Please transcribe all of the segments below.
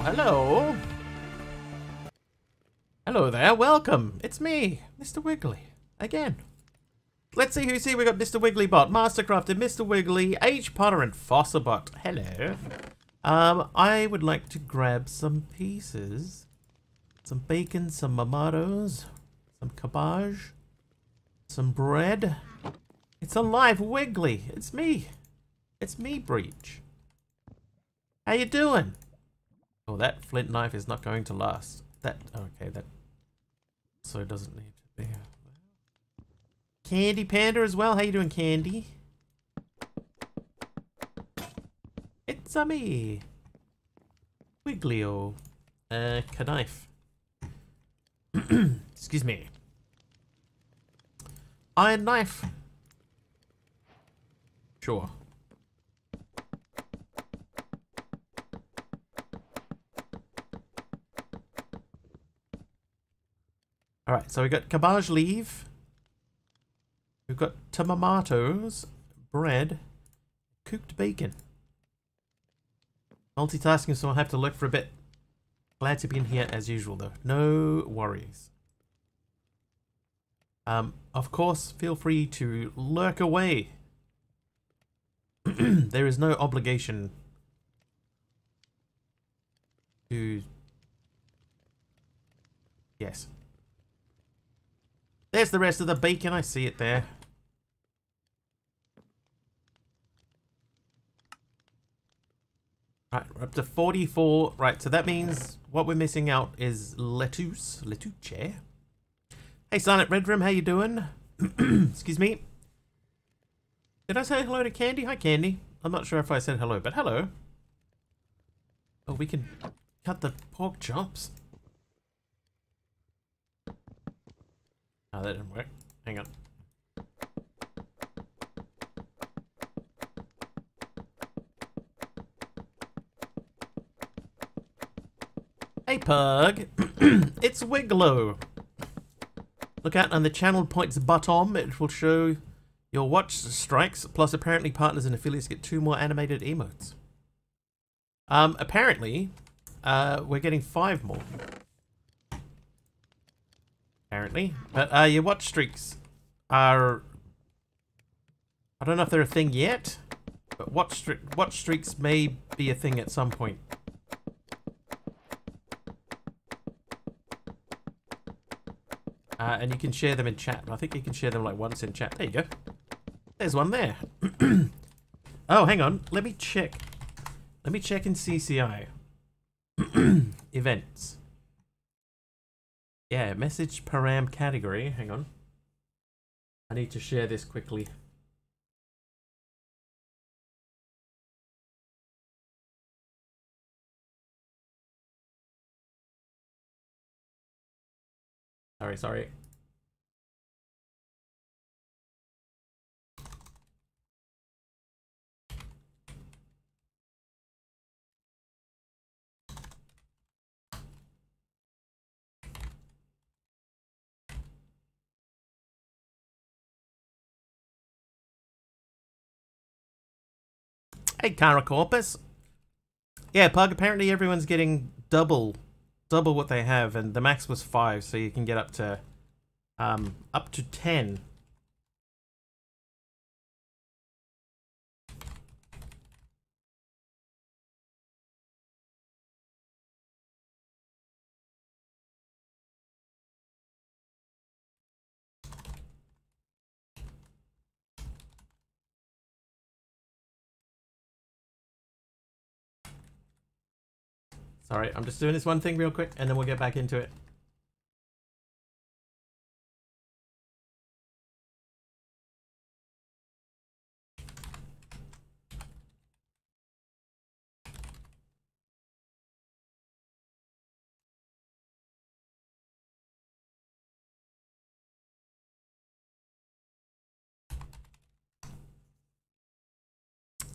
hello. Hello there, welcome. It's me, Mr. Wiggly, again. Let's see who's here. We got Mr. Wigglybot, Mastercrafted, Mr. Wiggly, H. Potter, and Fosserbot. Hello. I would like to grab some pieces. Some bacon, some tomatoes, some cabbage, some bread. It's alive, Wiggly. It's me. It's me, Breach. How you doing? Oh, that flint knife is not going to last. Okay, that so doesn't need to be. Candy Panda as well. How you doing, Candy? It's a me, Wigglio. Knife. Excuse me. Iron knife. Sure. Alright, so we got cabbage leaf. We've got tomatoes, bread, cooked bacon. Multitasking, so I'll have to look for a bit. Glad to be in here as usual, though. No worries. Of course, feel free to lurk away. There is no obligation to... Yes. There's the rest of the bacon. I see it there. Right, we're up to 44. Right, so that means what we're missing out is lettuce. Lettuce. Hey, Silent Red Room, how you doing? Excuse me. Did I say hello to Candy? Hi, Candy. I'm not sure if I said hello, but hello. Oh, we can cut the pork chops. Oh, that didn't work. Hang on. Hey, Pug. It's Wigglo. Look out on the channel points bottom. It will show your watch strikes. Plus, apparently, partners and affiliates get 2 more animated emotes. Apparently, we're getting 5 more. Apparently, but your watch streaks are, I don't know if they're a thing yet, but watch streaks may be a thing at some point. And you can share them in chat. I think you can share them like once in chat. There you go. There's one there. Oh, hang on. Let me check. Let me check in CCI. Events. Yeah, message param category. Hang on. I need to share this quickly. Sorry. Hey, Caracorpus. Yeah, Pug, apparently everyone's getting double what they have, and the max was 5, so you can get up to 10. Sorry, I'm just doing this one thing real quick, and then we'll get back into it.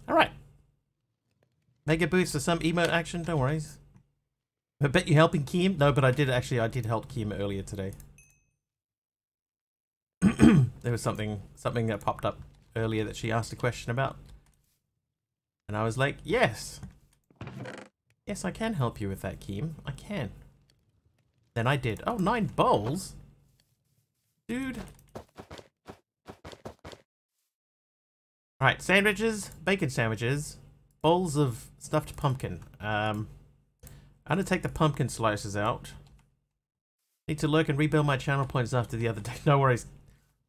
Alright. Mega boost for some emote action, don't worry. I bet you're helping Keem? No, but I did help Keem earlier today. There was something that popped up earlier that she asked a question about. And I was like, yes. Yes, I can help you with that, Keem. I can. Then I did. Oh, 9 bowls? Dude. Alright, sandwiches, bacon sandwiches, bowls of stuffed pumpkin. I'm gonna take the pumpkin slices out. Need to lurk and rebuild my channel points after the other day. No worries.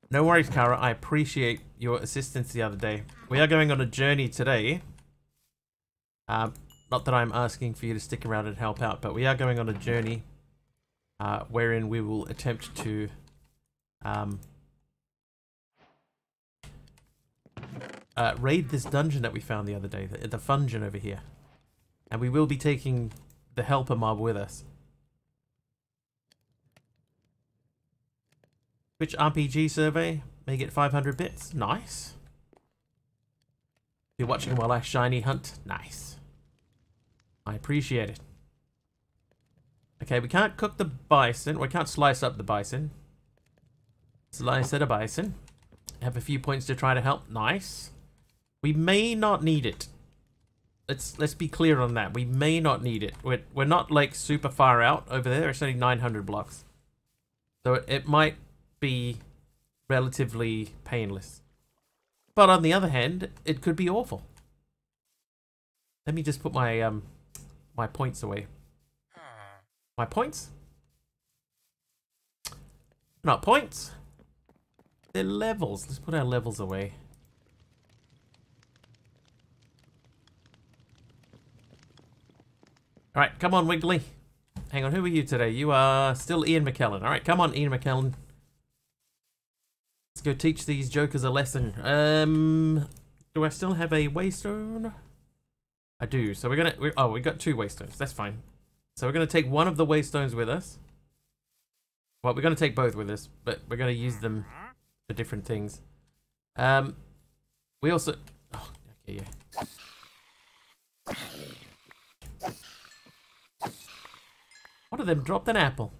No worries, Kara. I appreciate your assistance the other day. We are going on a journey today. Not that I'm asking for you to stick around and help out, but we are going on a journey wherein we will attempt to raid this dungeon that we found the other day, the fungeon over here. And we will be taking the helper mob with us. Which RPG survey may get 500 bits. Nice. You're watching while I shiny hunt. Nice. I appreciate it. Okay, we can't cook the bison. We can't slice up the bison. Slice at a bison. Have a few points to try to help. Nice. We may not need it. Let's be clear on that. We may not need it. We're not like super far out over there. It's only 900 blocks. So it might be relatively painless. But on the other hand, it could be awful. Let me just put my my points away. My points? Not points. They're levels. Let's put our levels away. Alright, come on, Wiggly. Hang on, who are you today? You are still Ian McKellen. Alright, come on, Ian McKellen. Let's go teach these jokers a lesson. Do I still have a waystone? I do. So we got 2 waystones. That's fine. So we're gonna take one of the waystones with us. Well, we're gonna take both with us, but we're gonna use them for different things. We also. Oh, okay, yeah. One of them dropped an apple.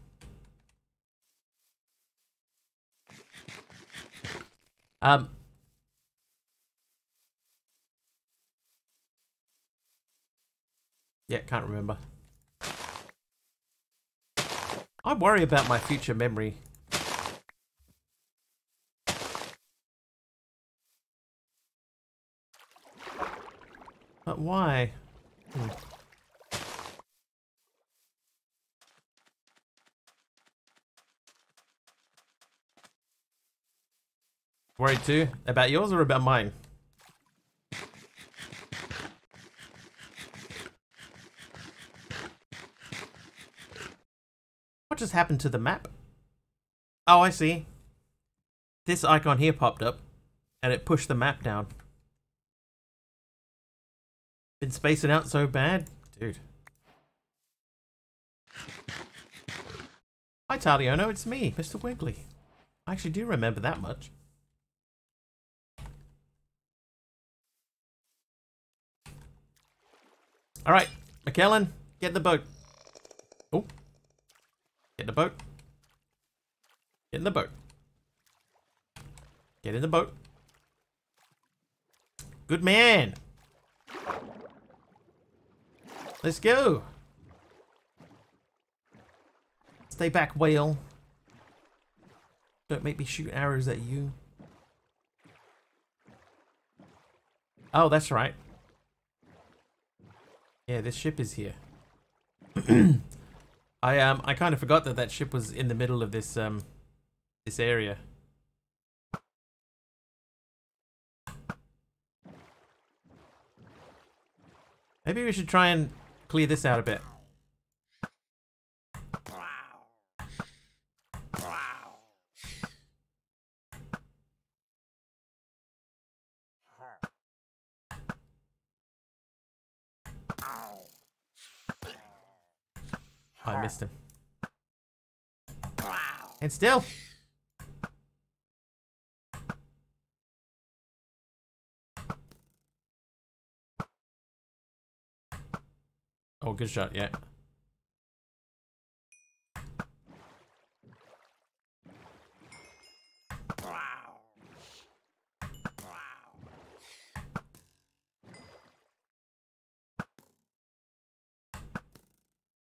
Yeah, can't remember. I worry about my future memory. But why? Worried too? About yours or about mine? What just happened to the map? Oh, I see. This icon here popped up, and it pushed the map down. Been spacing out so bad? Dude. Hi, Taliono, it's me, Mr. Wiggly. I actually do remember that much. Alright, McKellen, get in the boat. Oh. Get in the boat. Get in the boat. Get in the boat. Good man. Let's go. Stay back, whale. Don't make me shoot arrows at you. Oh, that's right. Yeah, this ship is here. I kind of forgot that ship was in the middle of this this area. Maybe we should try and clear this out a bit. I missed him. And still. Oh, good shot, yeah.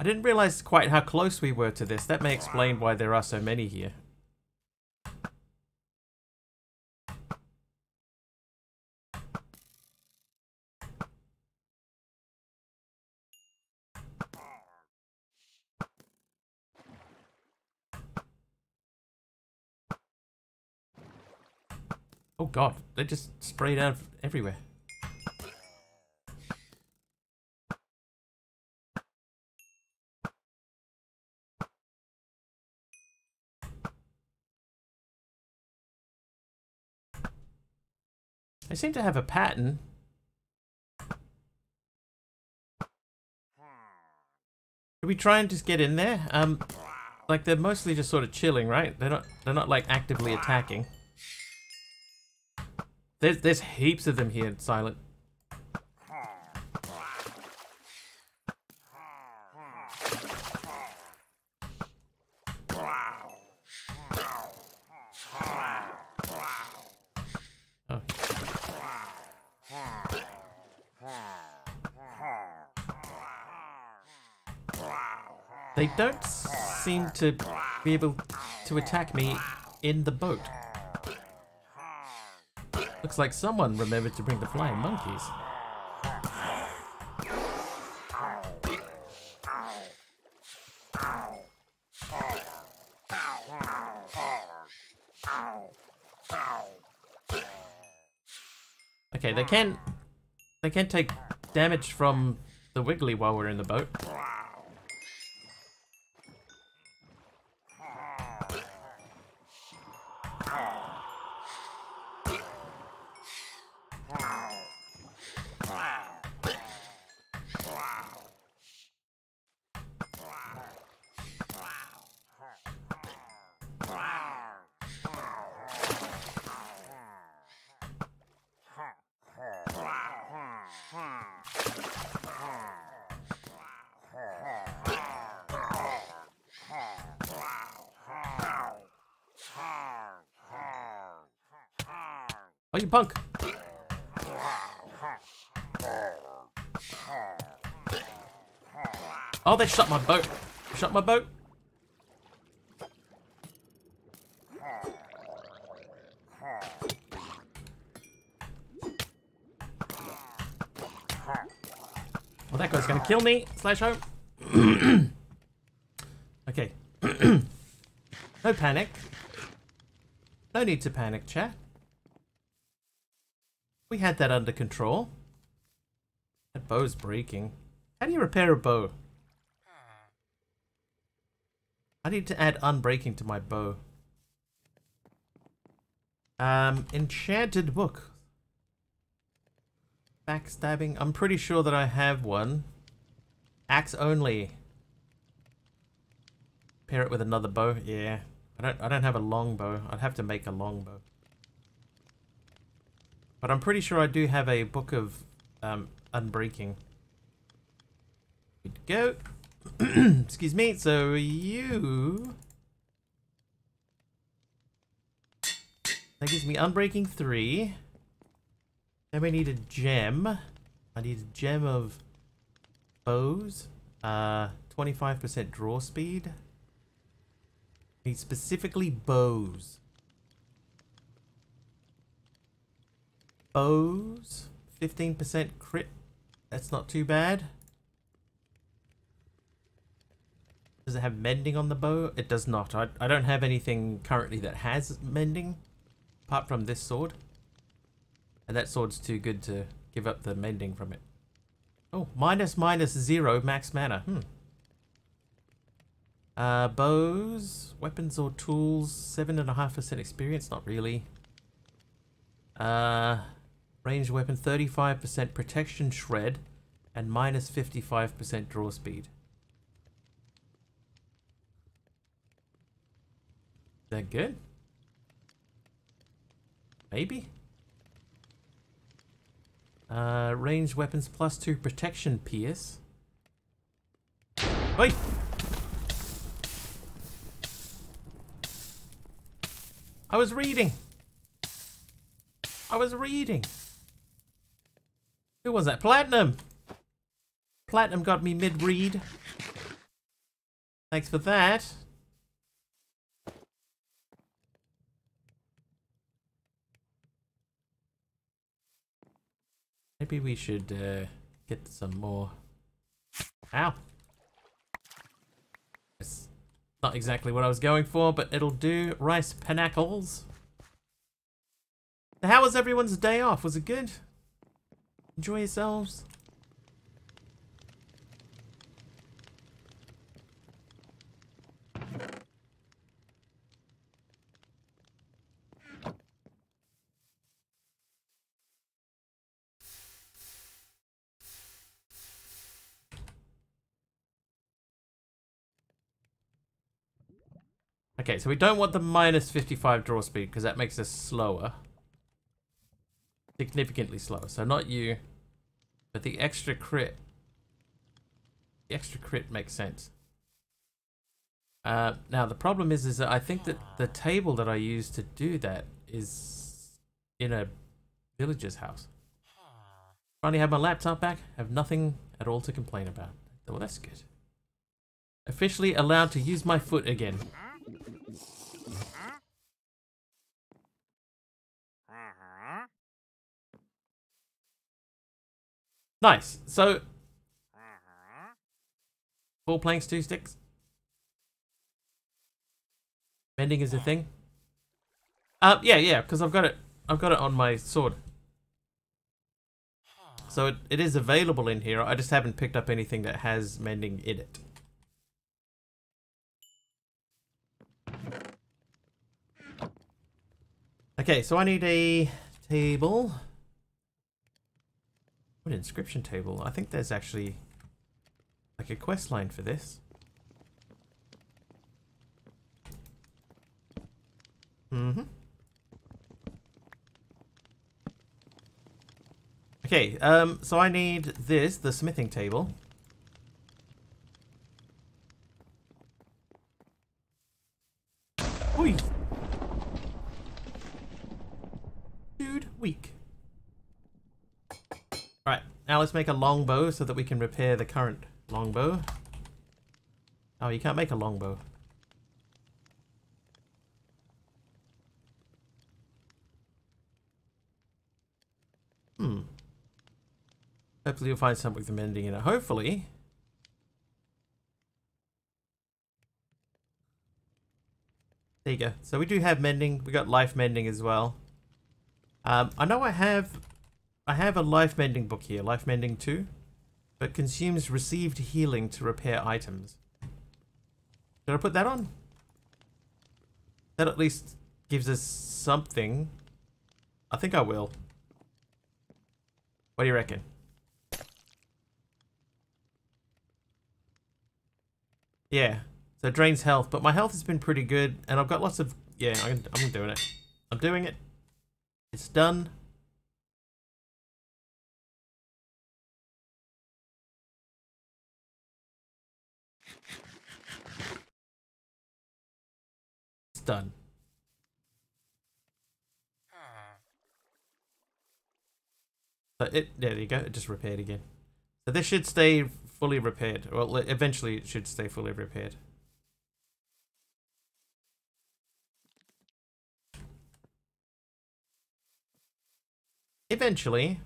I didn't realize quite how close we were to this. That may explain why there are so many here. Oh god, they just sprayed out everywhere. They seem to have a pattern. Should we try and just get in there? Like they're mostly just sort of chilling, right? They're not like actively attacking. There's heaps of them here, Silent. Oh. They don't seem to be able to attack me in the boat. Looks like someone remembered to bring the flying monkeys. Okay, they can take damage from the Wiggly while we're in the boat. Oh, you punk! Oh, they shot my boat. Shot my boat. Well, that guy's gonna kill me. Slash home. Okay. No panic. No need to panic, chat. We had that under control. That bow's breaking. How do you repair a bow? I need to add unbreaking to my bow. Enchanted book. Backstabbing. I'm pretty sure that I have one. Axe only. Pair it with another bow. Yeah. I don't have a long bow. I'd have to make a long bow. But I'm pretty sure I do have a book of unbreaking. Good to go. Excuse me. So you... That gives me unbreaking 3. Then we need a gem. I need a gem of bows. 25% draw speed. I need specifically bows. Bows, 15% crit. That's not too bad. Does it have mending on the bow? It does not. I don't have anything currently that has mending, apart from this sword. And that sword's too good to give up the mending from it. Oh, -0 max mana. Bows, weapons or tools, 7.5% experience. Not really. Ranged weapon, 35% protection shred, and -55% draw speed. Is that good? Maybe? Ranged weapons, +2 protection pierce. Oi! I was reading! I was reading! Who was that? Platinum! Platinum got me mid-read. Thanks for that. Maybe we should get some more. Ow. It's not exactly what I was going for, but it'll do. Rice pinnacles. How was everyone's day off? Was it good? Enjoy yourselves? Okay, so we don't want the minus 55 draw speed because that makes us slower. Significantly slower. So not you, but the extra crit. The extra crit makes sense. Now the problem is that I think that the table that I use to do that is in a villager's house. Finally have my laptop back. Have nothing at all to complain about. Well, that's good. Officially allowed to use my foot again. Nice. So, 4 planks, 2 sticks. Mending is a thing. Yeah, because I've got it on my sword. So it is available in here. I just haven't picked up anything that has mending in it. Okay, so I need a table. An inscription table. I think there's actually like a quest line for this. Mm-hmm. Okay, so I need this, the smithing table. Oi! Dude, weak. Right, now let's make a longbow so that we can repair the current longbow. Oh, you can't make a longbow. Hopefully you'll find something with the mending in it. Hopefully. There you go. So we do have mending. We got life mending as well. I know I have a life mending book here, life mending 2, but consumes received healing to repair items. Should I put that on? That at least gives us something. I think I will. What do you reckon? Yeah, so it drains health, but my health has been pretty good, and I've got lots of... Yeah, I'm doing it. I'm doing it. It's done. It's done. So there you go, it just repaired again. So this should stay fully repaired. Well, eventually it should stay fully repaired. Eventually.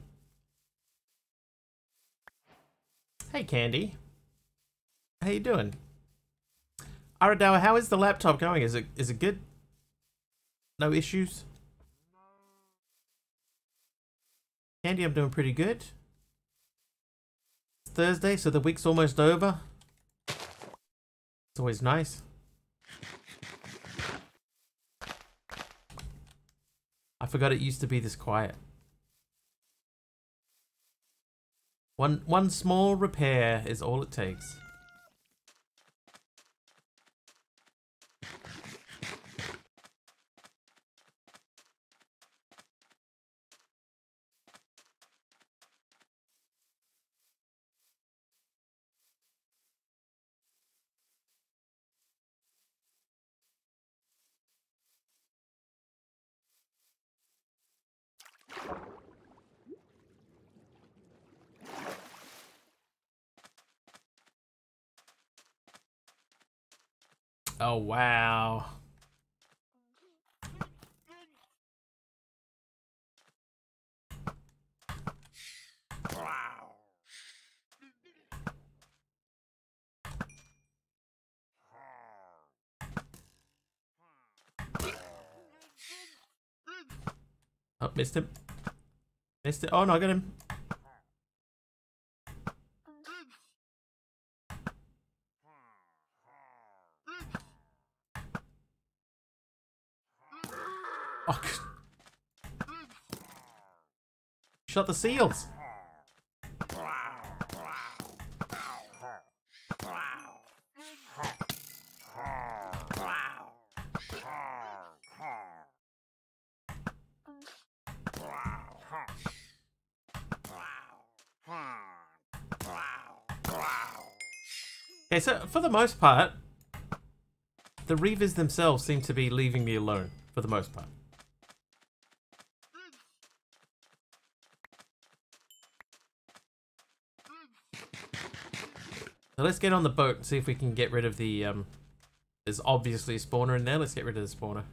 Hey, Candy. How you doing? Aradawa, how is the laptop going? Is it good? No issues? Candy, I'm doing pretty good. It's Thursday, so the week's almost over. It's always nice. I forgot it used to be this quiet. One small repair is all it takes. Oh, wow. Oh, missed him. Missed it. Oh, no, I got him. Oh, shot the seals. Okay, so for the most part, the Reavers themselves seem to be leaving me alone, for the most part. So let's get on the boat and see if we can get rid of the, there's obviously a spawner in there. Let's get rid of the spawner.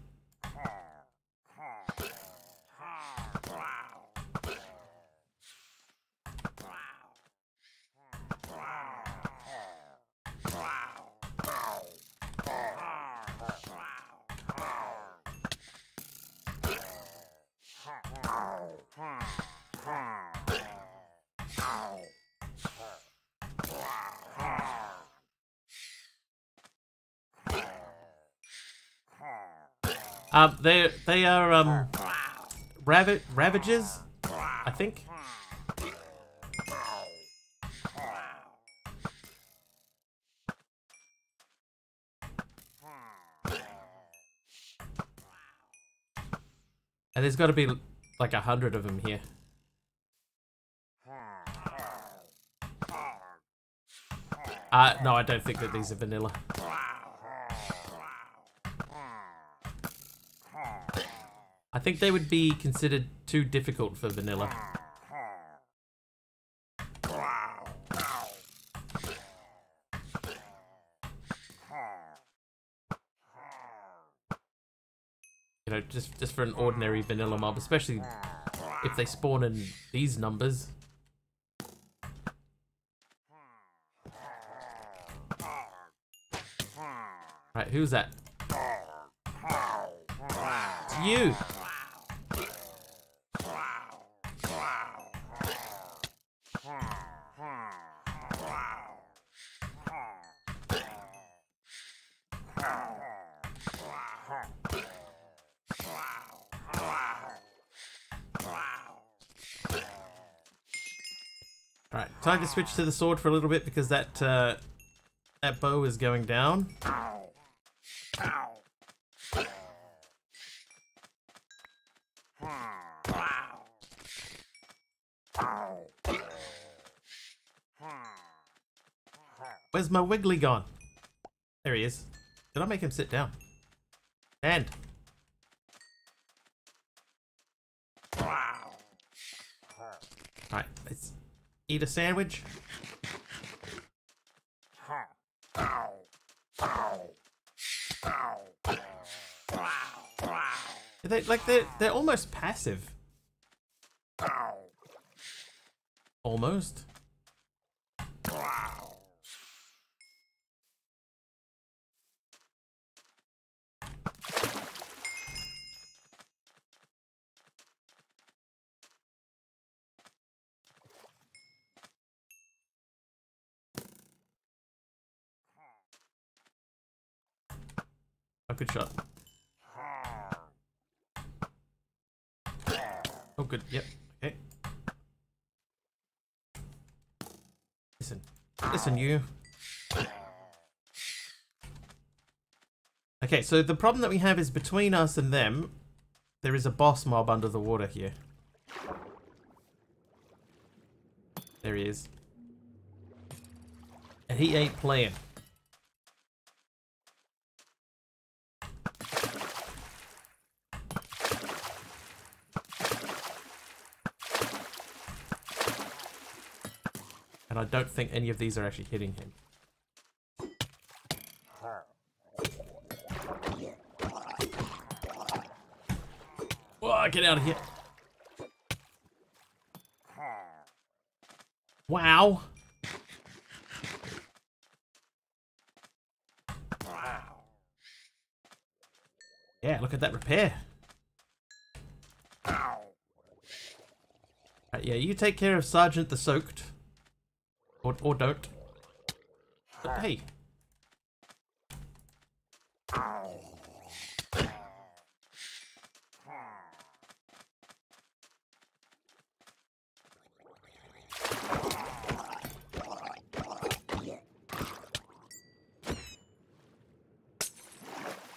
They are Ravagers, I think. And there's got to be like 100 of them here. No, I don't think that these are vanilla. I think they would be considered too difficult for vanilla. You know, just for an ordinary vanilla mob, especially if they spawn in these numbers. Right, who's that? It's you! Alright, time to switch to the sword for a little bit because that bow is going down. Where's my Wiggly gone? There he is. Did I make him sit down? And alright, let's eat a sandwich. They're almost passive. Almost. Oh, good shot. Oh, good. Yep. Okay. Listen, you. Okay, so the problem that we have is between us and them, there is a boss mob under the water here. There he is. And he ain't playing. And I don't think any of these are actually hitting him. Oh, get out of here. Wow. Yeah, look at that repair. Right, yeah, you take care of Sergeant the Soaked. Or don't. But hey.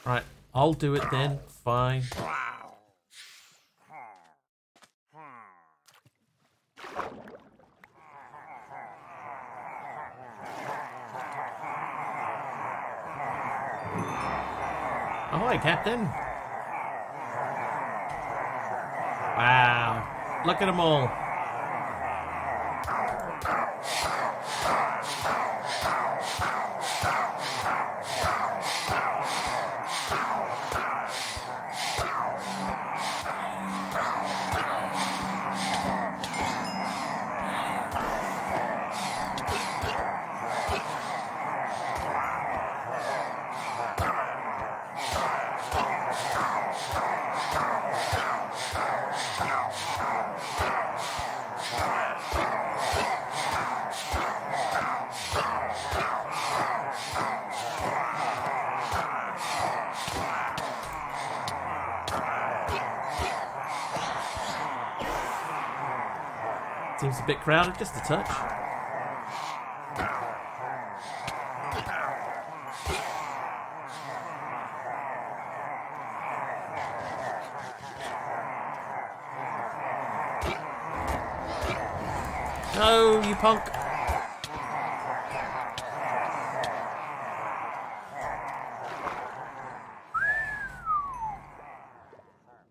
Right, I'll do it then. Fine. Ahoy, Captain. Wow. Look at them all. Seems a bit crowded, just a touch. No, you punk.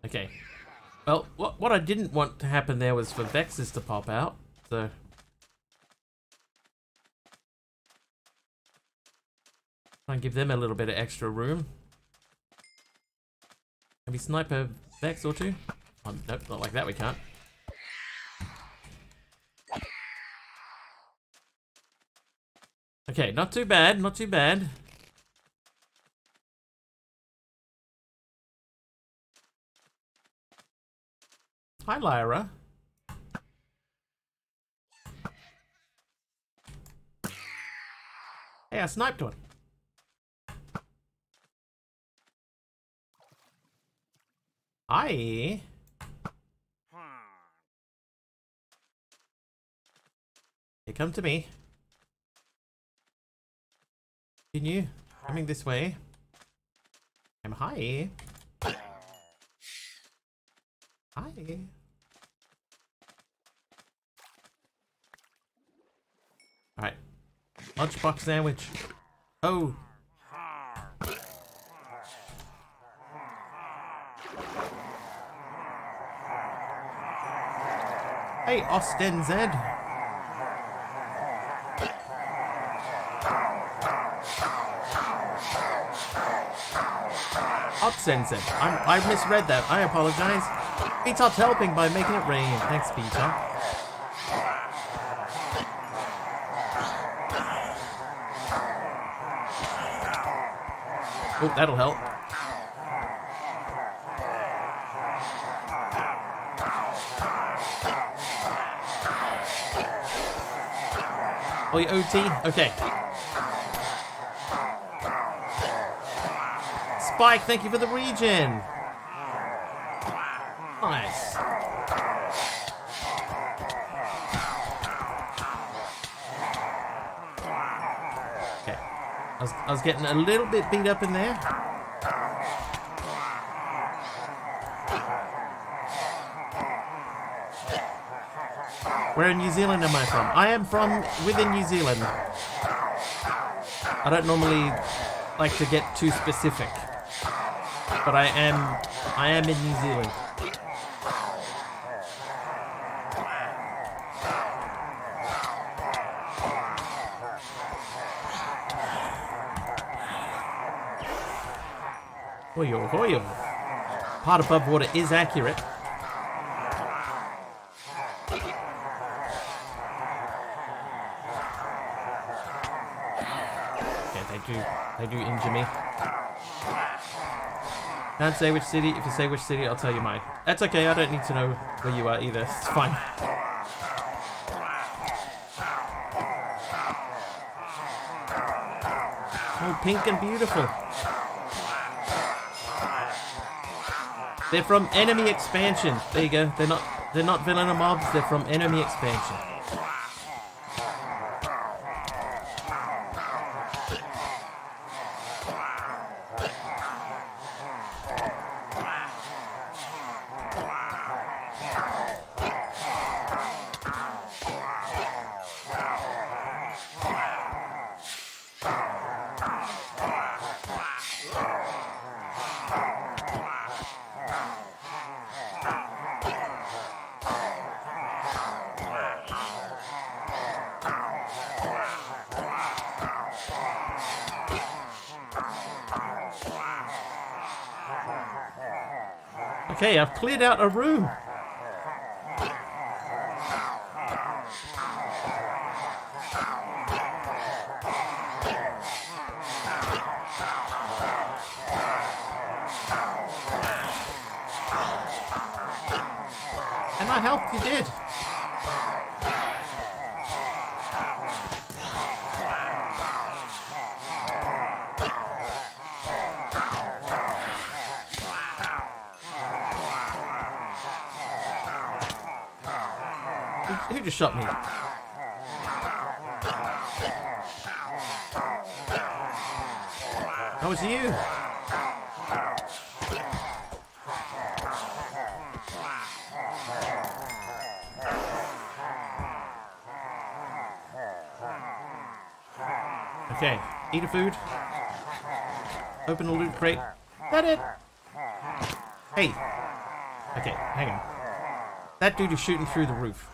Okay. Well, what I didn't want to happen there was for Vexes to pop out, so... Try and give them a little bit of extra room. Maybe snipe a Vex or two? Oh, nope, not like that we can't. Okay, not too bad, not too bad. Hi, Lyra. Hey, I sniped one. Hi. Hey, come to me. Continue coming this way. I'm hi. Hi. Alright. Lunchbox sandwich. Oh. Hey, Austin Zed. Zed. I misread that. I apologize. Peatop's helping by making it rain. Thanks, Peatop. Oh, that'll help. Oh, you OT? Okay. Spike, thank you for the regen. Nice. Okay. I was getting a little bit beat up in there. Where in New Zealand am I from? I am from within New Zealand. I don't normally like to get too specific. But I am in New Zealand. Hoyo, hoyo. Part above water is accurate. They do injure me. Can't say which city. If you say which city, I'll tell you mine. That's okay, I don't need to know where you are either. It's fine. Oh, pink and beautiful. They're from enemy expansion. There you go. They're not villain or mobs, they're from enemy expansion. Okay, I've cleared out a room. And I helped you did. Who just shot me? That was you. Okay, eat a food. Open a loot crate. That it? Hey. Okay, hang on. That dude is shooting through the roof.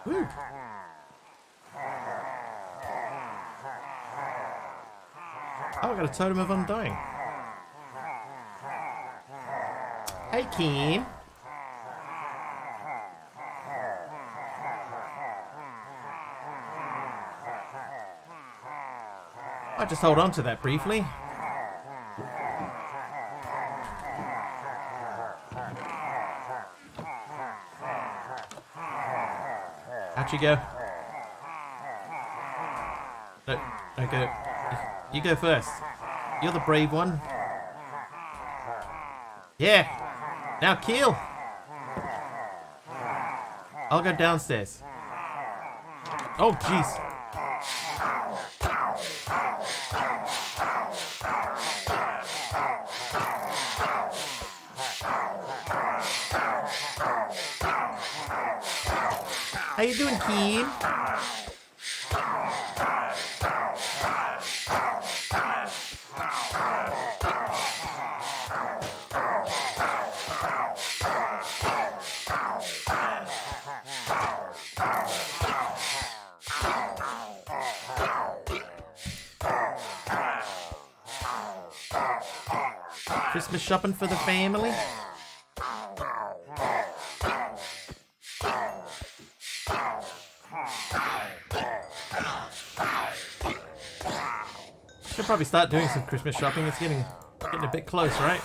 Woo. Oh, I got a totem of undying. Hey, Keen. I'll just hold on to that briefly. How'd you go? No, don't go. You go first. You're the brave one. Yeah. Now kill. I'll go downstairs. Oh, jeez. How you doing, Keen? Christmas shopping for the family? Should probably start doing some Christmas shopping. It's getting a bit close, right?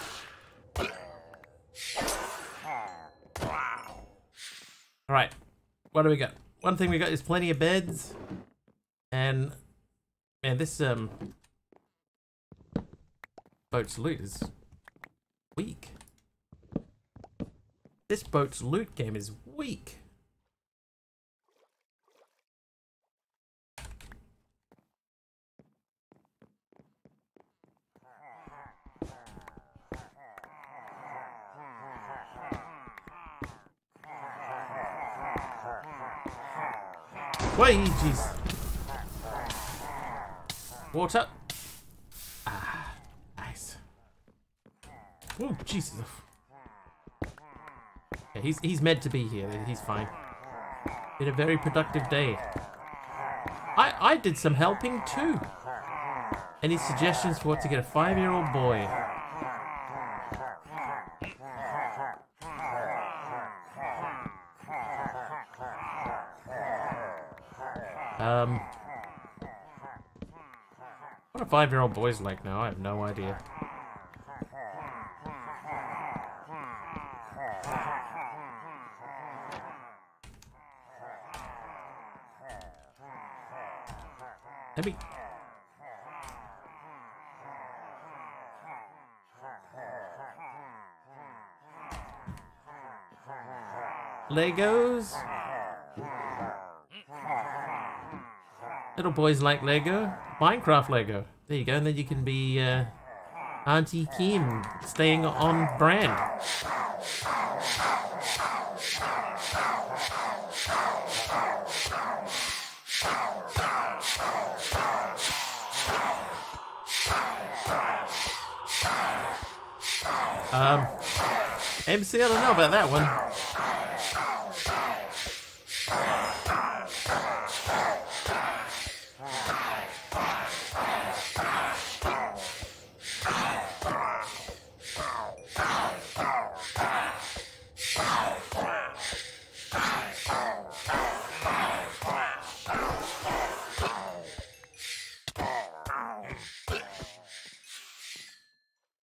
Alright. What do we got? One thing we got is plenty of beds. And man, this boat's loot is weak. This boat's loot game is weak. Wait, jeez. Water. Ah, nice. Oh, Jesus. Yeah, he's meant to be here. He's fine. Been a very productive day. I did some helping too. Any suggestions for what to get a 5-year-old boy? What a 5-year-old boy's like now, I have no idea. Maybe. Legos? Little boys like Lego. Minecraft Lego. There you go, and then you can be Auntie Kim, staying on brand. MC, I don't know about that one.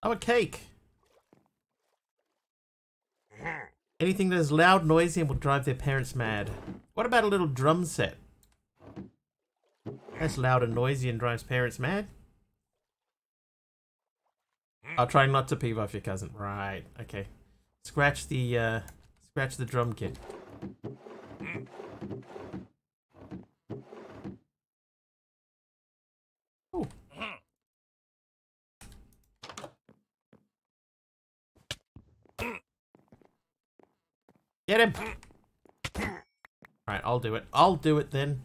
Oh, a cake. Anything that is loud, noisy, and will drive their parents mad. What about a little drum set? That's loud and noisy and drives parents mad. I'll try not to peeve off your cousin. Right, okay. Scratch the drum kit. Ooh. Get him! Right, I'll do it. I'll do it then.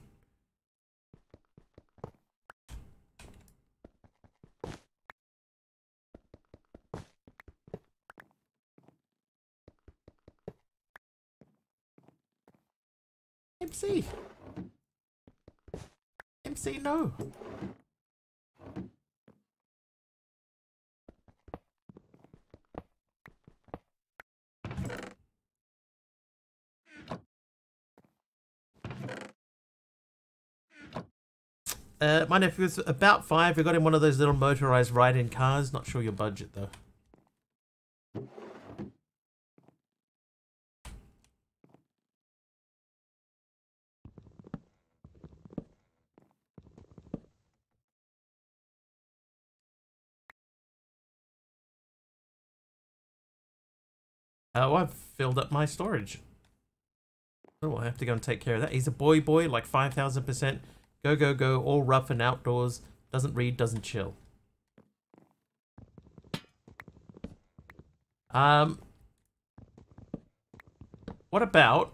MC! MC, no! My nephew was about 5. We got him one of those little motorized ride-in cars. Not sure your budget, though. Oh, I've filled up my storage. Oh, I have to go and take care of that. He's a boy, like 5,000%. Go, go, go, all rough and outdoors. Doesn't read, doesn't chill. What about,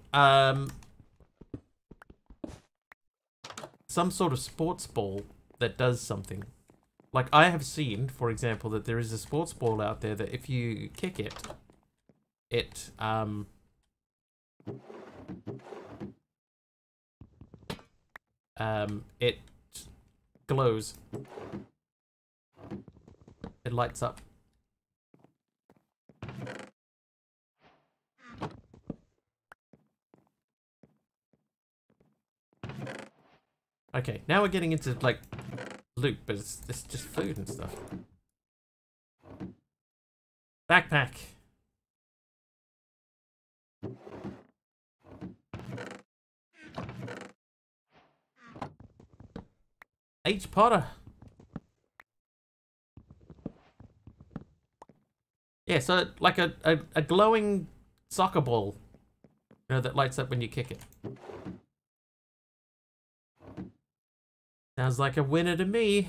some sort of sports ball that does something? Like, I have seen, for example, that there is a sports ball out there that if you kick it, it glows. It lights up. Okay, now we're getting into, like, loot, but it's just food and stuff. Backpack. H. Potter. Yeah, so like a glowing soccer ball, you know, that lights up when you kick it. Sounds like a winner to me.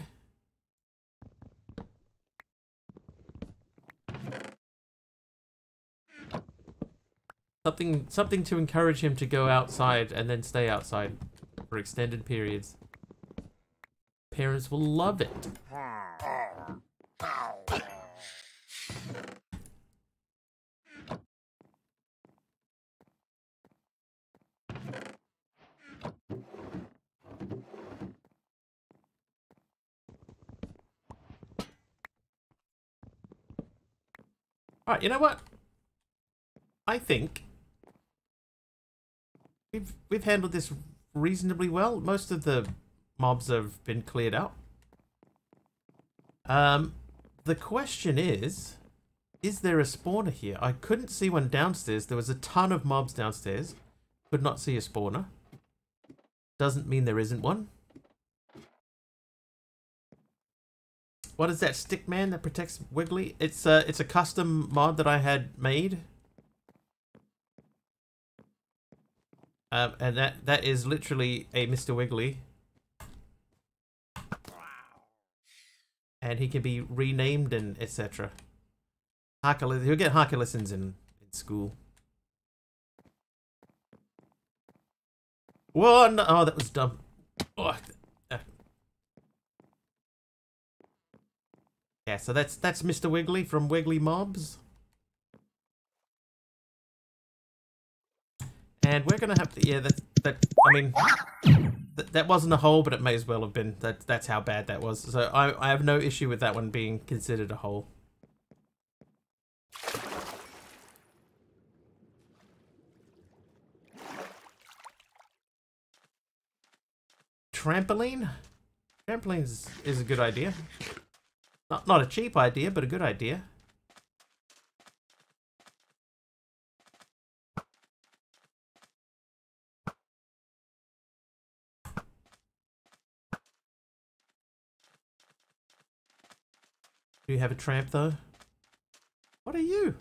Something to encourage him to go outside and then stay outside for extended periods. Parents will love it. Alright, you know what? I think we've handled this reasonably well. Most of the mobs have been cleared out. The question is there a spawner here? I couldn't see one downstairs. There was a ton of mobs downstairs. Could not see a spawner. Doesn't mean there isn't one. What is that stick man that protects Wiggly? It's a custom mod that I had made. And that is literally a Mr. Wiggly. And he can be renamed and etc. He'll get Haka lessons in school. Whoa, no, oh, that was dumb. Oh. Yeah, so that's Mr. Wiggly from Wiggly Mobs. And we're gonna have to, yeah, I mean, that wasn't a hole, but it may as well have been. That's how bad that was. So I have no issue with that one being considered a hole. Trampoline? Trampoline is a good idea. Not a cheap idea, but a good idea. Do you have a tramp though? What are you?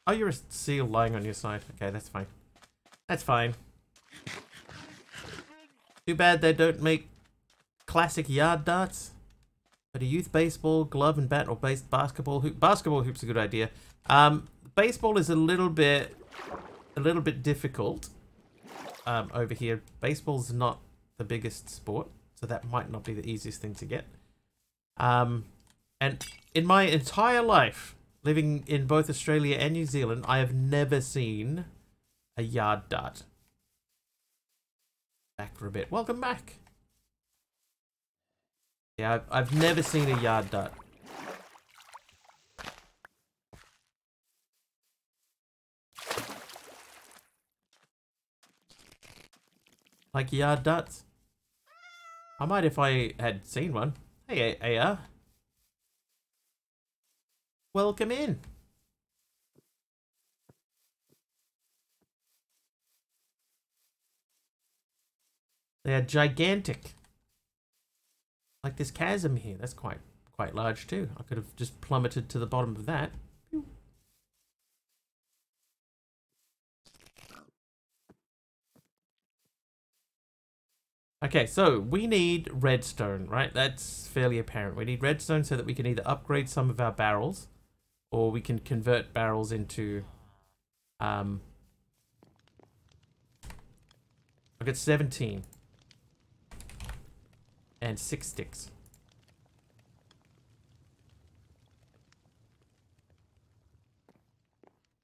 Oh, you're a seal lying on your side. Okay, that's fine. That's fine. Too bad they don't make classic yard darts. But a youth baseball, glove and bat, or basketball hoop. Basketball hoop's a good idea. Baseball is a little bit difficult over here. Baseball's not the biggest sport, so that might not be the easiest thing to get. And in my entire life, living in both Australia and New Zealand, I have never seen a yard dart. Back for a bit. Welcome back. Yeah, I've never seen a yard dart. Like yard darts? I might if I had seen one. Hey, AR. Welcome in. They are gigantic. Like this chasm here, that's quite large too. I could have just plummeted to the bottom of that. Pew. Okay, so we need redstone, right? That's fairly apparent. We need redstone so that we can either upgrade some of our barrels, or we can convert barrels into I've got 17. And 6 sticks.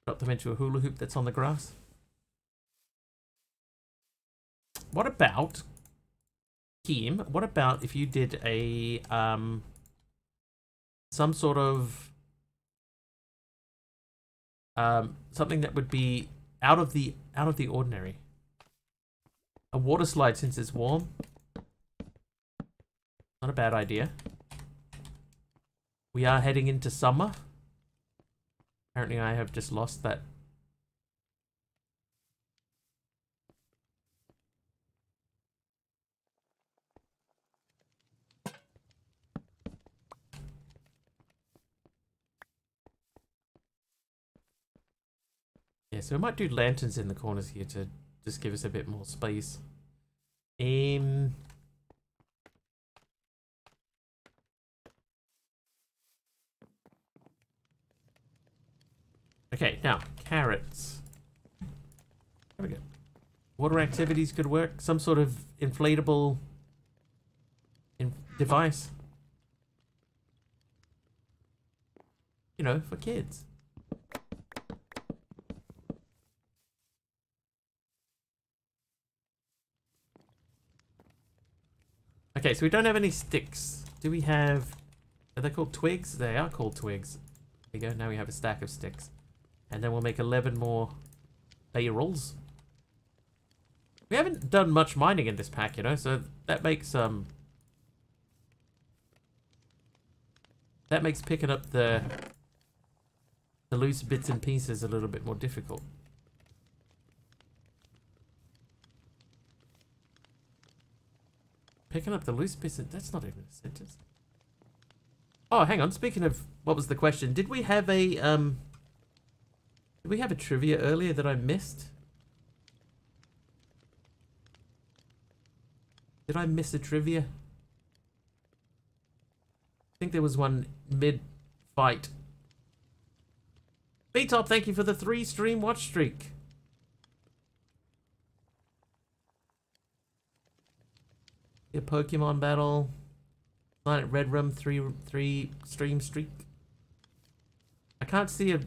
Drop them into a hula hoop that's on the grass. What about, Kim, what about if you did a, some sort of, something that would be out of the ordinary? A water slide since it's warm. Not a bad idea. We are heading into summer. Apparently I have just lost that. Yeah, so we might do lanterns in the corners here to just give us a bit more space. Okay, now, carrots. There we go. Water activities could work. Some sort of inflatable device. You know, for kids. Okay, so we don't have any sticks. Do we have... Are they called twigs? They are called twigs. There you go, now we have a stack of sticks. And then we'll make 11 more barrels. We haven't done much mining in this pack, you know, so that makes picking up the loose bits and pieces a little bit more difficult. Picking up the loose bits, that's not even a sentence. Oh, hang on, speaking of what was the question, did we have a trivia earlier that I missed? Did I miss a trivia? I think there was one mid-fight. B-Top, thank you for the 3-stream watch streak. Your Pokemon battle. Planet Red Rum 3 stream streak. I can't see a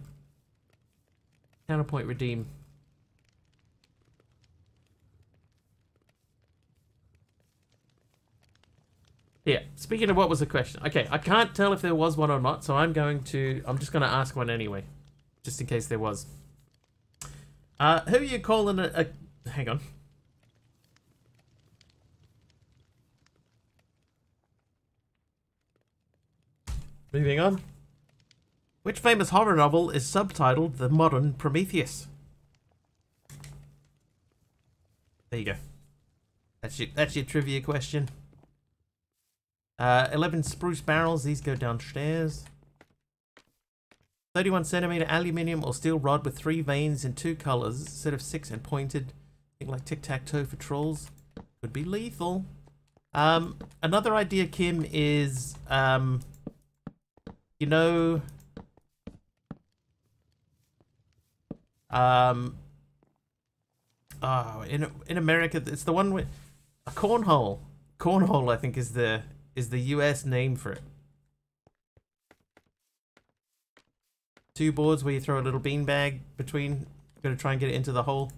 counterpoint redeem. Yeah, speaking of what was the question. Okay, I can't tell if there was one or not, so I'm just gonna ask one anyway. Just in case there was. Who are you calling hang on. Moving on. Which famous horror novel is subtitled The Modern Prometheus? There you go. That's your trivia question. 11 spruce barrels, these go downstairs. 31 centimeter aluminium or steel rod with 3 veins in 2 colors instead of 6 and pointed. Think like tic-tac-toe for trolls. Could be lethal. Another idea, Kim, is you know, in America, it's the one with a cornhole. Cornhole, I think, is the US name for it. 2 boards where you throw a little beanbag between. Gonna try and get it into the hole.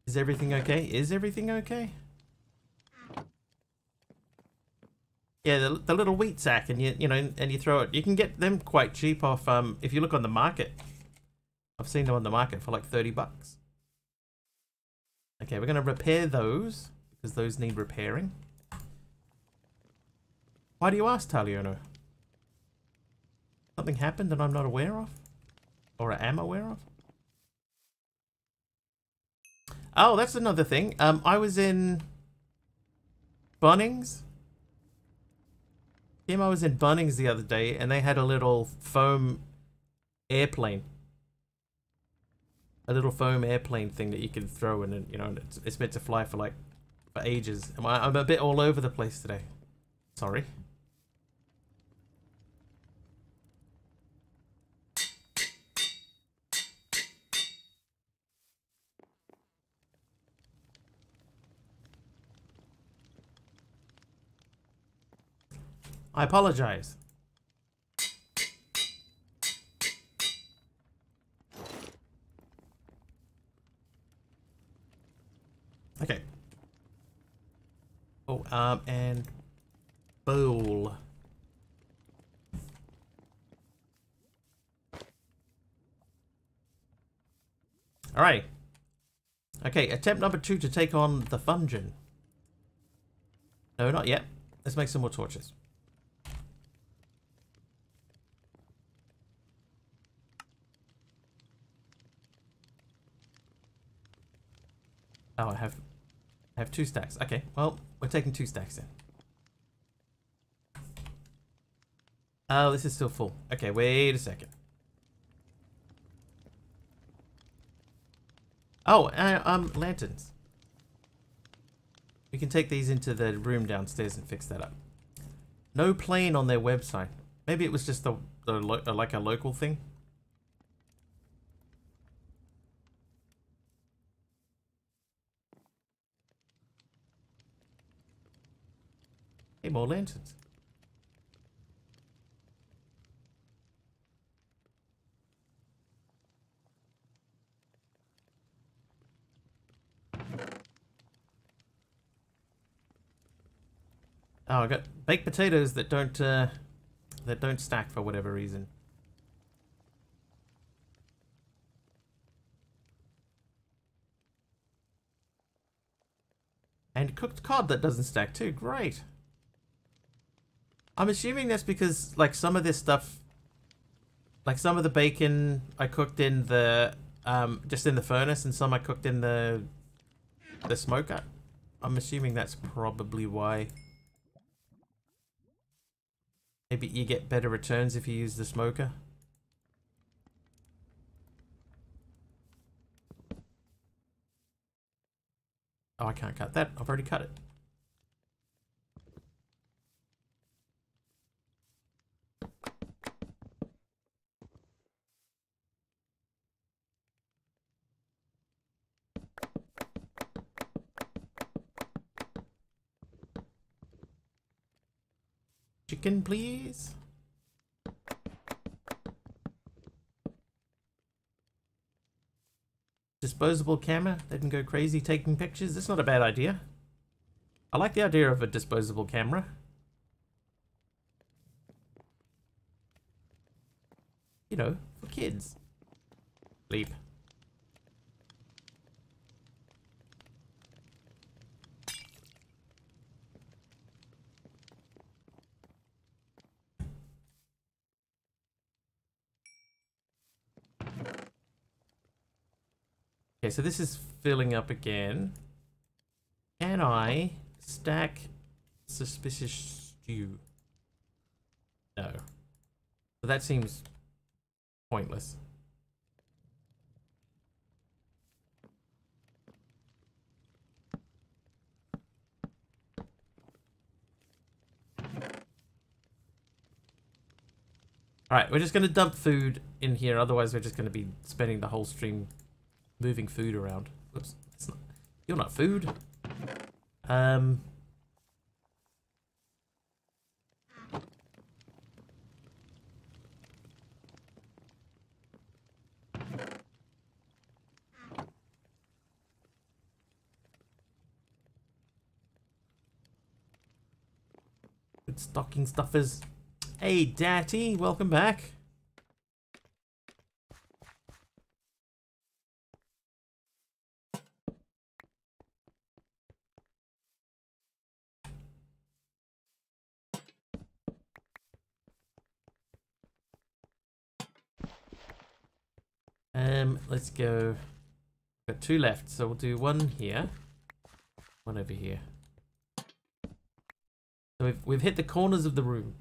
Is everything okay? Is everything okay? Yeah, the little wheat sack, and you know, and you throw it. You can get them quite cheap off. If you look on the market, I've seen them on the market for like $30. Okay, we're gonna repair those because those need repairing. Why do you ask, Taliono? Something happened that I'm not aware of, or am aware of? Oh, that's another thing. I was in Bunnings. I was in Bunnings the other day, and they had a little foam airplane. A little foam airplane thing that you can throw, and you know, it's meant to fly for like for ages. I'm a bit all over the place today. Sorry. I apologize. Okay. Oh, and bowl. All right. Okay, attempt number 2 to take on the Fungin. No, not yet. Let's make some more torches. Oh, I have 2 stacks. Okay, well, we're taking 2 stacks in. Oh, this is still full. Okay, wait a second. Oh, lanterns. We can take these into the room downstairs and fix that up. No plane on their website. Maybe it was just like a local thing. Hey, more lanterns. Oh, I got baked potatoes that don't stack for whatever reason. And cooked cod that doesn't stack too. Great. I'm assuming that's because, like, some of this stuff, like some of the bacon I cooked in the, just in the furnace, and some I cooked in the smoker. I'm assuming that's probably why. Maybe you get better returns if you use the smoker. Oh, I can't cut that. I've already cut it. Chicken, please. Disposable camera. They can go crazy taking pictures. That's not a bad idea. I like the idea of a disposable camera. You know, for kids. Sleep. Okay, so this is filling up again. Can I stack suspicious stew? No. So that seems pointless. Alright, we're just going to dump food in here, otherwise we're just going to be spending the whole stream moving food around. Whoops, it's not, you're not food. Good stocking stuffers. Hey, Daddy, welcome back. Let's go. Got 2 left, so we'll do 1 here, 1 over here. So we've hit the corners of the room.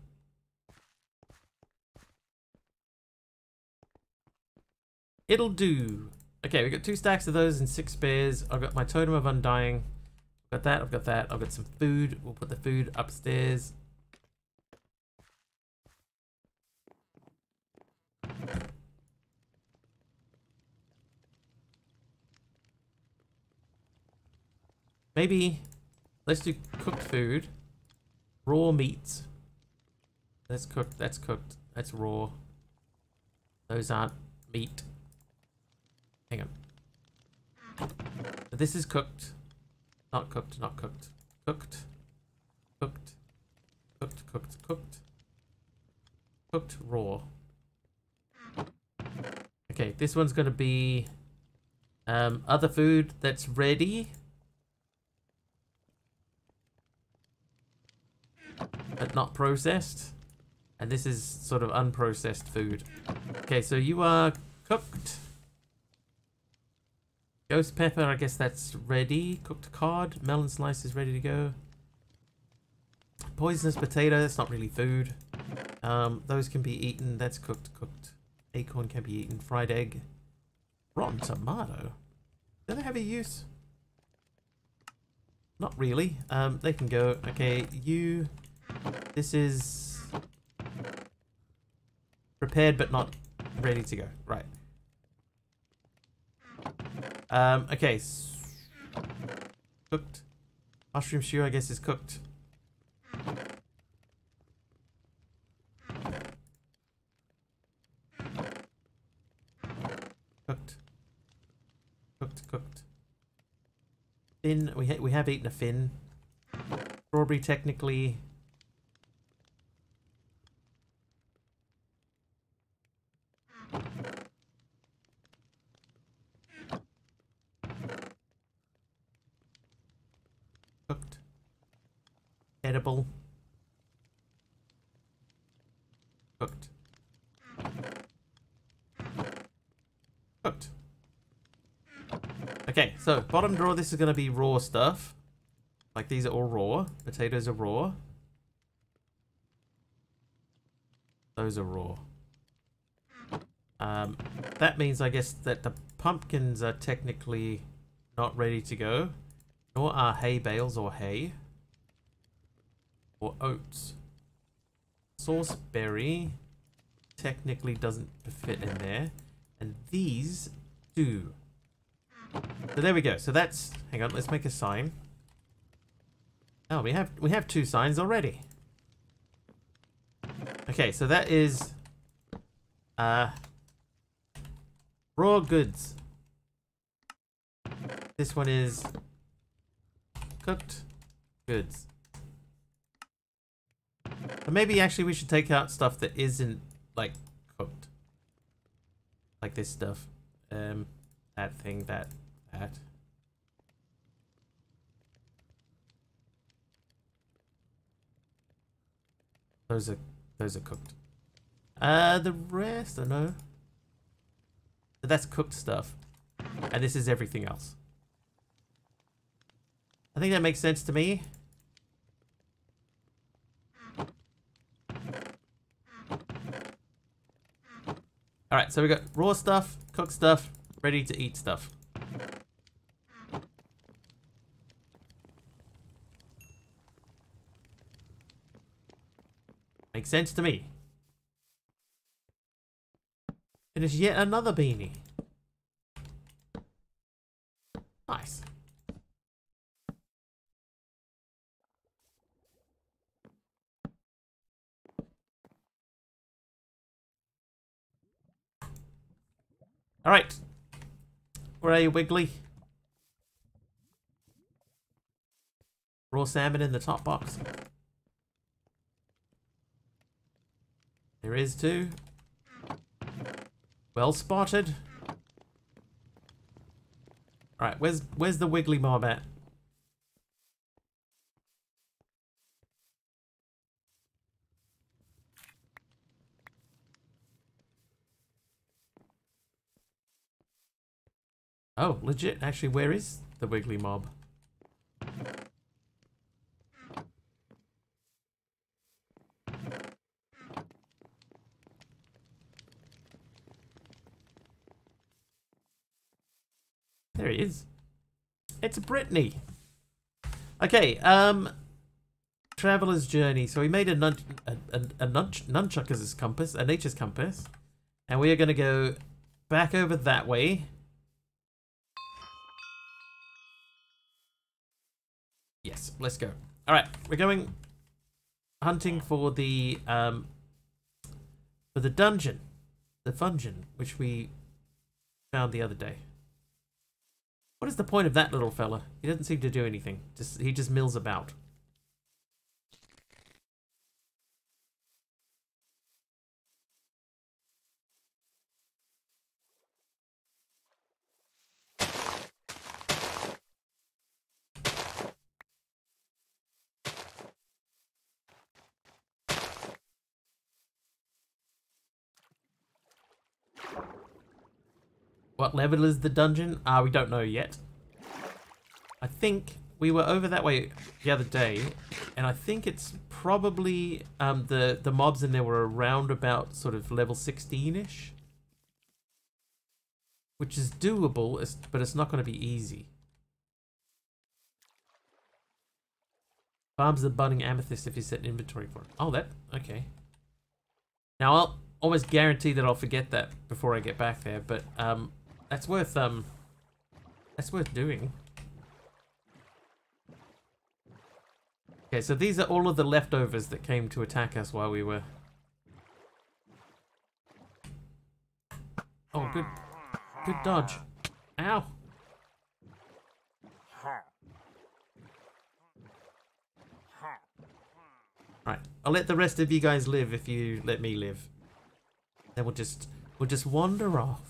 It'll do. Okay, we got 2 stacks of those and 6 spares. I've got my totem of undying. I've got that. I've got that. I've got some food. We'll put the food upstairs. Maybe let's do cooked food. Raw meats. That's cooked. That's cooked. That's raw. Those aren't meat. Hang on. This is cooked. Not cooked. Not cooked. Cooked. Cooked. Cooked. Cooked. Cooked. Cooked raw. Okay, this one's going to be other food that's ready. But not processed. And this is sort of unprocessed food. Okay, so you are cooked. Ghost pepper, I guess that's ready. Cooked cod. Melon slice is ready to go. Poisonous potato, that's not really food. Those can be eaten. That's cooked. Cooked. Acorn can be eaten. Fried egg. Rotten tomato. Do they have a use? Not really. They can go. Okay, you... This is prepared but not ready to go. Right. Okay. Cooked. Mushroom stew, I guess, is cooked. Cooked. Cooked, cooked. Fin. We have eaten a fin. Strawberry, technically. Edible. Cooked. Cooked. Okay, so bottom drawer, this is going to be raw stuff. Like these are all raw. Potatoes are raw. Those are raw. That means, I guess, that the pumpkins are technically not ready to go. Nor are hay bales or hay. Or oats. Sauceberry technically doesn't fit in there. And these do. So there we go. So that's... Hang on, let's make a sign. Oh, we have 2 signs already. Okay, so that is... raw goods. This one is cooked goods. So maybe actually we should take out stuff that isn't like cooked. Like this stuff. That thing, that. Those are cooked. The rest, I don't know. So that's cooked stuff. And this is everything else. I think that makes sense to me. Alright, so we got raw stuff, cooked stuff, ready to eat stuff. Makes sense to me. It is yet another beanie. Nice. All right. Where are you, Wiggly? Raw salmon in the top box. There is too. Well spotted. Alright, where's the Wiggly mob at? Oh, legit. Actually, where is the Wiggly mob? There he is. It's Brittany. Okay, Traveler's Journey. So we made a nunchucker's compass, a nature's compass. And we are going to go back over that way. Yes, let's go. Alright, we're going hunting for the dungeon. The fungeon, which we found the other day. What is the point of that little fella? He doesn't seem to do anything. He just mills about. What level is the dungeon? We don't know yet. I think we were over that way the other day, and I think it's probably the mobs in there were around about sort of level 16-ish, which is doable, but it's not going to be easy. Farms the budding amethyst if you set an inventory for it. Oh, that okay. Now I'll almost guarantee that I'll forget that before I get back there, but that's worth doing. Okay, so these are all of the leftovers that came to attack us while we were... Oh, good dodge. Ow. Right, I'll let the rest of you guys live if you let me live. Then we'll just wander off.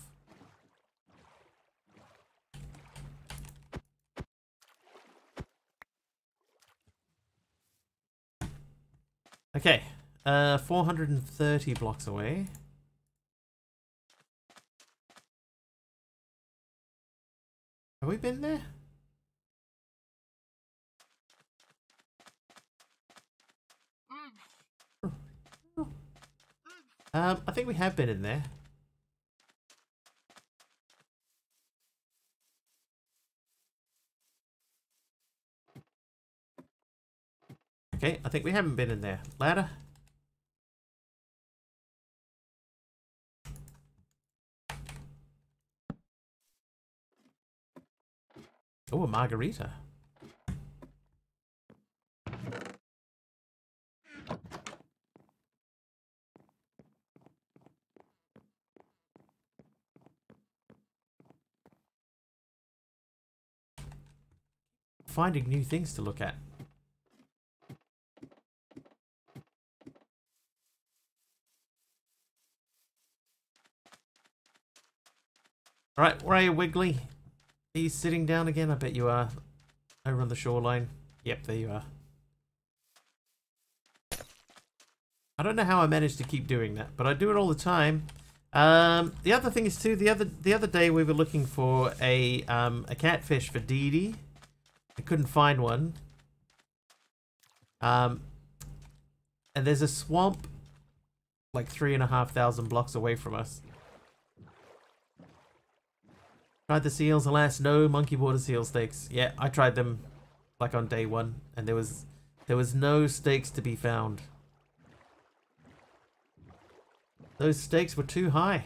Okay. 430 blocks away. Have we been there? I think we have been in there. Okay, I think we haven't been in there. Ladder. Oh, a margarita. Finding new things to look at. Alright, where are you, Wiggly? Are you sitting down again? I bet you are. Over on the shoreline. Yep, there you are. I don't know how I managed to keep doing that, but I do it all the time. The other thing is too, the other day we were looking for a catfish for Dee Dee. I couldn't find one. And there's a swamp like 3,500 blocks away from us. Tried the seals, alas, no monkey water seal steaks. Yeah, I tried them like on day one, and there was no steaks to be found. Those stakes were too high.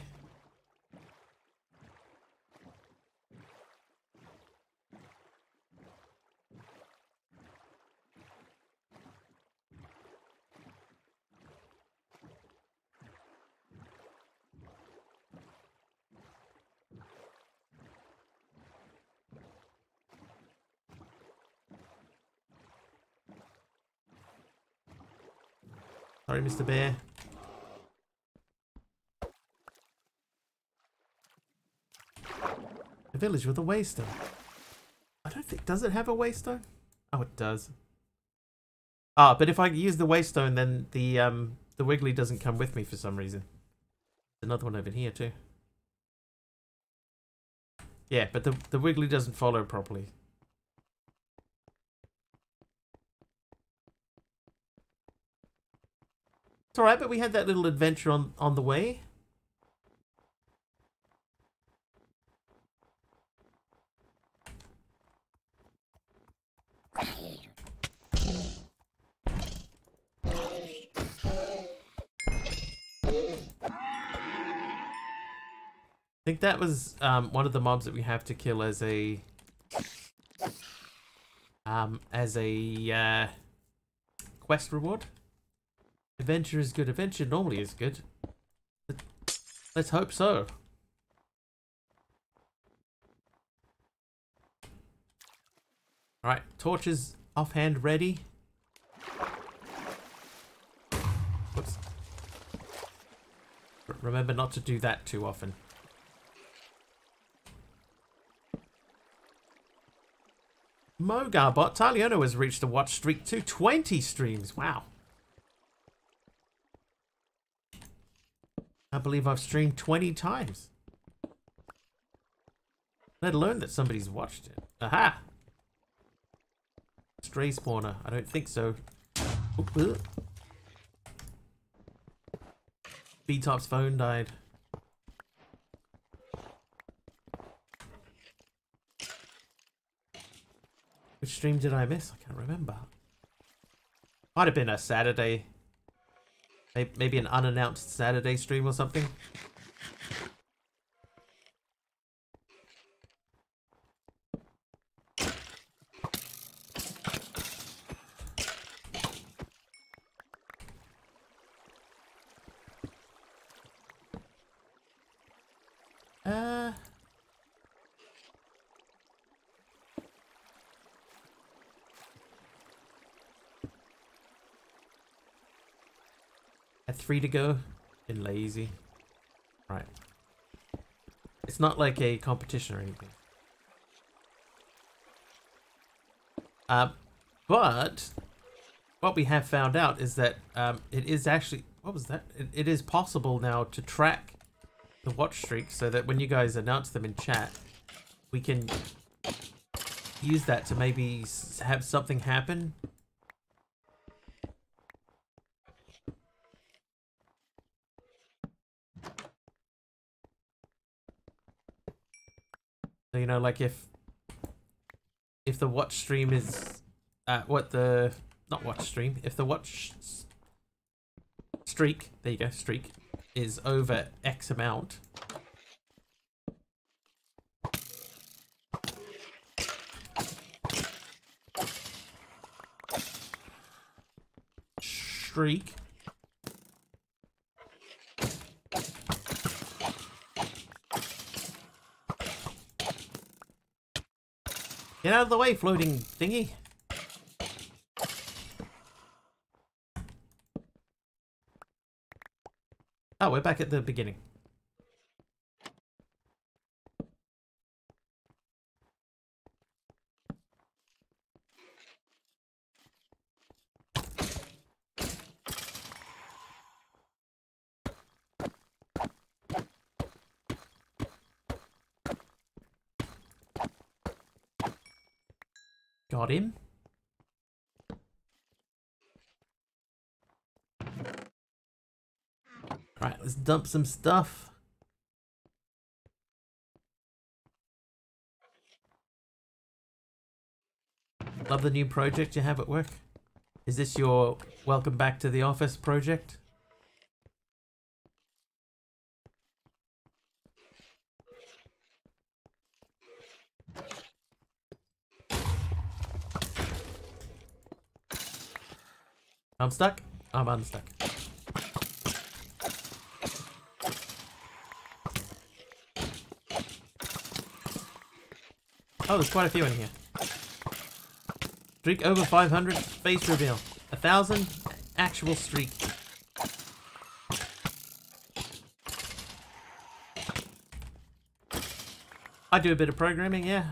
Sorry, Mr. Bear. A village with a waystone. I don't think... Does it have a waystone? Oh, it does. Ah, but if I use the waystone, then the Wiggly doesn't come with me for some reason. There's another one over here too. Yeah, but the Wiggly doesn't follow properly. It's alright, but we had that little adventure on the way. I think that was one of the mobs that we have to kill as a quest reward. Adventure is good. Adventure normally is good. Let's hope so. Alright, torches offhand ready. Whoops. Remember not to do that too often. Mogarbot, Taliono has reached a watch streak to 20 streams. Wow. I believe I've streamed 20 times. Let alone that somebody's watched it. Aha! Stray spawner. I don't think so. B-Top's phone died. Which stream did I miss? I can't remember. Might have been a Saturday. Maybe an unannounced Saturday stream or something. At 3 to go. Been lazy. Right. It's not like a competition or anything. But what we have found out is that it is actually, what was that? It is possible now to track the watch streak so that when you guys announce them in chat, we can use that to maybe have something happen. So, you know, like if the watch stream is not watch stream, if the watch streak, there you go, streak is over X amount, streak. Get out of the way, floating thingy. Oh, we're back at the beginning. Got him. Right, let's dump some stuff. Love the new project you have at work. Is this your welcome back to the office project? I'm stuck. I'm unstuck. Oh, there's quite a few in here. Streak over 500, face reveal. 1,000, actual streak. I do a bit of programming, yeah.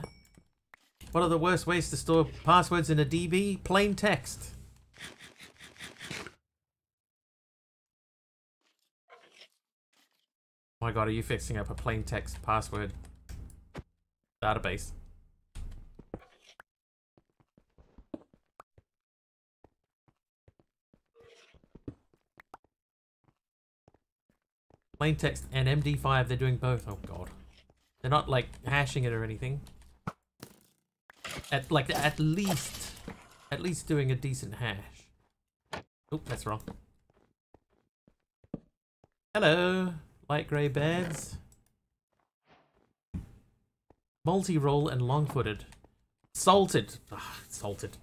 What are the worst ways to store passwords in a DB? Plain text. Oh my god, are you fixing up a plain text password database? Plain text and MD5, they're doing both. Oh god. They're not like hashing it or anything. At least doing a decent hash. Oh, that's wrong. Hello, light grey beds. Multi-roll and long-footed. Salted. Ah, salted.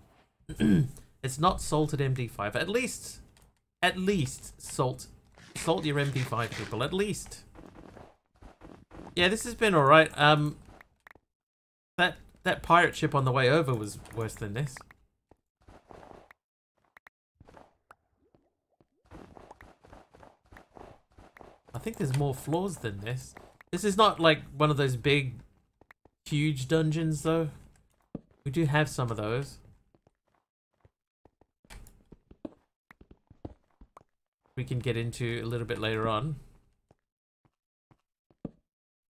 It's not salted MD5. At least salt your MD5, people. At least. Yeah, this has been alright. That pirate ship on the way over was worse than this. I think there's more floors than this. This is not like one of those big, huge dungeons, though. We do have some of those. We can get into a little bit later on.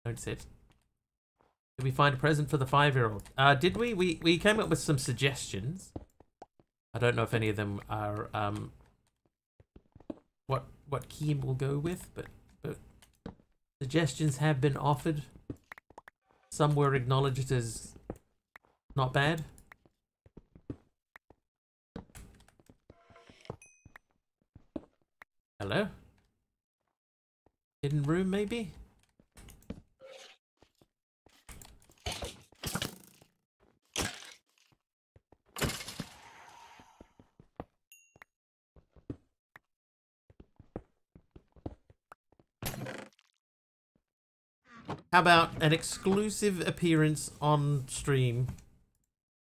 Don't sit. Did we find a present for the 5-year-old? Did we? We came up with some suggestions. I don't know if any of them are what Keem will go with, but suggestions have been offered. Some were acknowledged as not bad. Hello? Hidden room, maybe? How about an exclusive appearance on stream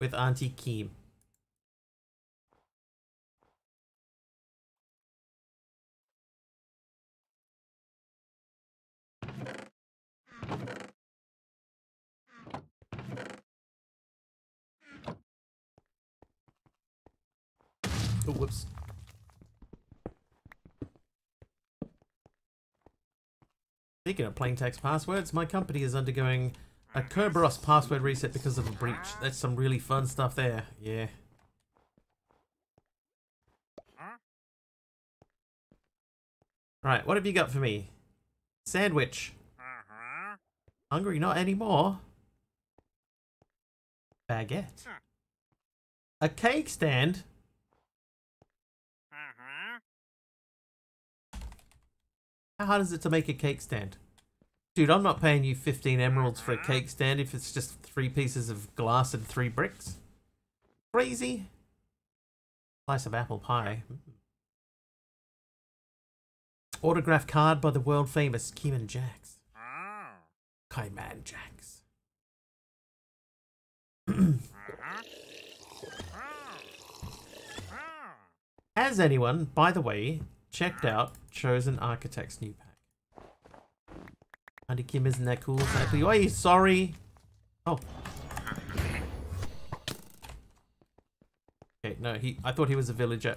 with Auntie Keem? Oh, whoops. Speaking of plain text passwords, my company is undergoing a Kerberos password reset because of a breach. That's some really fun stuff there. Yeah. Right, what have you got for me? Sandwich. Hungry not anymore. Baguette. A cake stand? How hard is it to make a cake stand? Dude, I'm not paying you 15 emeralds for a cake stand if it's just 3 pieces of glass and 3 bricks. Crazy. Slice of apple pie. Autograph card by the world famous Cayman Jacks. Cayman Jacks. Has anyone, by the way, checked out Chosen Architect's new pack? Andy Kim, isn't that cool? Exactly. Oh, sorry. Oh. Okay, no, I thought he was a villager.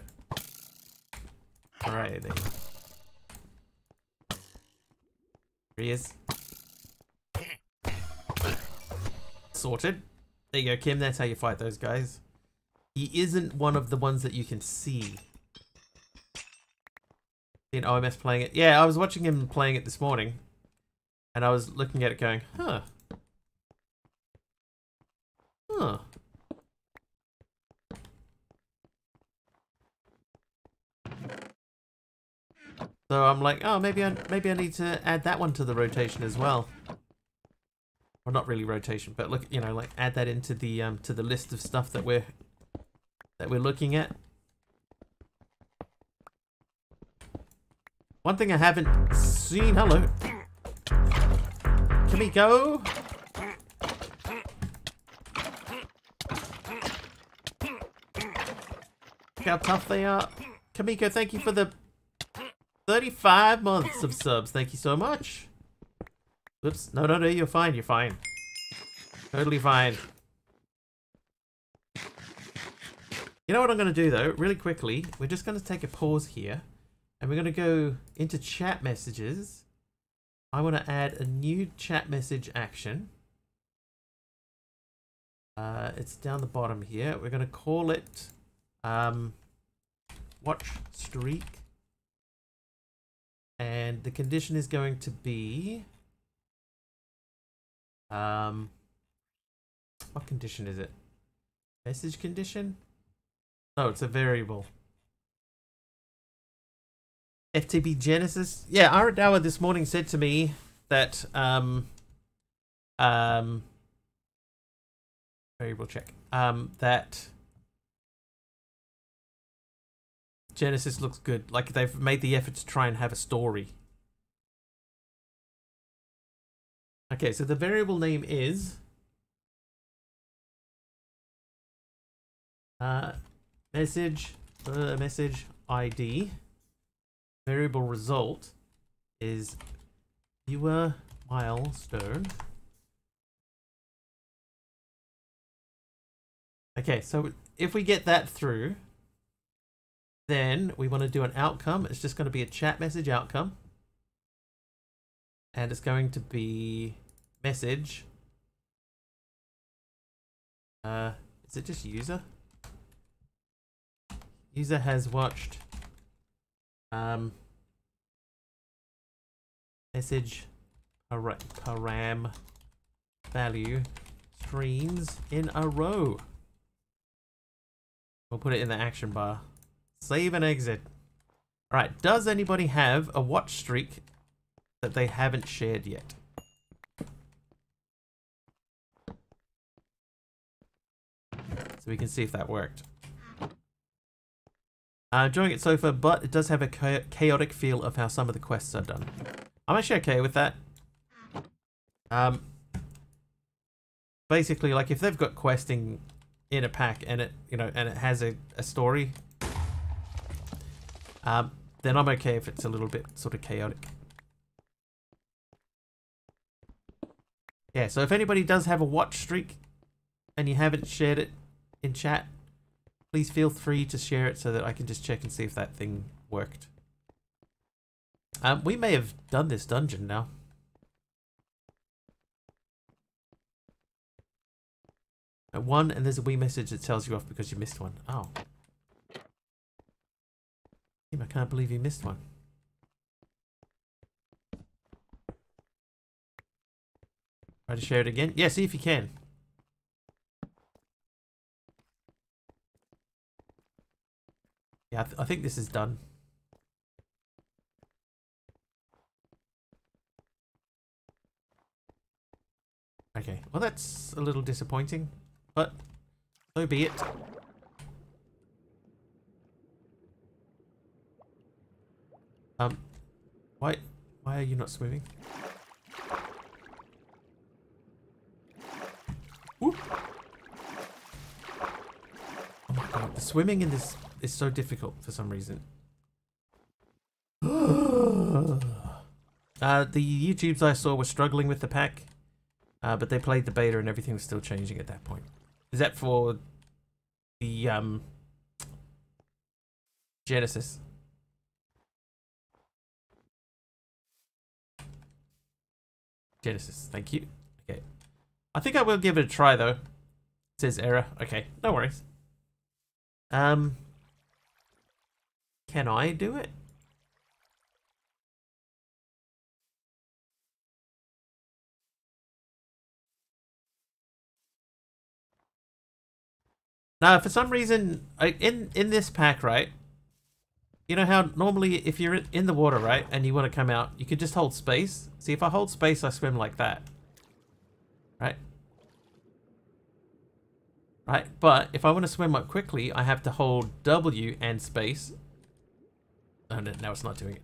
Alright, there you go. Here he is. Sorted. There you go, Kim. That's how you fight those guys. He isn't one of the ones that you can see. In OMS playing it. Yeah, I was watching him playing it this morning. And I was looking at it going, huh. Huh. So I'm like, oh, maybe I need to add that one to the rotation as well. Well, not really rotation, but look, you know, like add that into the list of stuff that we're looking at. One thing I haven't seen. Hello. Can we go? Look how tough they are. Kamiko, thank you for the 35 months of subs. Thank you so much. Oops. No, you're fine. You're fine. Totally fine. You know what I'm going to do, though? Really quickly, we're just going to take a pause here. And we're going to go into chat messages. I want to add a new chat message action. It's down the bottom here. We're going to call it watch streak. And the condition is going to be... what condition is it? Message condition? No, it's a variable. FTB Genesis. Yeah, Aradawa this morning said to me that variable check. That Genesis looks good. Like they've made the effort to try and have a story. Okay, so the variable name is message ID. Variable result is viewer milestone. Okay, so if we get that through, then we want to do an outcome. It's just going to be a chat message outcome. And it's going to be message. Is it just user? User has watched message param value streams in a row. We'll put it in the action bar. Save and exit. Alright, does anybody have a watch streak that they haven't shared yet? So we can see if that worked. Enjoying it so far, but it does have a chaotic feel of how some of the quests are done. I'm actually okay with that. Basically, like if they've got questing in a pack and it, you know, and it has a story, then I'm okay if it's a little bit sort of chaotic. Yeah, so if anybody does have a watch streak and you haven't shared it in chat, please feel free to share it so that I can just check and see if that thing worked. We may have done this dungeon now. One, and there's a wee message that tells you off because you missed one. Oh. I can't believe you missed one. Try to share it again. Yeah, see if you can. Yeah, I think this is done. Okay, well that's a little disappointing, but so be it. Why are you not swimming? Whoop. Oh my god, the swimming in this is so difficult for some reason. The YouTubes I saw were struggling with the pack, but they played the beta and everything was still changing at that point. Is that for the Genesis? Genesis, thank you. Okay. I think I will give it a try though. It says error. Okay, no worries. Can I do it? Now, for some reason, in this pack, right? You know how normally if you're in the water, right, and you want to come out, you could just hold space. See, if I hold space, I swim like that. Right? Right? But if I want to swim up quickly, I have to hold W and space. Oh, no, now it's not doing it.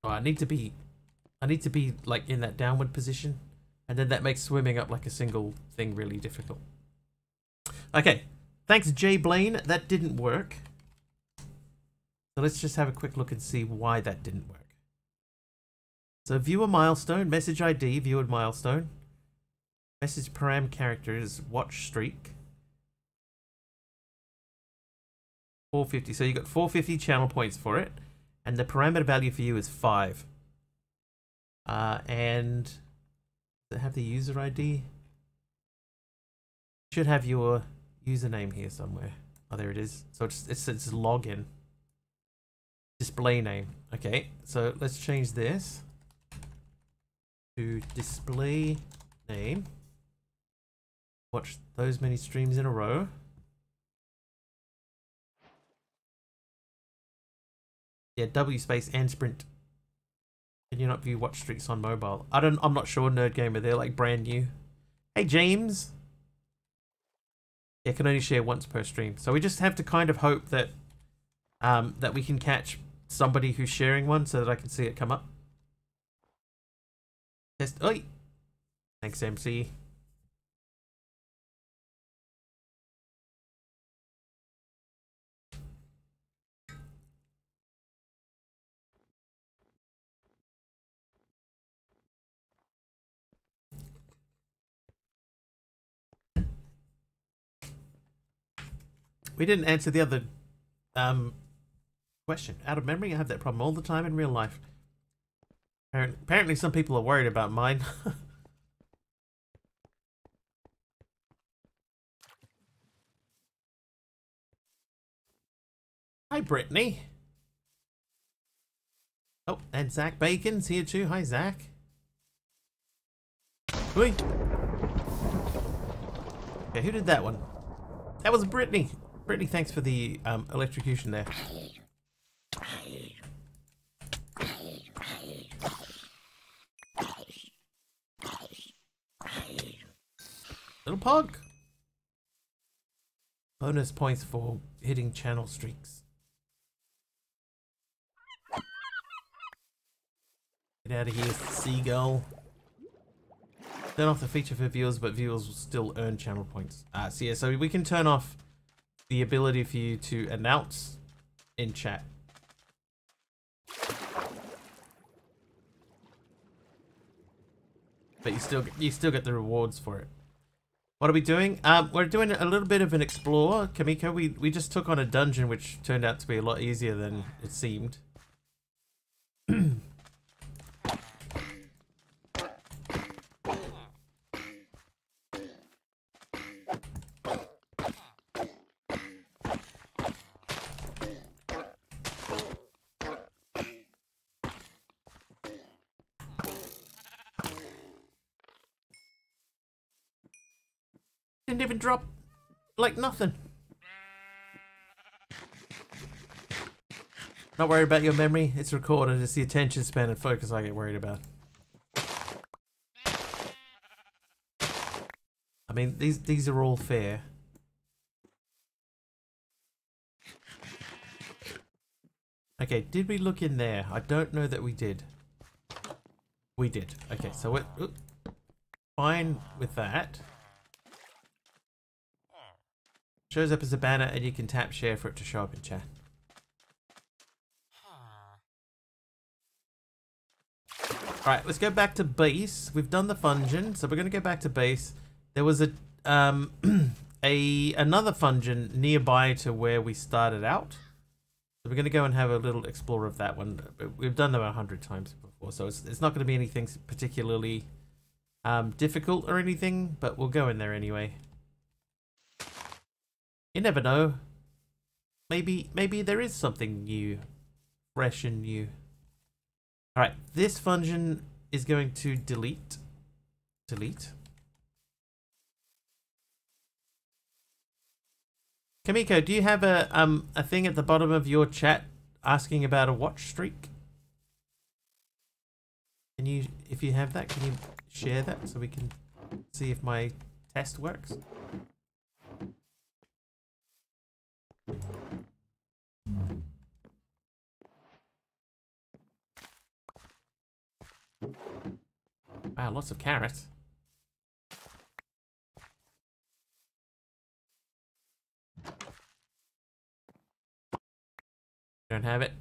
Oh, I need to be like in that downward position. And then that makes swimming up like a single thing really difficult. Okay. Thanks, Jay Blaine. That didn't work. So let's just have a quick look and see why that didn't work. So view a milestone, message ID, view a milestone. Message param characters, watch streak. 450. So you got 450 channel points for it. And the parameter value for you is 5. And does it have the user ID? Should have your username here somewhere. Oh, there it is. So it's login. Display name. Okay, so let's change this to display name. Watch those many streams in a row. Yeah, W space and sprint. Can you not view watch streaks on mobile? I'm not sure, Nerd Gamer. They're like brand new. Hey, James. Yeah, can only share once per stream. So we just have to kind of hope that that we can catch somebody who's sharing one so that I can see it come up. Test. Oi. Thanks, MC. We didn't answer the other question. Out of memory, I have that problem all the time in real life. Apparently some people are worried about mine. Hi, Brittany. Oh, and Zach Bacon's here too. Hi, Zach. Oi. Okay, who did that one? That was Brittany. Brittany, thanks for the electrocution there. Little pog. Bonus points for hitting channel streaks. Get out of here, seagull. Turn off the feature for viewers, but viewers will still earn channel points. So yeah, so we can turn off the ability for you to announce in chat. But you still get the rewards for it. What are we doing? We're doing a little bit of an explore, Kamiko. We just took on a dungeon which turned out to be a lot easier than it seemed. Didn't even drop like nothing. Not worried about your memory, it's recorded. It's the attention span and focus I get worried about. I mean, these are all fair. Okay, did we look in there? I don't know that we did. We did. Okay, so we're fine with that. Shows up as a banner and you can tap share for it to show up in chat. Alright, let's go back to base. We've done the fungeon, so we're going to go back to base. There was a another fungeon nearby to where we started out. So we're going to go and have a little explore of that one. We've done them 100 times before, so it's not going to be anything particularly difficult or anything, but we'll go in there anyway. You never know. Maybe there is something new, fresh and new. Alright, this fungeon is going to delete. Kamiko, do you have a thing at the bottom of your chat asking about a watch streak? Can you, if you have that, can you share that so we can see if my test works? Wow, lots of carrots. Don't have it.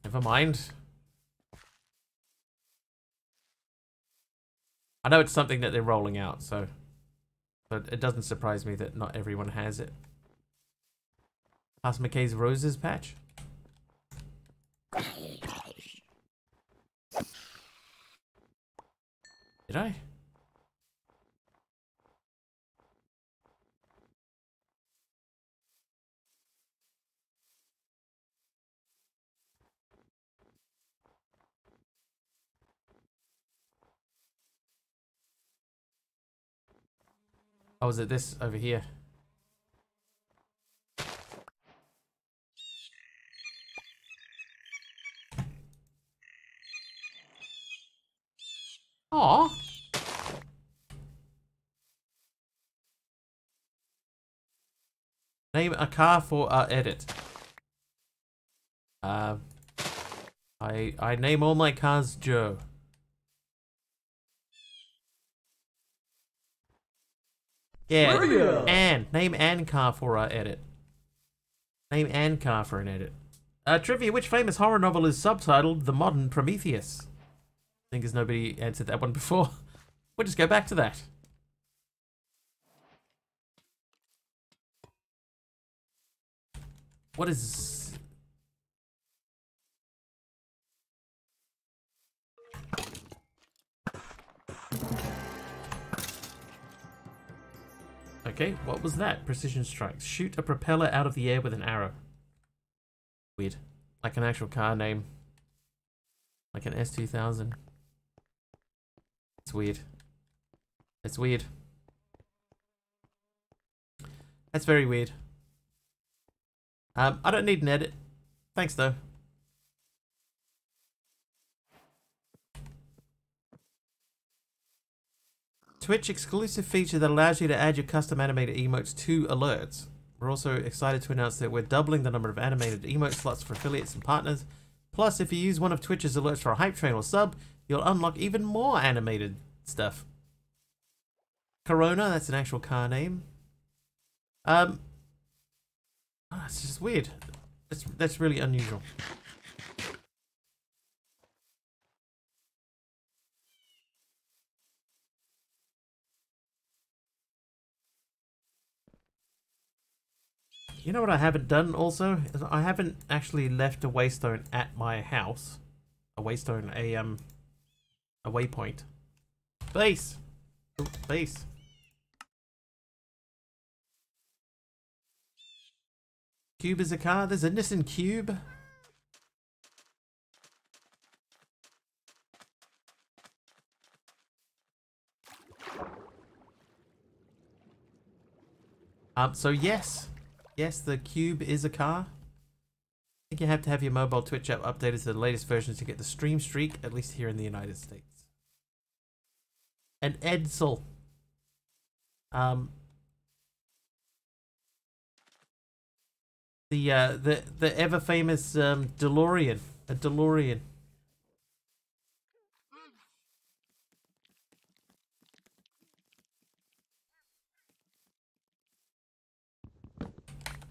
Never mind. I know it's something that they're rolling out, so it doesn't surprise me that not everyone has it. Past McKay's Roses patch. Did I? Oh, is it this over here? Aww. Name a car for our edit. I name all my cars Joe. Yeah, Trivia. Anne. Name Anne car for our edit. Name Anne car for an edit. Trivia, which famous horror novel is subtitled The Modern Prometheus? I think there's nobody answered that one before. We'll just go back to that. What is... Okay, what was that? Precision strikes. Shoot a propeller out of the air with an arrow. Weird. Like an actual car name. Like an S2000. It's weird. It's weird. That's very weird. I don't need an edit. Thanks though. Twitch exclusive feature that allows you to add your custom animated emotes to alerts. We're also excited to announce that we're doubling the number of animated emote slots for affiliates and partners. Plus, if you use one of Twitch's alerts for a hype train or sub, you'll unlock even more animated stuff. Corona, that's an actual car name. It's just weird. That's really unusual. You know what I haven't done also? Is I haven't actually left a waystone at my house. A waystone, a waypoint. Base! Ooh, base. Cube is a car. There's a Nissan Cube. So yes. Yes, the Cube is a car. I think you have to have your mobile Twitch app updated to the latest versions to get the stream streak, at least here in the United States. And Edsel. The ever famous DeLorean. A DeLorean.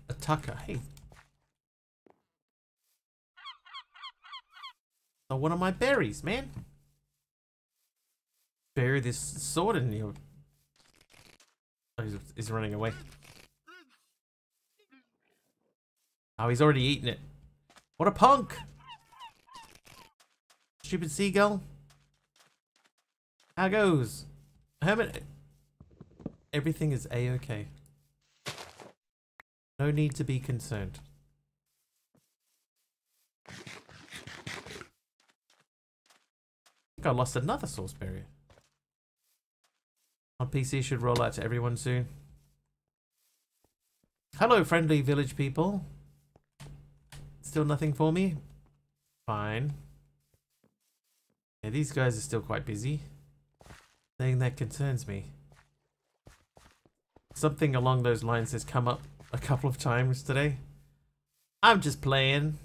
A Tucker. Hey. Oh, one of my berries, man. Bury this sword in your... Oh, he's running away. Oh, he's already eaten it. What a punk! Stupid seagull. How goes? Hermit. Everything is a-okay. No need to be concerned. I think I lost another source barrier. On PC should roll out to everyone soon. Hello, friendly village people. Still nothing for me? Fine. Yeah, these guys are still quite busy. Thing that concerns me. Something along those lines has come up a couple of times today. I'm just playing.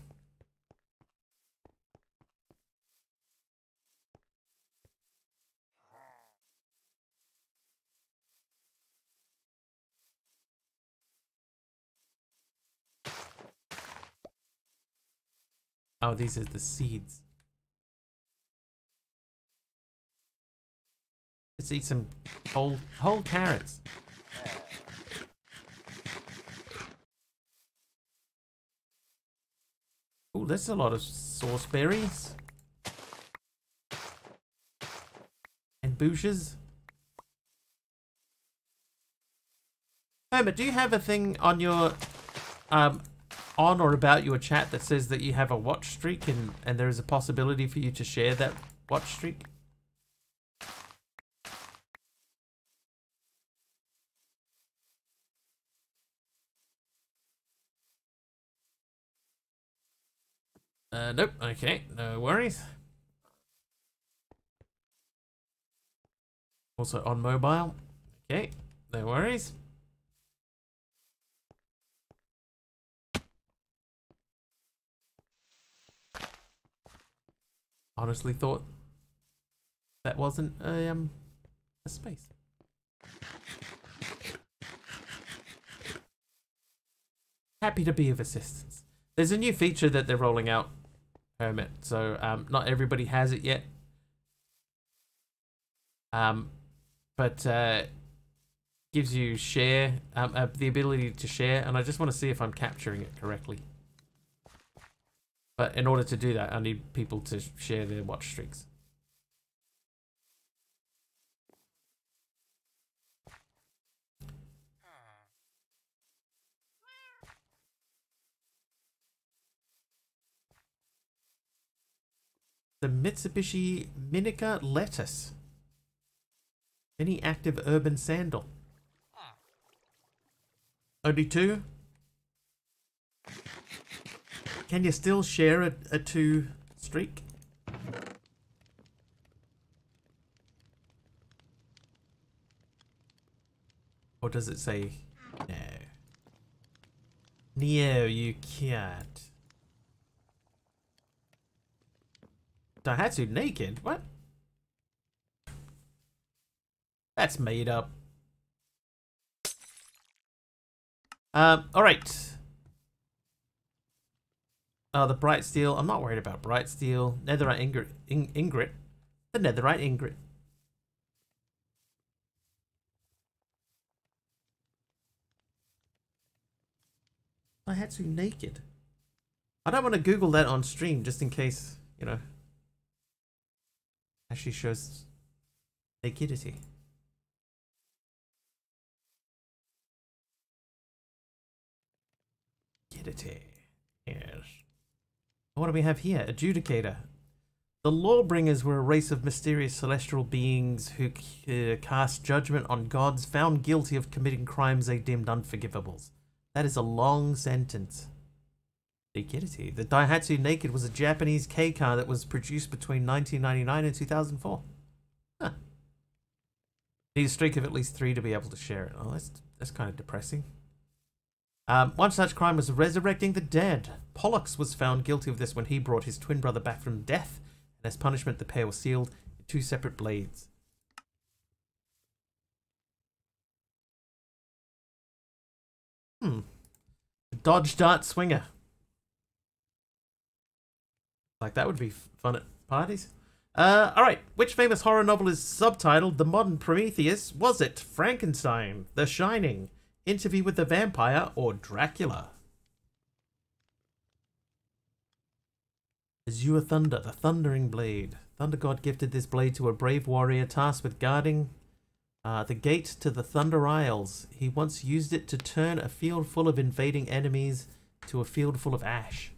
Oh, these are the seeds. Let's eat some whole carrots. Oh, that's a lot of sauce berries. And bushes. Homer, do you have a thing on your on or about your chat that says that you have a watch streak and there is a possibility for you to share that watch streak? Nope. Okay, no worries. Also on mobile. Okay, no worries. Honestly thought that wasn't a space. Happy to be of assistance. There's a new feature that they're rolling out, Hermit, so not everybody has it yet. But gives you share, the ability to share, and I just want to see if I'm capturing it correctly. But in order to do that, I need people to share their watch streaks. The Mitsubishi Minica lettuce. Mini active urban sandal. Only 2? Can you still share a 2 streak? Or does it say no? No, you can't. Daihatsu naked? What? That's made up. Alright. The bright steel. I'm not worried about bright steel. Netherite ingrid. The netherite ingrid. Daihatsu naked. I don't want to Google that on stream just in case, you know, actually shows nakedity. Nakedity. Yes. What do we have here? Adjudicator. The Lawbringers were a race of mysterious celestial beings who cast judgment on gods found guilty of committing crimes they deemed unforgivable. That is a long sentence. Nakedity. The Daihatsu Naked was a Japanese K car that was produced between 1999 and 2004. Huh. Need a streak of at least 3 to be able to share it. Oh, that's kind of depressing. One such crime was resurrecting the dead. Pollux was found guilty of this when he brought his twin brother back from death. And as punishment, the pair were sealed in 2 separate blades. Dodge Dart Swinger. Like, that would be fun at parties. Alright. Which famous horror novel is subtitled The Modern Prometheus? Was it Frankenstein, The Shining, Interview with the Vampire, or Dracula? Azure Thunder, the Thundering Blade. Thunder God gifted this blade to a brave warrior tasked with guarding the gate to the Thunder Isles. He once used it to turn a field full of invading enemies to a field full of ash.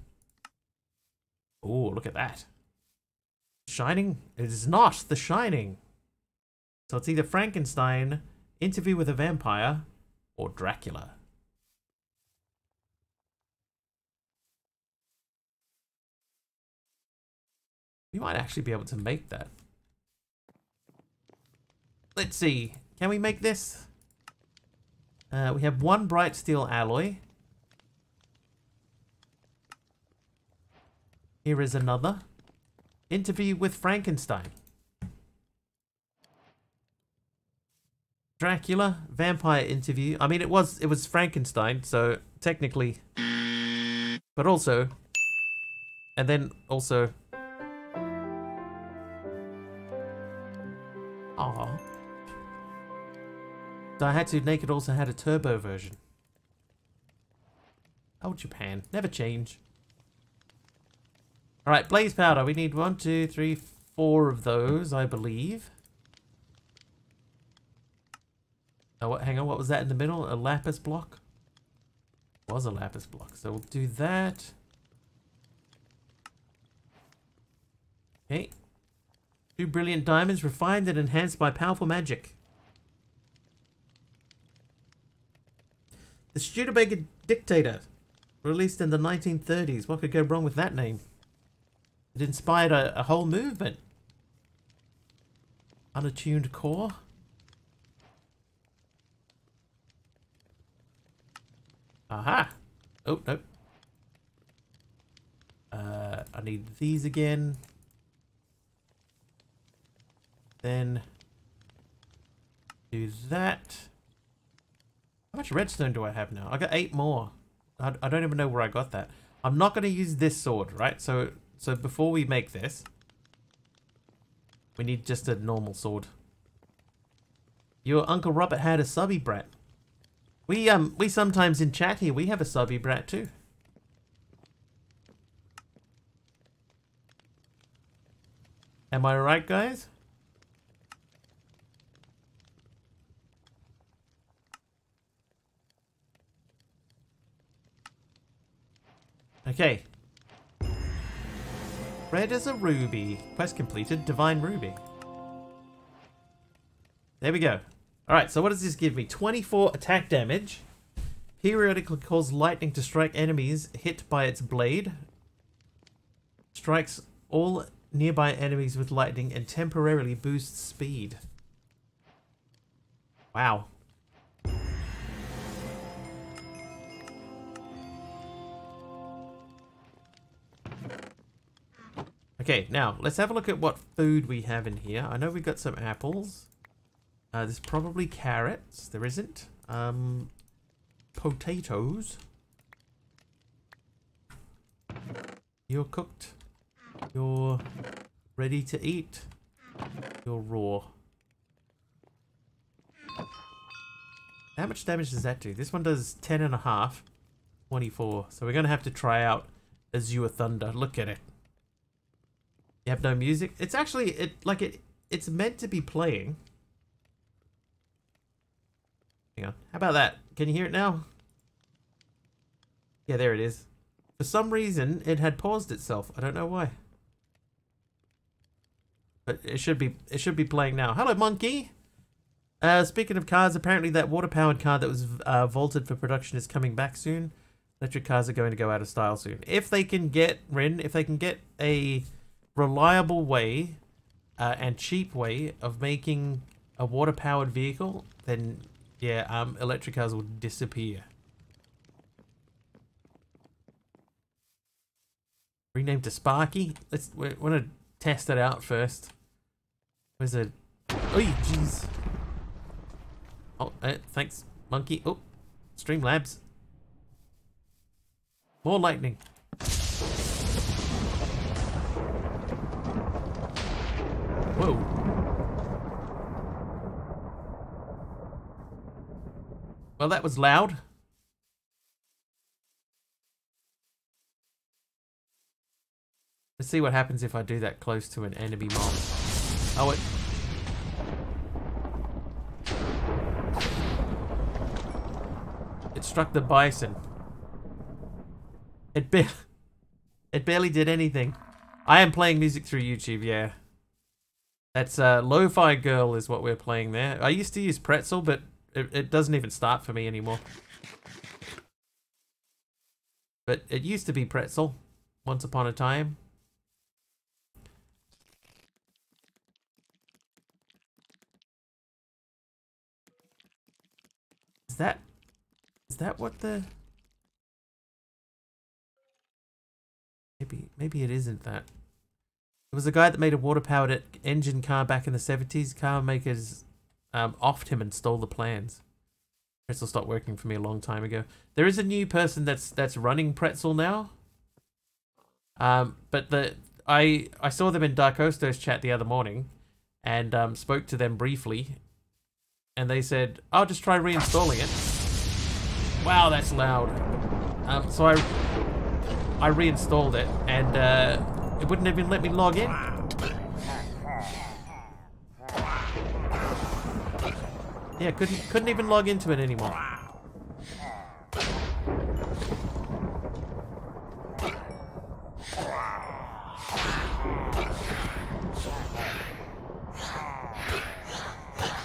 Oh, look at that. Shining? It is not The Shining. So it's either Frankenstein, Interview with a Vampire, or Dracula. We might actually be able to make that. Let's see. Can we make this? We have 1 bright steel alloy. Here is another. Interview with Frankenstein. Dracula, vampire interview. I mean, it was Frankenstein, so technically, but also, and then also. Aww. Daihatsu Naked also had a turbo version. Oh, Japan. Never change. Alright, blaze powder. We need 1, 2, 3, 4 of those, I believe. Oh, hang on. What was that in the middle? A lapis block? It was a lapis block. So we'll do that. Okay. 2 brilliant diamonds, refined and enhanced by powerful magic. The Studebaker Dictator, released in the 1930s. What could go wrong with that name? It inspired a whole movement. Unattuned core. Aha! Oh, nope. I need these again. Then do that. How much redstone do I have now? I got 8 more. I don't even know where I got that. I'm not going to use this sword, right? So before we make this, we need just a normal sword. Your Uncle Robert had a subby brat. We sometimes in chat here, we have a subby brat too. Am I right, guys? Okay. Red as a ruby. Quest completed. Divine ruby. There we go. Alright, so what does this give me? 24 attack damage. Periodically cause lightning to strike enemies hit by its blade. Strikes all nearby enemies with lightning and temporarily boosts speed. Wow. Okay, now let's have a look at what food we have in here. I know we got some apples. There's probably carrots. There isn't. Potatoes. You're cooked. You're ready to eat. You're raw. How much damage does that do? This one does 10.5. 24. So we're going to have to try out Azure Thunder. Look at it. You have no music? It's actually, it's meant to be playing. Hang on. How about that? Can you hear it now? Yeah, there it is. For some reason, it had paused itself. I don't know why. But it should be playing now. Hello, monkey! Speaking of cars, apparently that water-powered car that was vaulted for production is coming back soon. Electric cars are going to go out of style soon. If they can get, Rin, if they can get a reliable way and cheap way of making a water-powered vehicle, then yeah, electric cars will disappear. Renamed to Sparky. We want to test it out first. Where's it? Oh, jeez. Oh, thanks, monkey. Oh, Streamlabs. More lightning. Whoa. Well, that was loud. Let's see what happens if I do that close to an enemy mob. Oh, it struck the bison. It barely did anything. I am playing music through YouTube, yeah. That's Lo-Fi Girl is what we're playing there. I used to use Pretzel, but it doesn't even start for me anymore. But it used to be Pretzel once upon a time. Is that what the... Maybe it isn't that. There was a guy that made a water-powered engine car back in the 70s. Car makers offed him and stole the plans. Pretzel stopped working for me a long time ago. There is a new person that's running Pretzel now. But I saw them in Dark Osto's chat the other morning and spoke to them briefly. And they said, "I'll just try reinstalling it." Wow, that's loud. So I reinstalled it, and it wouldn't even let me log in. Yeah, couldn't even log into it anymore.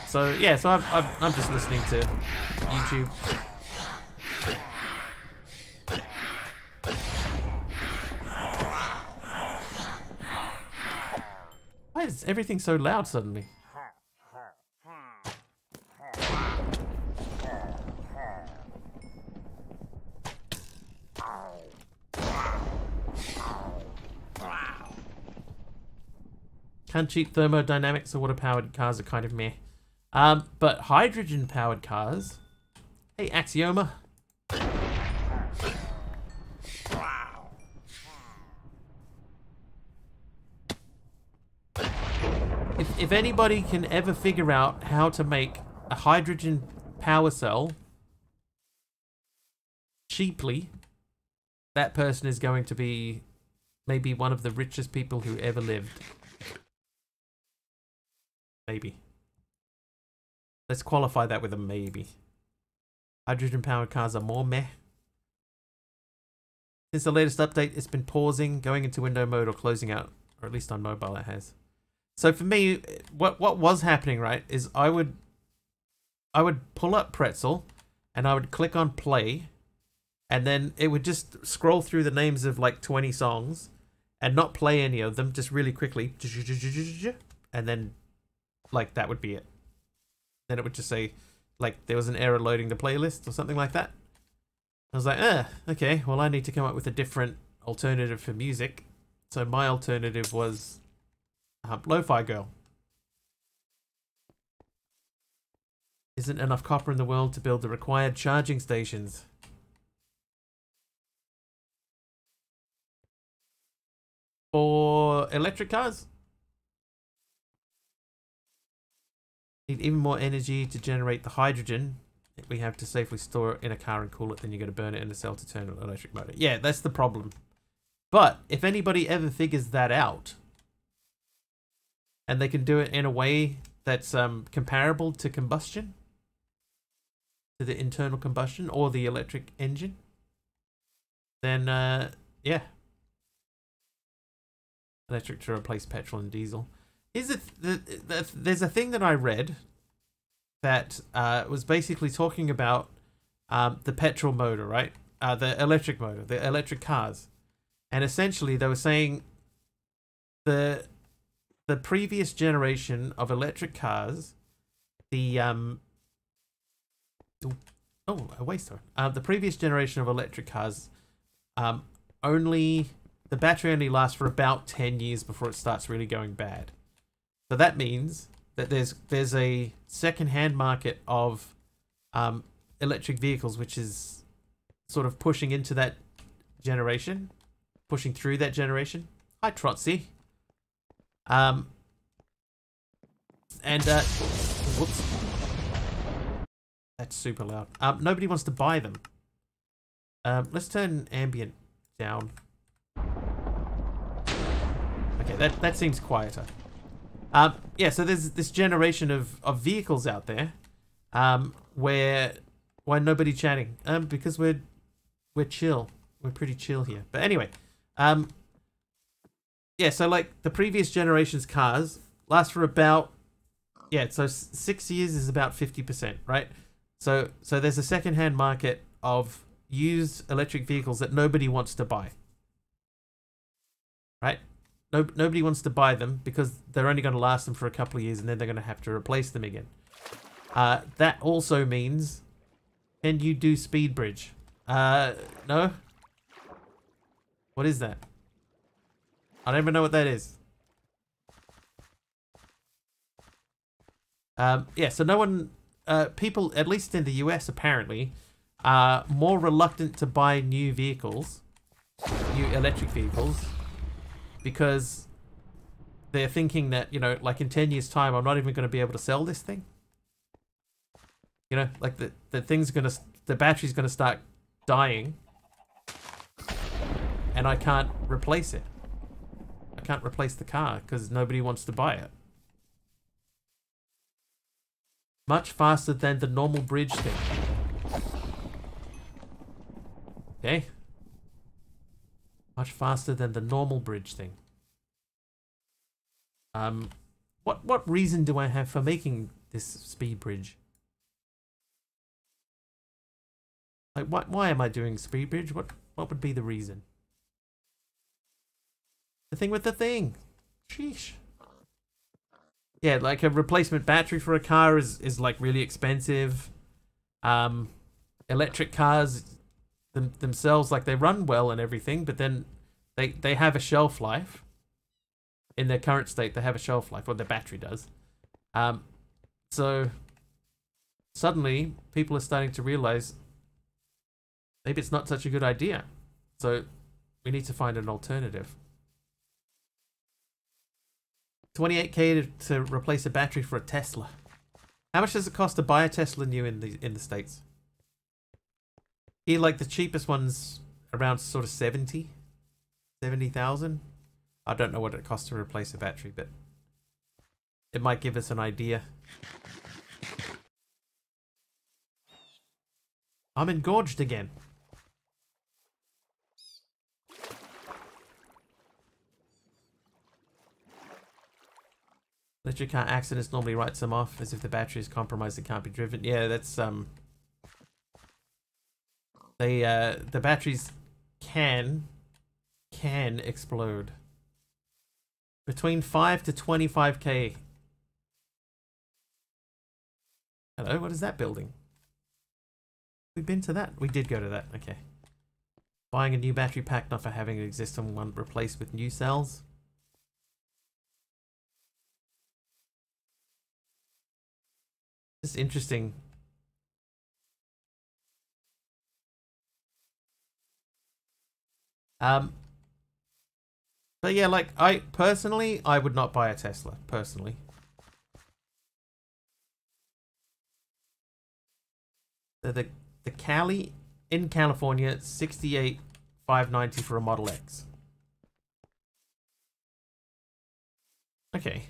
So yeah, so I'm just listening to YouTube. Why is everything so loud suddenly? Can't cheat thermodynamics, so water-powered cars are kind of meh. But hydrogen-powered cars... Hey, Axioma. If anybody can ever figure out how to make a hydrogen power cell cheaply, that person is going to be maybe one of the richest people who ever lived. Maybe. Let's qualify that with a maybe. Hydrogen-powered cars are more meh. Since the latest update, it's been pausing, going into window mode or closing out. Or at least on mobile it has. So for me, what was happening, right, is I would pull up Pretzel and I would click on play, and then it would just scroll through the names of like 20 songs and not play any of them, just really quickly. And then like that would be it. Then it would just say like there was an error loading the playlist or something like that. I was like, okay, well I need to come up with a different alternative for music. So my alternative was Lo-Fi Girl. Isn't enough copper in the world to build the required charging stations. For electric cars? Need even more energy to generate the hydrogen. we have to safely store it in a car and cool it, then you got to burn it in a cell to turn an electric motor. Yeah, that's the problem. But if anybody ever figures that out, and they can do it in a way that's comparable to combustion, to the internal combustion or the electric engine, then yeah, electric to replace petrol and diesel. Is it there's a thing that I read that was basically talking about the petrol motor, right? The electric motor, the electric cars, and essentially they were saying the previous generation of electric cars, the the previous generation of electric cars, only the battery only lasts for about 10 years before it starts really going bad. So that means that there's a second-hand market of electric vehicles, which is sort of pushing into that generation, pushing through that generation. Hi, Trotsy. And whoops, that's super loud. Nobody wants to buy them. Let's turn ambient down. Okay, that seems quieter. Yeah, so there's this generation of vehicles out there, why nobody chatting? Because we're chill. We're pretty chill here. But anyway, yeah, so like the previous generation's cars last for about, yeah, so 6 years is about 50%, right? So there's a second-hand market of used electric vehicles that nobody wants to buy, right? Nobody wants to buy them because they're only going to last them for a couple of years and then they're going to have to replace them again. That also means, can you do speed bridge? No? What is that? I don't even know what that is. Yeah, so no one, people, at least in the US apparently, are more reluctant to buy new vehicles, new electric vehicles, because they're thinking that, you know, like in 10 years time, I'm not even going to be able to sell this thing. You know, like the thing's going to, the battery's going to start dying and I can't replace it. I can't replace the car because nobody wants to buy it. Much faster than the normal bridge thing. Okay. Much faster than the normal bridge thing. What reason do I have for making this speed bridge? Like, why am I doing speed bridge? What would be the reason? The thing with the thing. Sheesh. Yeah, like a replacement battery for a car is like really expensive. Electric cars themselves, like they run well and everything, but then they have a shelf life. In their current state, they have a shelf life, or their battery does. So suddenly people are starting to realize maybe it's not such a good idea. So we need to find an alternative. 28K to replace a battery for a Tesla. How much does it cost to buy a Tesla new in the States? Here, like the cheapest one's around sort of 70,000. I don't know what it costs to replace a battery, but it might give us an idea. I'm engorged again. Electric car accidents normally writes them off as if the battery is compromised and can't be driven. Yeah, that's the batteries can explode. Between 5 to 25K. Hello, what is that building? We've been to that. We did go to that. Okay. Buying a new battery pack, not for having an existing one replaced with new cells. It's interesting. But yeah, like I would not buy a Tesla personally. The Cali in California, 68,590 for a Model X. Okay.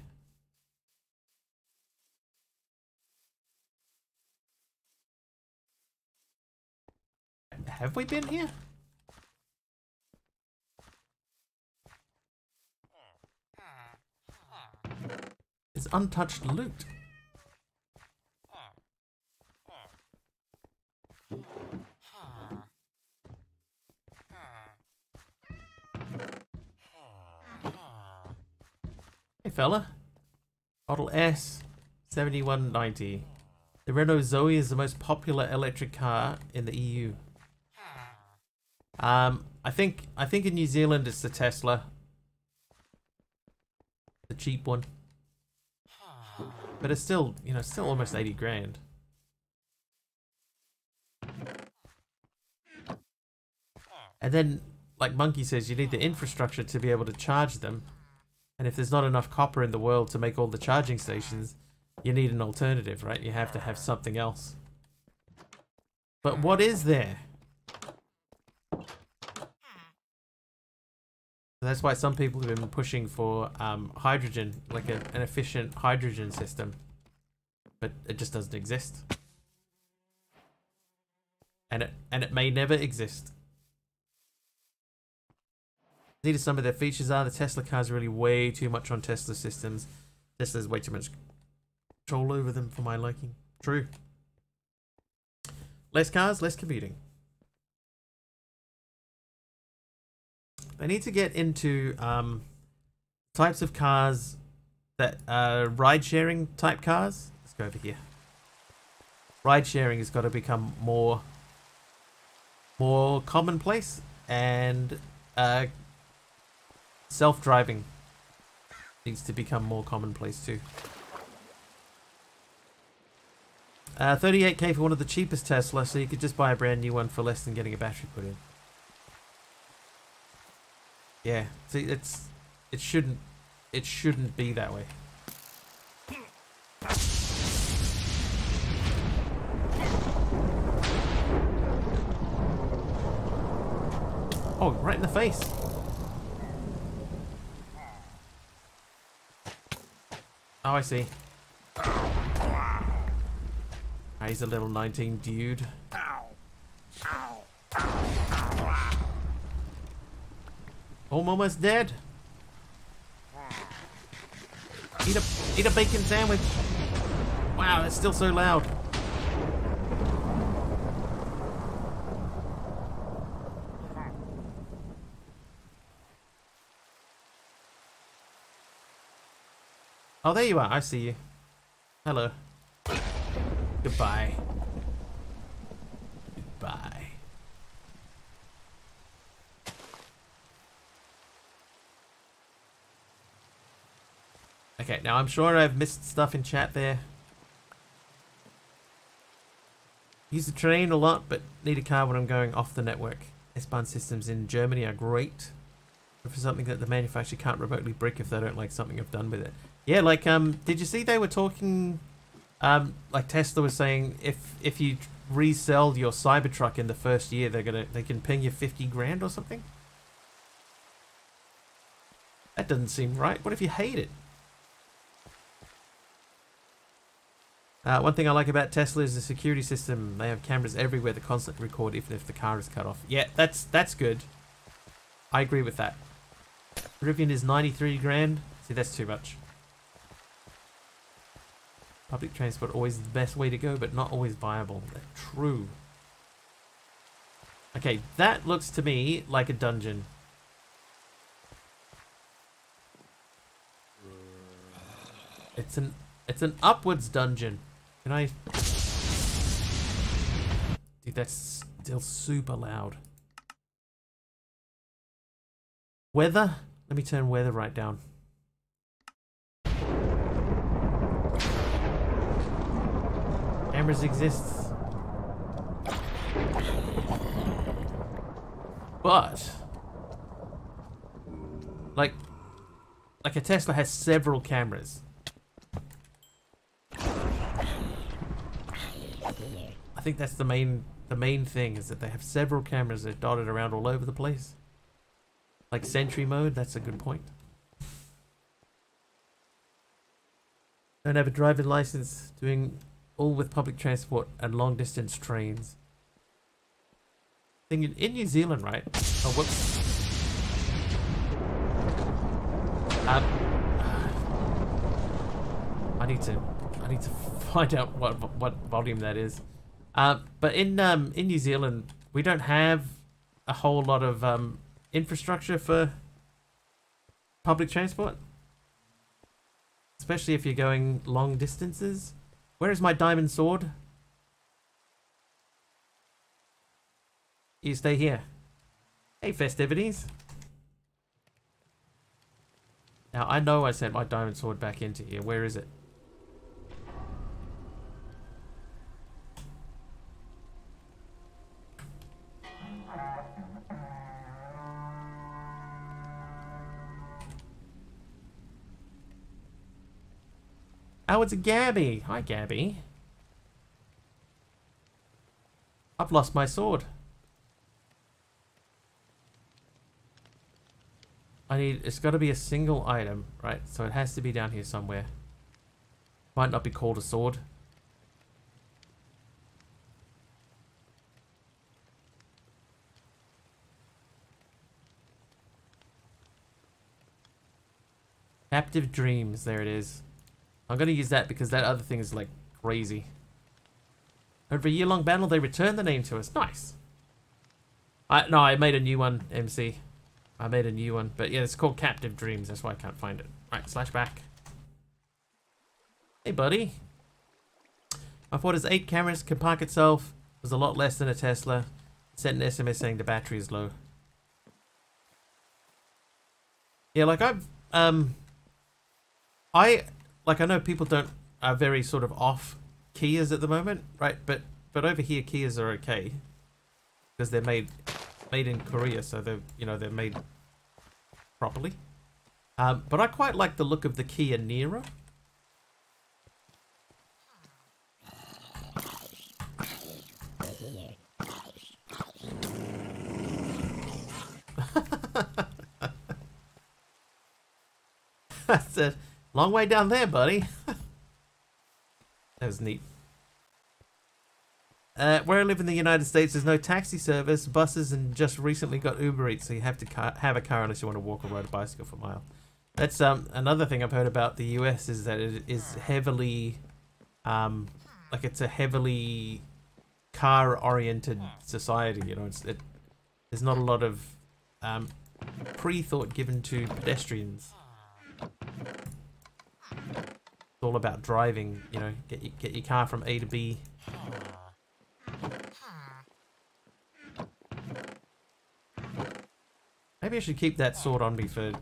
Have we been here? It's untouched loot. Hey fella. Model S 7190. The Renault Zoe is the most popular electric car in the EU. I think in New Zealand it's the Tesla. The cheap one. But it's still, you know, still almost 80 grand. And then, like Monkey says, you need the infrastructure to be able to charge them. And if there's not enough copper in the world to make all the charging stations, you need an alternative, right? You have to have something else. But what is there? That's why some people have been pushing for hydrogen, like an efficient hydrogen system. But it just doesn't exist. And it may never exist. Neither some of their features are. The Tesla cars are really way too much on Tesla systems. Tesla's way too much control over them for my liking. True. Less cars, less commuting. They need to get into types of cars that are ride-sharing type cars. Let's go over here. Ride-sharing has got to become more commonplace, and self-driving needs to become more commonplace too. 38k for one of the cheapest Tesla, so you could just buy a brand new one for less than getting a battery put in. Yeah, see, it shouldn't be that way. Oh, right in the face. Oh, I see. Oh, he's a little 19 dude. I'm almost dead. Eat a bacon sandwich. Wow, that's still so loud. Oh, there you are. I see you. Hello. Goodbye. Goodbye. Okay, now I'm sure I've missed stuff in chat there. Use the train a lot, but need a car when I'm going off the network. S-Bahn systems in Germany are great. But for something that the manufacturer can't remotely brick if they don't like something I've done with it. Yeah, like, did you see they were talking, like Tesla was saying, if you resell your Cybertruck in the first year, they can ping you 50 grand or something? That doesn't seem right. What if you hate it? One thing I like about Tesla is the security system. They have cameras everywhere that constantly record even if the car is cut off. Yeah, that's good. I agree with that. Rivian is 93 grand. See, that's too much. Public transport always the best way to go, but not always viable. True. Okay, that looks to me like a dungeon. It's an upwards dungeon. Can I? Dude, that's still super loud. Weather? Let me turn weather right down. Cameras exist. But like a Tesla has several cameras. I think that's the main thing, is that they have several cameras that are dotted around all over the place. Like sentry mode, that's a good point. Don't have a driving license, doing all with public transport and long distance trains. Thing in New Zealand, right? Oh, whoops. I need to find out what volume that is. But in New Zealand, we don't have a whole lot of infrastructure for public transport, especially if you're going long distances. Where is my diamond sword? You stay here. Hey, festivities. Now, I know I sent my diamond sword back into here. Where is it? Oh, it's a Gabby. Hi, Gabby. I've lost my sword. It's got to be a single item, right? So it has to be down here somewhere. Might not be called a sword. Captive Dreams, there it is. I'm going to use that because that other thing is like crazy. Over a year-long battle, they returned the name to us. Nice. No, I made a new one, MC. I made a new one. But yeah, it's called Captive Dreams. That's why I can't find it. Right, slash back. Hey, buddy. My Ford has 8 cameras, can park itself. Was a lot less than a Tesla. Sent an SMS saying the battery is low. Yeah, like I know people are very sort of off Kias at the moment, right? But over here Kias are okay because they're made in Korea, so they're made properly. But I quite like the look of the Kia Niro. That's a long way down there, buddy. That was neat. Where I live in the United States, there's no taxi service, buses, and just recently got Uber Eats, so you have to have a car unless you want to walk or ride a bicycle for a mile. That's another thing I've heard about the US is that it is heavily, like it's a heavily car-oriented society. You know, there's not a lot of pre-thought given to pedestrians. It's all about driving. You know, get your car from A to B. Maybe I should keep that sword on me for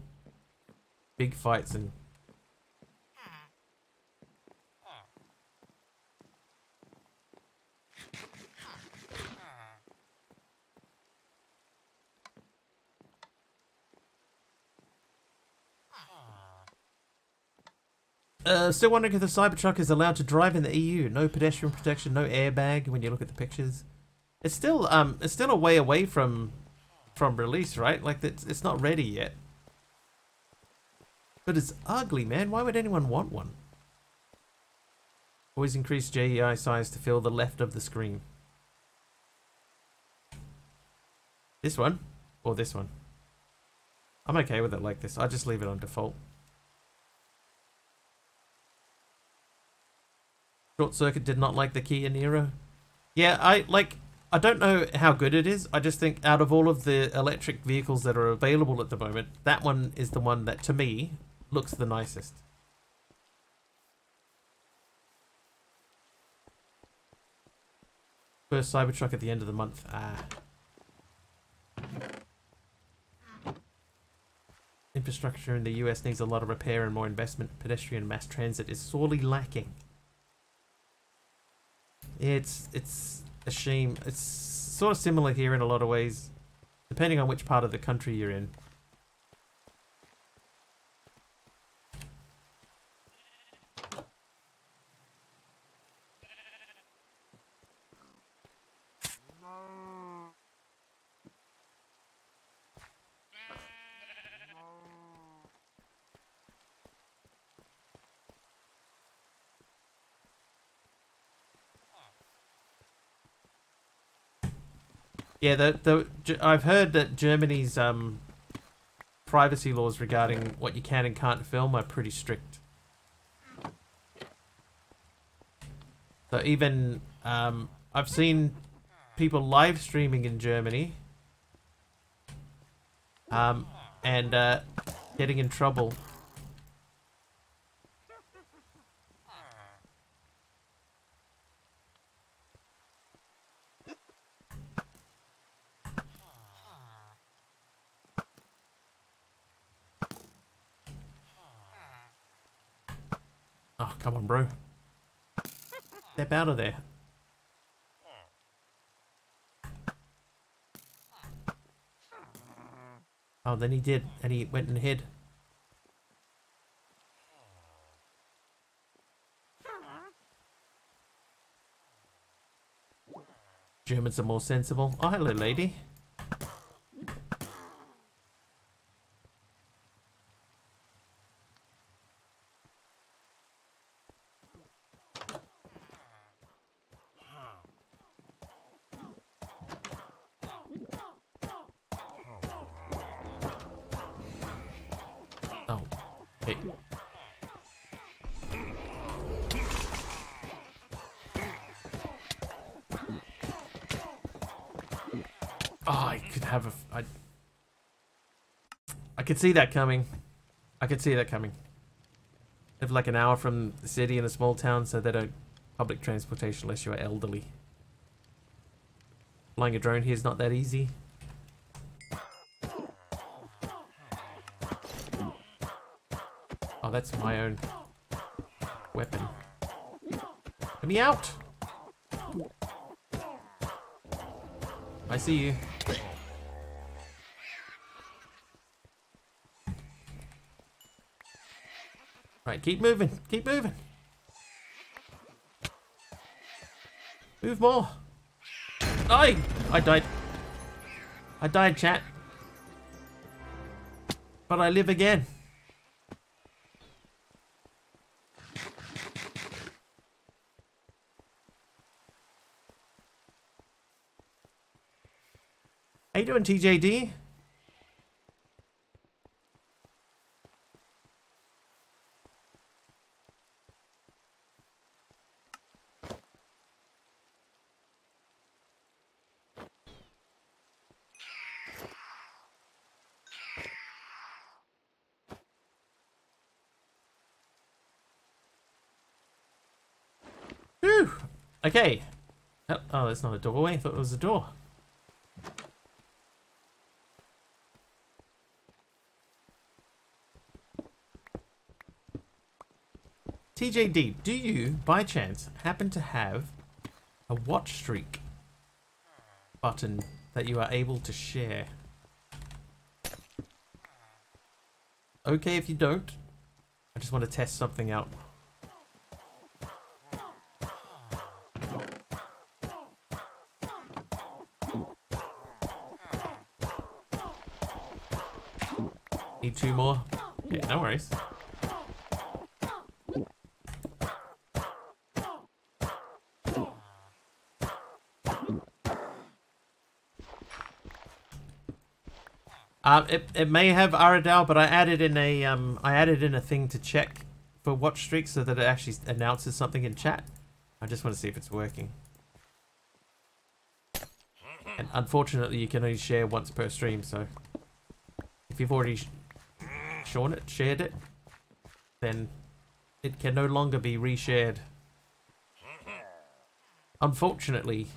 big fights and... Still wondering if the Cybertruck is allowed to drive in the EU. No pedestrian protection, no airbag when you look at the pictures. It's still a way away from release, right? Like it's not ready yet. But it's ugly, man. Why would anyone want one? Always increase JEI size to fill the left of the screen. This one? Or this one? I'm okay with it like this. I just leave it on default. Short Circuit did not like the Kia Niro. Yeah, I don't know how good it is. I just think out of all of the electric vehicles that are available at the moment, that one is the one that, to me, looks the nicest. First Cybertruck at the end of the month. Infrastructure in the US needs a lot of repair and more investment. Pedestrian mass transit is sorely lacking. It's a shame. It's sort of similar here in a lot of ways, depending on which part of the country you're in. Yeah, I've heard that Germany's privacy laws regarding what you can and can't film are pretty strict. So even I've seen people live streaming in Germany and getting in trouble. Oh, come on, bro. Step out of there. Oh, then he did, and he went and hid. Germans are more sensible. Oh, hello, lady. Oh, hey. Oh, I could have a... I could see that coming. I could see that coming. Live like an hour from the city in a small town, so they don't public transportation unless you're elderly. Flying a drone here is not that easy. Oh, that's my own weapon. Let me out! I see you. Right, keep moving. Keep moving. Move more. I died. I died, chat. But I live again. How you doing, TJD? Whew. Okay. Oh, that's not a doorway. I thought it was a door. TJD, do you, by chance, happen to have a watch streak button that you are able to share? Okay if you don't. I just want to test something out. Need two more? Yeah, no worries. It may have Aradal, but I added in a thing to check for watch streaks so that it actually announces something in chat. I just want to see if it's working. And unfortunately, you can only share once per stream, so if you've already shared it, then it can no longer be reshared. Unfortunately.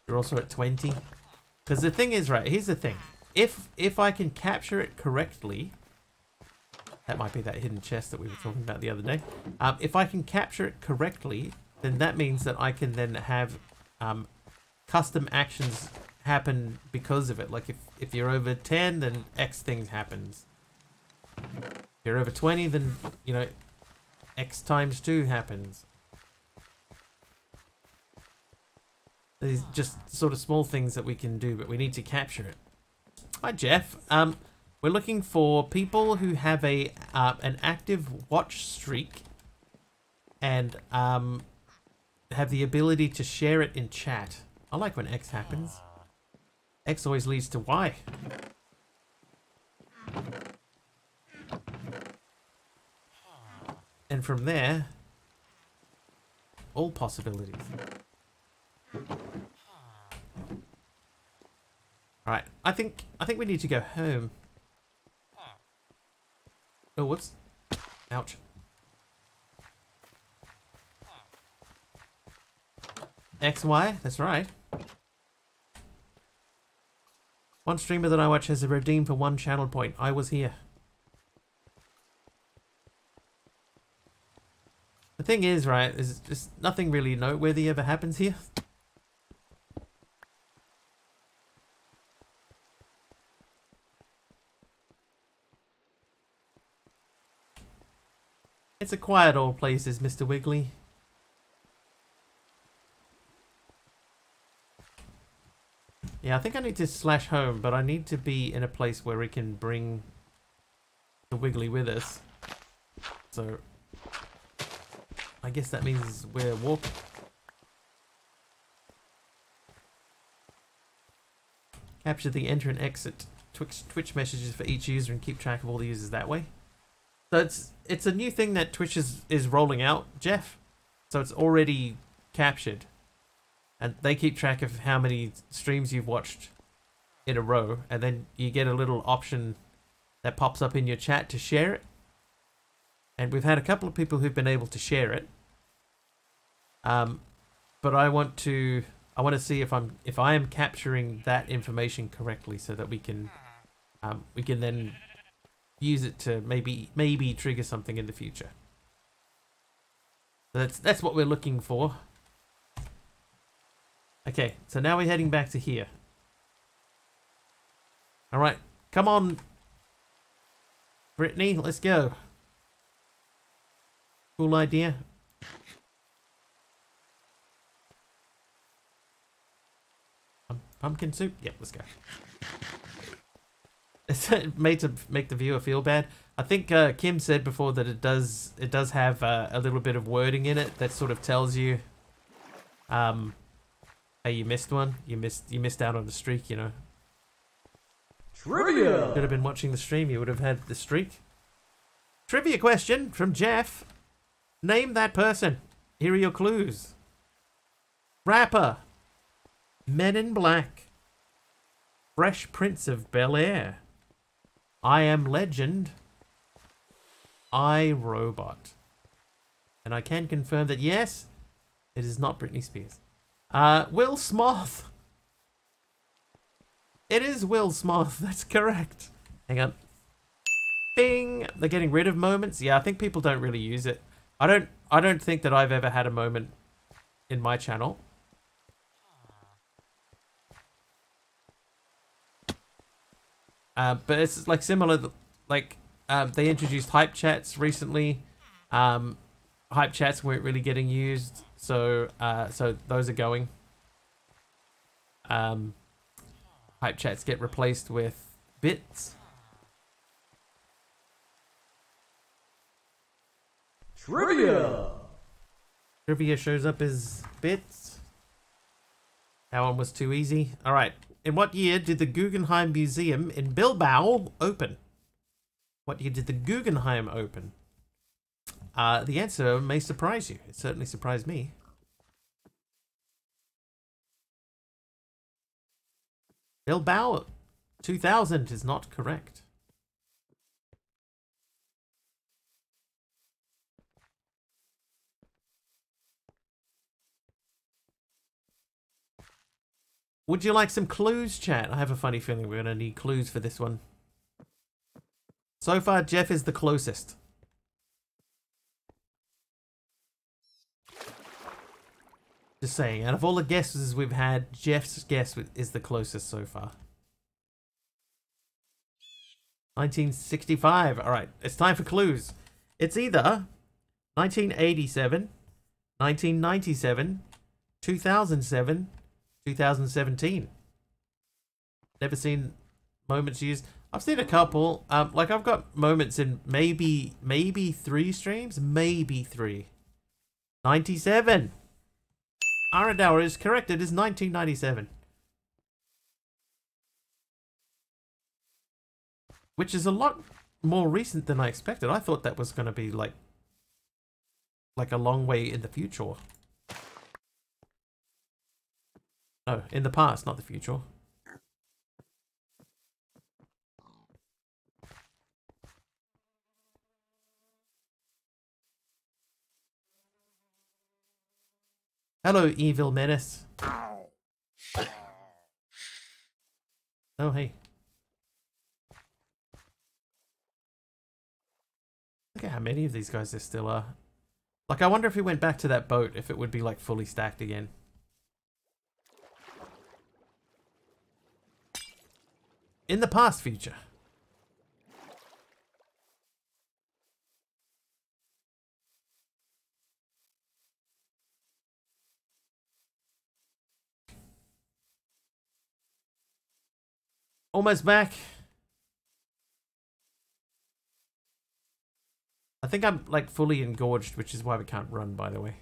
You're also at 20. Because the thing is, right, here's the thing. If I can capture it correctly, that might be that hidden chest that we were talking about the other day. If I can capture it correctly, then that means that I can then have custom actions happen because of it. Like if you're over 10, then X thing happens. If you're over 20, then, you know, X times 2 happens. These just sort of small things that we can do, but we need to capture it. Hi, Jeff. We're looking for people who have a an active watch streak and have the ability to share it in chat. I like when X happens. X always leads to Y. And from there, all possibilities. Alright, I think we need to go home. Oh, whoops. Ouch. XY, that's right. One streamer that I watch has a redeem for 1 channel point. I was here. The thing is, right, is just nothing really noteworthy ever happens here. It's a quiet old place, is Mr. Wiggly. Yeah, I think I need to slash home, but I need to be in a place where we can bring the Wiggly with us. So, I guess that means we're walking. Capture the enter and exit Twitch messages for each user and keep track of all the users that way. So it's a new thing that Twitch is rolling out, Jeff. So it's already captured. And they keep track of how many streams you've watched in a row. And then you get a little option that pops up in your chat to share it. And we've had a couple of people who've been able to share it. But I want to see if I am capturing that information correctly so that we can then use it to maybe trigger something in the future. So that's what we're looking for. Okay, so now we're heading back to here. All right, come on, Brittany, let's go. Cool idea. Pumpkin soup? Yep, let's go. It's made to make the viewer feel bad. I think Kim said before that it does have a little bit of wording in it that sort of tells you, hey, you missed one. You missed out on the streak. You know. Trivia. Could have been watching the stream. You would have had the streak. Trivia question from Jeff. Name that person. Here are your clues. Rapper. Men in Black. Fresh Prince of Bel-Air. I Am Legend. I, Robot. And I can confirm that yes, it is not Britney Spears. Will Smith. It is Will Smith, that's correct. Hang on. Bing! They're getting rid of moments. Yeah, I think people don't really use it. I don't think that I've ever had a moment in my channel. But it's like similar, like they introduced hype chats recently. Hype chats weren't really getting used, so those are going. Hype chats get replaced with bits. Trivia. Trivia shows up as bits. That one was too easy. All right. In what year did the Guggenheim Museum in Bilbao open? What year did the Guggenheim open? The answer may surprise you. It certainly surprised me. Bilbao 2000 is not correct. Would you like some clues, chat? I have a funny feeling we're going to need clues for this one. So far, Jeff is the closest. Just saying, out of all the guesses we've had, Jeff's guess is the closest so far. 1965. All right, it's time for clues. It's either 1987, 1997, 2007, 2017. Never seen moments used. I've seen a couple. Like I've got moments in maybe 3 streams, maybe 3. 97. Aradauer is correct. It is 1997. Which is a lot more recent than I expected. I thought that was going to be like a long way in the future. No, in the past, not the future. Hello, evil menace. Oh, hey. Look at how many of these guys there still are. Like, I wonder if we went back to that boat, if it would be, like, fully stacked again. In the past future. Almost back. I think I'm like fully engorged, which is why we can't run, by the way.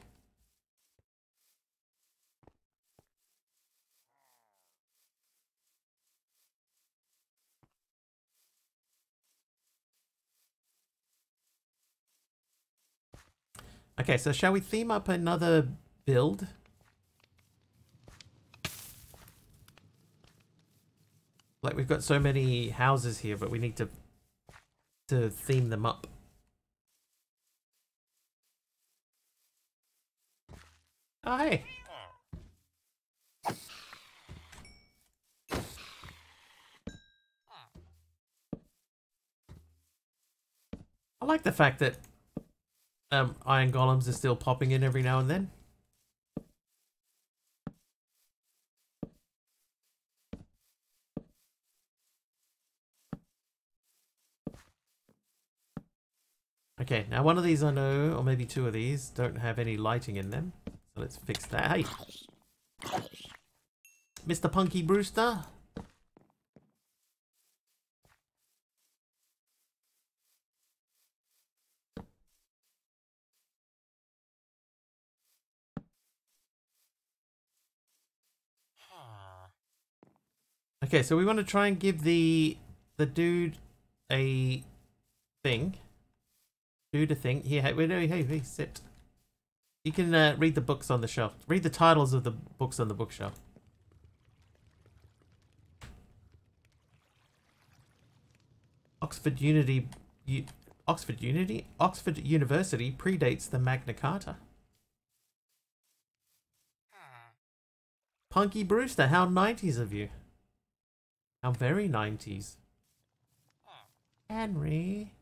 Okay, so shall we theme up another build? Like, we've got so many houses here, but we need to theme them up. Oh, hey. I like the fact that iron golems are still popping in every now and then. Okay, now one of these I know, or maybe 2 of these, don't have any lighting in them. So let's fix that. Hey! Mr. Punky Brewster? Okay, so we want to try and give the dude a thing. Dude a thing. Here, hey, sit. You can read the books on the shelf. Read the titles of the books on the bookshelf. Oxford University predates the Magna Carta. Punky Brewster, how 90s of you. How very 90s. Henry.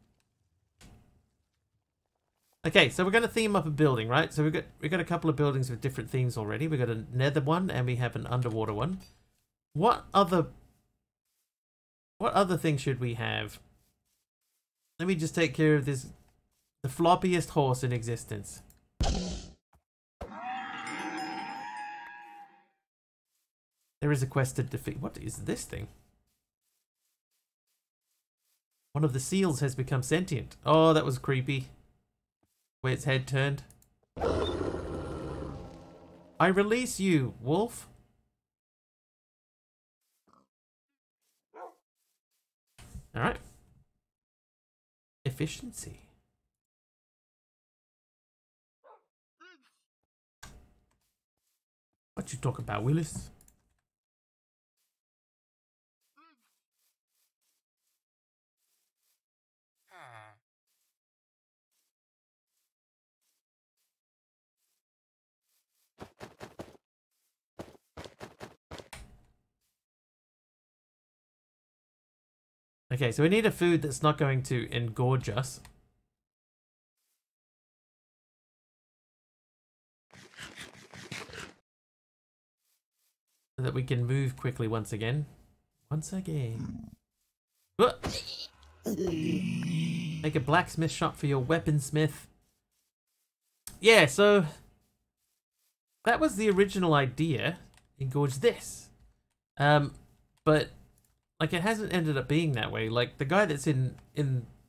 Okay, so we're going to theme up a building, right? So we've got a couple of buildings with different themes already. We've got a nether one and we have an underwater one. What other thing should we have? Let me just take care of this, the floppiest horse in existence. There is a quest to defeat. What is this thing? One of the seals has become sentient. Oh, that was creepy. Where its head turned. I release you, wolf. Alright. Efficiency. What you talk about, Willis? Okay, so we need a food that's not going to engorge us. So that we can move quickly once again. Once again. Make a blacksmith shop for your weaponsmith. Yeah, so that was the original idea. Engorge this. But like it hasn't ended up being that way. Like the guy that's in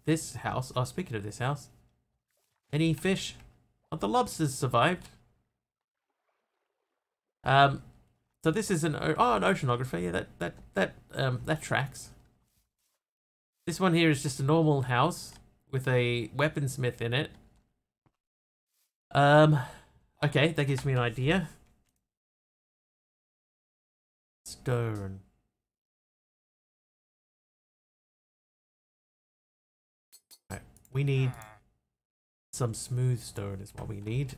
this house. Oh, speaking of this house, any fish? Oh, the lobsters survived. So this is an oceanographer. Yeah, that tracks. This one here is just a normal house with a weaponsmith in it. Okay, that gives me an idea. Stone. Right, we need some smooth stone is what we need.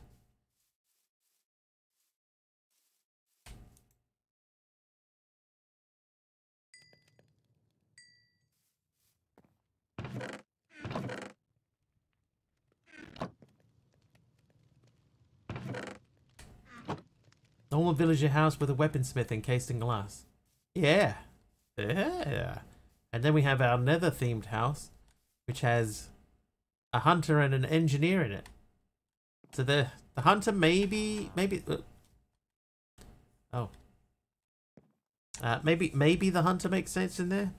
Normal villager house with a weaponsmith encased in glass. Yeah. Yeah. And then we have our nether themed house, which has a hunter and an engineer in it. So the hunter maybe maybe the hunter makes sense in there.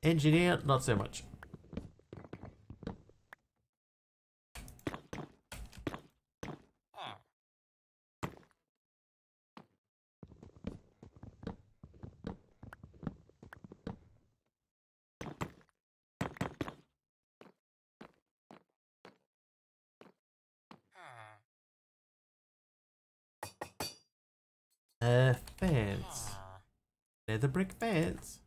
Engineer, not so much. Fence. Nether brick fence.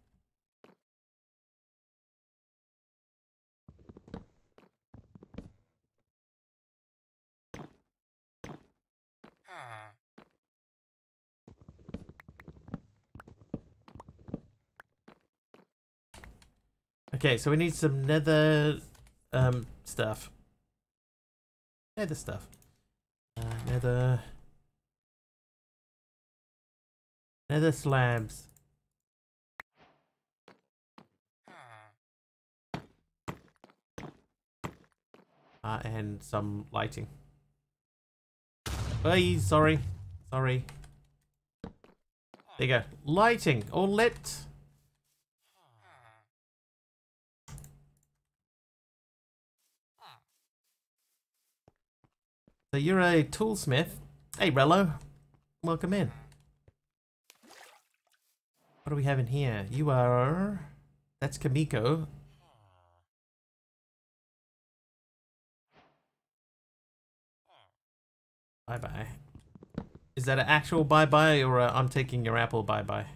Okay, so we need some nether stuff. Nether stuff. Nether slabs. And some lighting. Hey, sorry. Sorry. There you go. Lighting or lit. So you're a toolsmith. Hey, Rello. Welcome in. What do we have in here? You are... That's Kamiko. Bye-bye. Is that an actual bye-bye or I'm taking your apple bye-bye?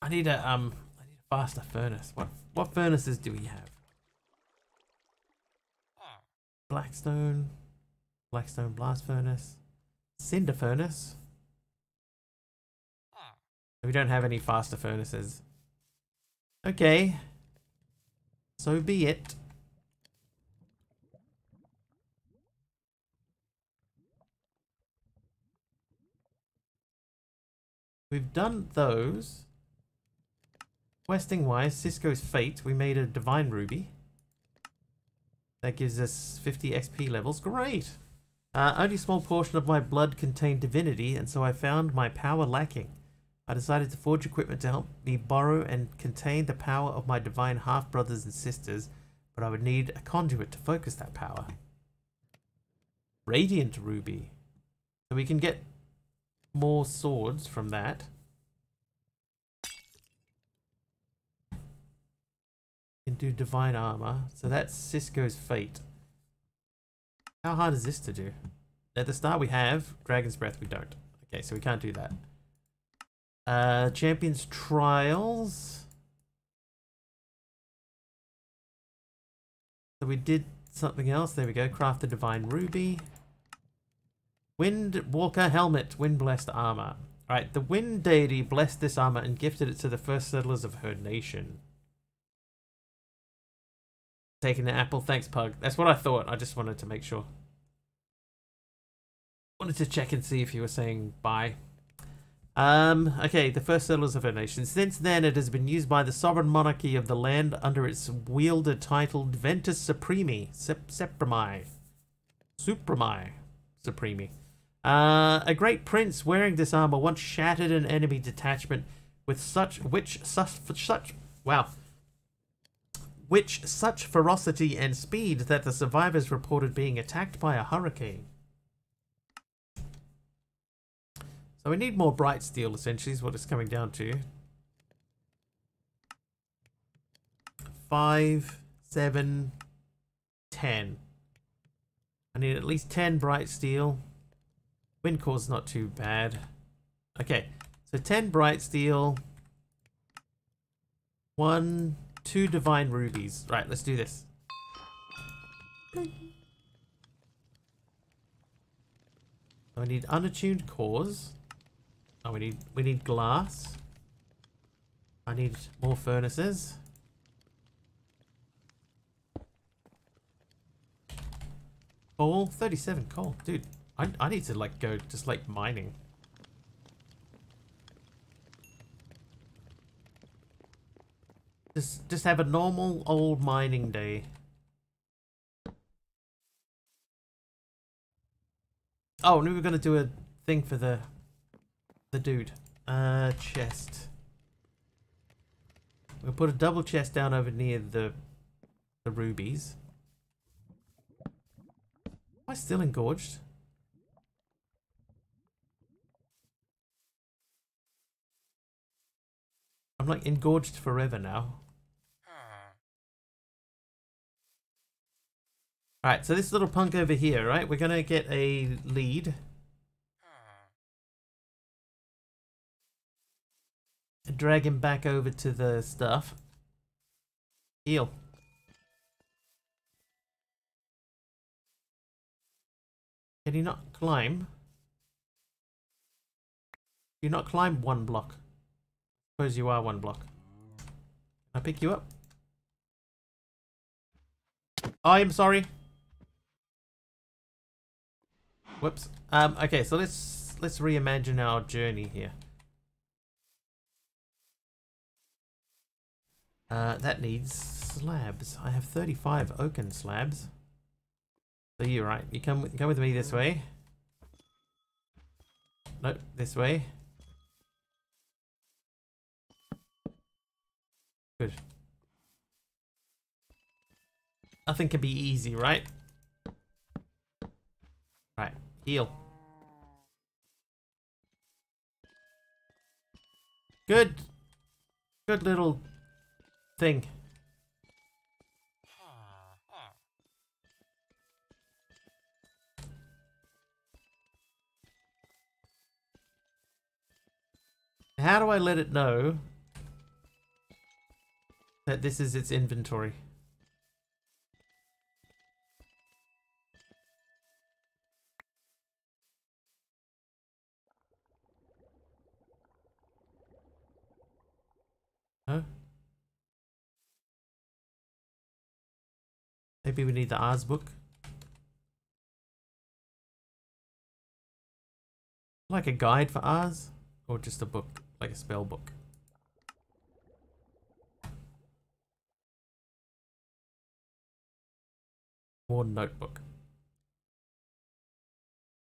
I need a faster furnace. What furnaces do we have? Blackstone blast furnace, cinder furnace. We don't have any faster furnaces. Okay, so be it. We've done those. Questing wise, Cisco's Fate, we made a Divine Ruby. That gives us 50 XP levels. Great! Only a small portion of my blood contained divinity, and so I found my power lacking. I decided to forge equipment to help me borrow and contain the power of my divine half-brothers and sisters, but I would need a conduit to focus that power. Radiant Ruby. So we can get more swords from that. Can do divine armor. So that's Cisco's Fate. How hard is this to do? At the start we have. Dragon's Breath we don't. Okay, so we can't do that. Champion's Trials. So we did something else. There we go. Craft the Divine Ruby. Wind Walker Helmet. Wind Blessed Armor. Alright, the Wind Deity blessed this armor and gifted it to the first settlers of her nation. Taking the apple. Thanks, Pug. That's what I thought. I just wanted to make sure. Wanted to check and see if you were saying bye. Okay, the first settlers of our nation. Since then, it has been used by the sovereign monarchy of the land under its wielder titled Ventus Supremi. Supremi. A great prince wearing this armor once shattered an enemy detachment with such ferocity and speed that the survivors reported being attacked by a hurricane. So we need more bright steel, essentially, is what it's coming down to. 5, 7, 10. I need at least 10 bright steel. Wind core's not too bad. Okay, so 10 bright steel. 1, 2 divine rubies. Right, let's do this. So I need unattuned cores. Oh, we need glass. I need more furnaces. Coal, 37 coal. Dude, I need to like go just like mining. Just have a normal old mining day. Oh, and we were gonna do a thing for the dude. Chest. We'll put a double chest down over near the rubies. Am I still engorged? I'm like engorged forever now. Alright, so this little punk over here, right? We're gonna get a lead. Drag him back over to the stuff. Heal. Can you not climb? You not climb one block? Suppose you are one block. Can I pick you up? I am sorry. Whoops. Okay, so let's reimagine our journey here. That needs slabs. I have 35 oaken slabs. So you're right. You come with me this way. No, this way. Good. Nothing can be easy, right? Right. Heal. Good. Good little thing. How do I let it know that this is its inventory? Huh? Maybe we need the Ars book. Like a guide for Ars? Or just a book, like a spell book? Or notebook.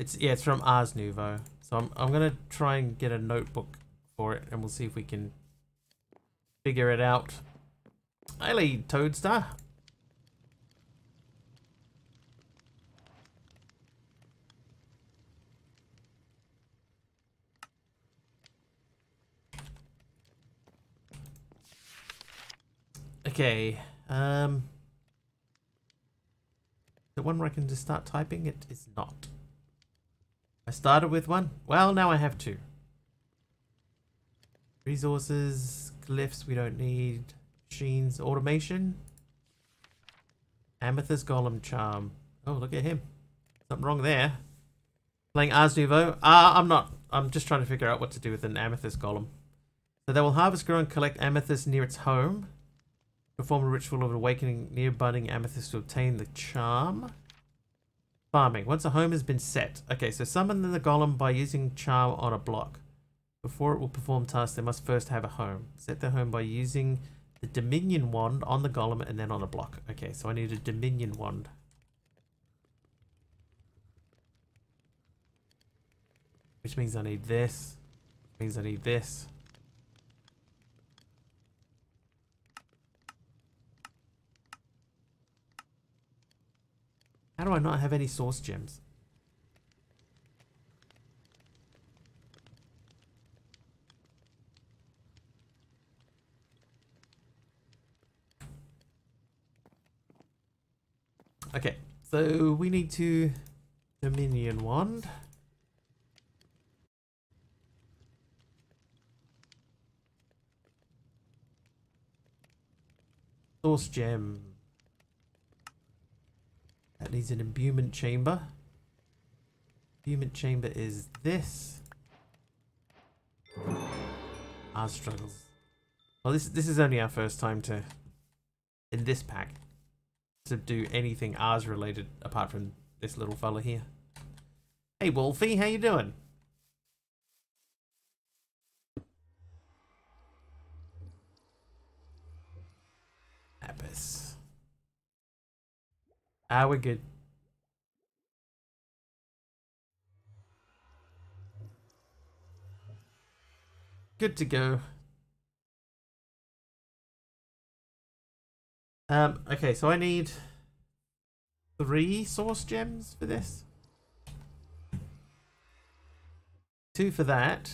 It's from Ars Nouveau. So I'm gonna try and get a notebook for it, and we'll see if we can figure it out. Hey, Toadstar. Okay, the one where I can just start typing, it is not. I started with one. Well, now I have two. Resources, glyphs we don't need. Machines, automation. Amethyst Golem Charm. Oh, look at him. Something wrong there. Playing Ars Nouveau. I'm not. I'm just trying to figure out what to do with an Amethyst Golem. So they will harvest, grow, and collect amethyst near its home. Perform a ritual of awakening near budding amethyst to obtain the charm. Farming. Once a home has been set. Okay, so summon the golem by using charm on a block. Before it will perform tasks, they must first have a home. Set their home by using the Dominion wand on the golem and then on a block. Okay, so I need a Dominion wand. Which means I need this. Which means I need this. How do I not have any source gems? Okay, so we need to Dominion wand. Source gem. That needs an imbuement chamber. Imbuement chamber is this. Our struggles. Well, this is only our first time to, in this pack, to do anything Ars related apart from this little fella here. Hey Wolfie, how you doing? Abyss. Ah, we're good. Good to go. Okay, so I need 3 source gems for this. 2 for that.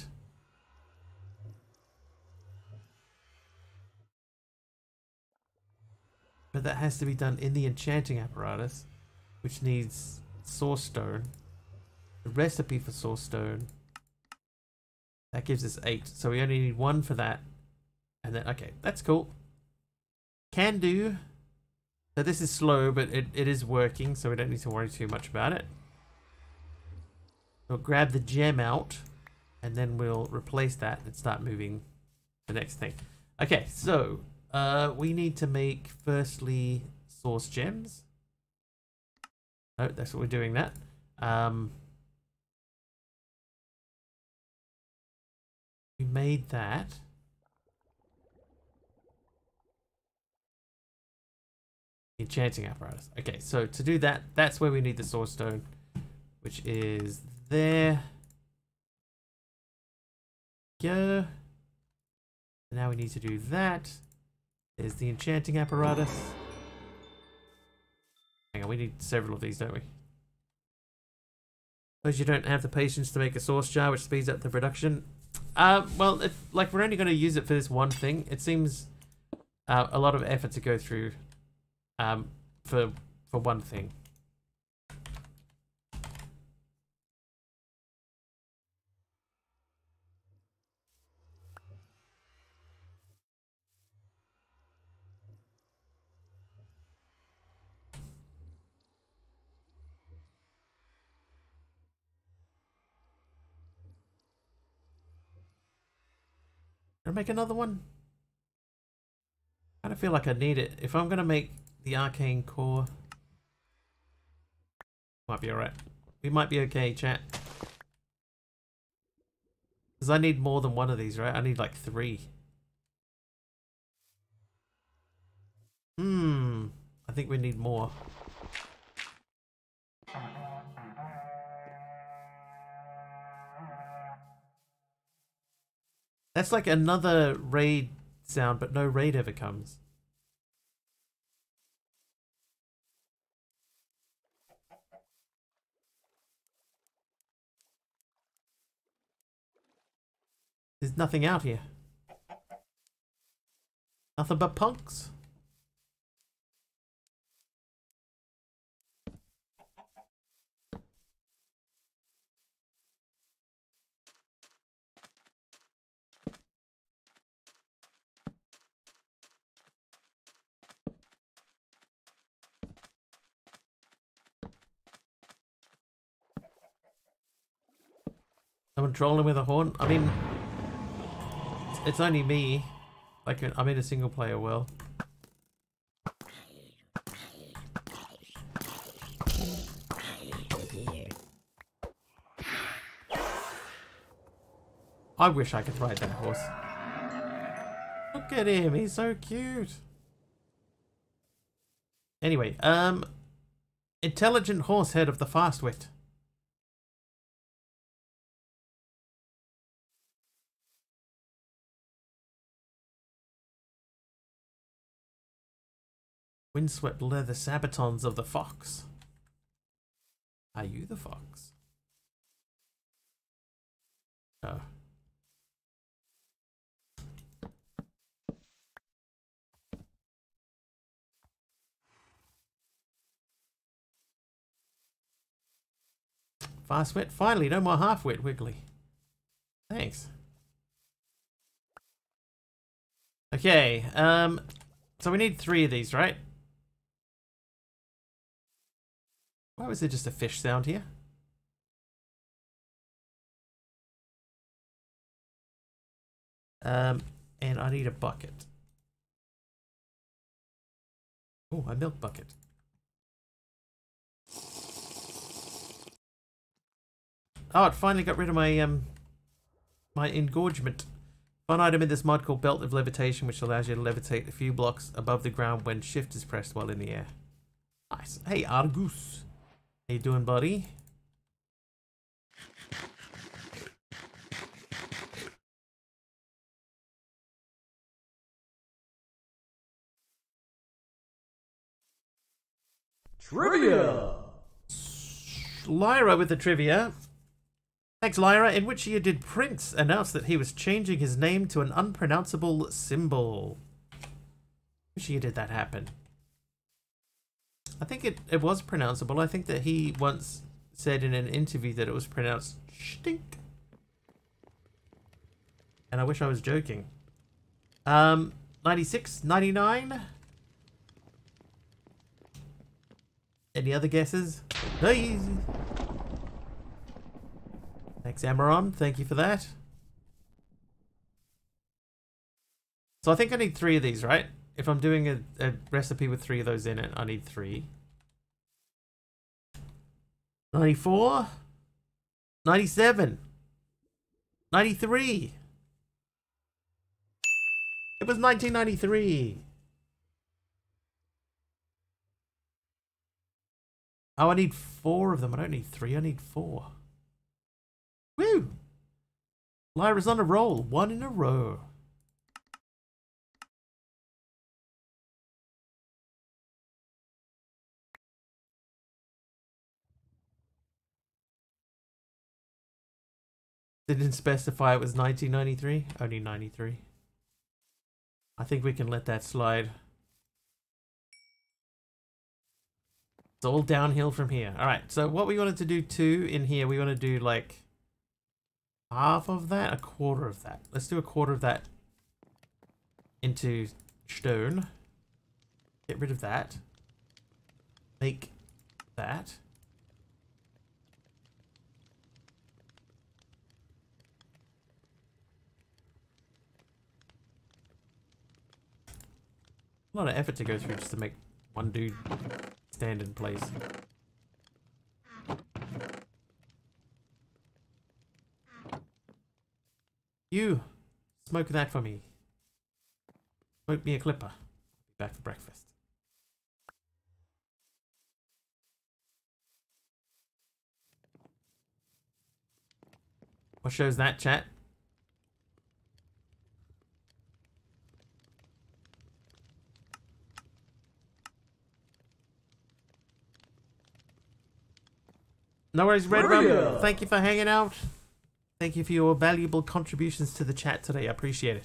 But that has to be done in the enchanting apparatus, which needs source stone. The recipe for source stone. That gives us 8. So we only need 1 for that. And then, okay, that's cool. Can do. So this is slow, but it is working, so we don't need to worry too much about it. We'll grab the gem out, and then we'll replace that and start moving the next thing. Okay, so we need to make firstly source gems. Oh, that's what we're doing that. We made that. Enchanting apparatus. Okay, so to do that, that's where we need the source stone, which is there. Go. And now we need to do that. There's the enchanting apparatus. Hang on, we need several of these, don't we? Suppose you don't have the patience to make a source jar, which speeds up the production. Well, like we're only going to use it for this one thing. It seems a lot of effort to go through for one thing. Can I make another one? I don't feel like I need it. If I'm gonna make the arcane core, might be alright. We might be okay, chat. Because I need more than one of these, right? I need like 3. I think we need more. That's like another raid sound, but no raid ever comes. There's nothing out here. Nothing but punks. Someone trolling with a horn? I mean, it's only me. Like, I'm in a single player world. I wish I could ride that horse. Look at him, he's so cute. Anyway, intelligent horsehead of the fast wit. Windswept leather sabatons of the fox. Are you the fox? Oh. Fast wit? Finally, no more half wit, Wiggly. Thanks. Okay, so we need 3 of these, right? Why was there just a fish sound here? And I need a bucket. Oh, a milk bucket. Oh, it finally got rid of my my engorgement. Fun item in this mod called Belt of Levitation, which allows you to levitate a few blocks above the ground when shift is pressed while in the air. Nice. Hey, Argus. How you doing, buddy? Trivia! Lyra with the trivia. Thanks, Lyra. In which year did Prince announce that he was changing his name to an unpronounceable symbol? Which year did that happen? I think it was pronounceable. I think that he once said in an interview that it was pronounced stink. And I wish I was joking. 96, 99? Any other guesses? Hey! Thanks, Amaron. Thank you for that. So I think I need 3 of these, right? If I'm doing a recipe with 3 of those in it, I need 3. 94? 97? 93? It was 1993. Oh, I need 4 of them. I don't need 3. I need 4. Woo! Lyra's on a roll. 1 in a row. Didn't specify it was 1993. Only 93. I think we can let that slide. It's all downhill from here. Alright, so what we wanted to do too in here, we want to do like half of that, a quarter of that. Let's do a quarter of that into stone. Get rid of that. Make that. A lot of effort to go through just to make one dude stand in place. You smoke that for me. Smoke me a clipper. Be back for breakfast. What show's that, chat? No worries, Red Rum. Thank you for hanging out. Thank you for your valuable contributions to the chat today. I appreciate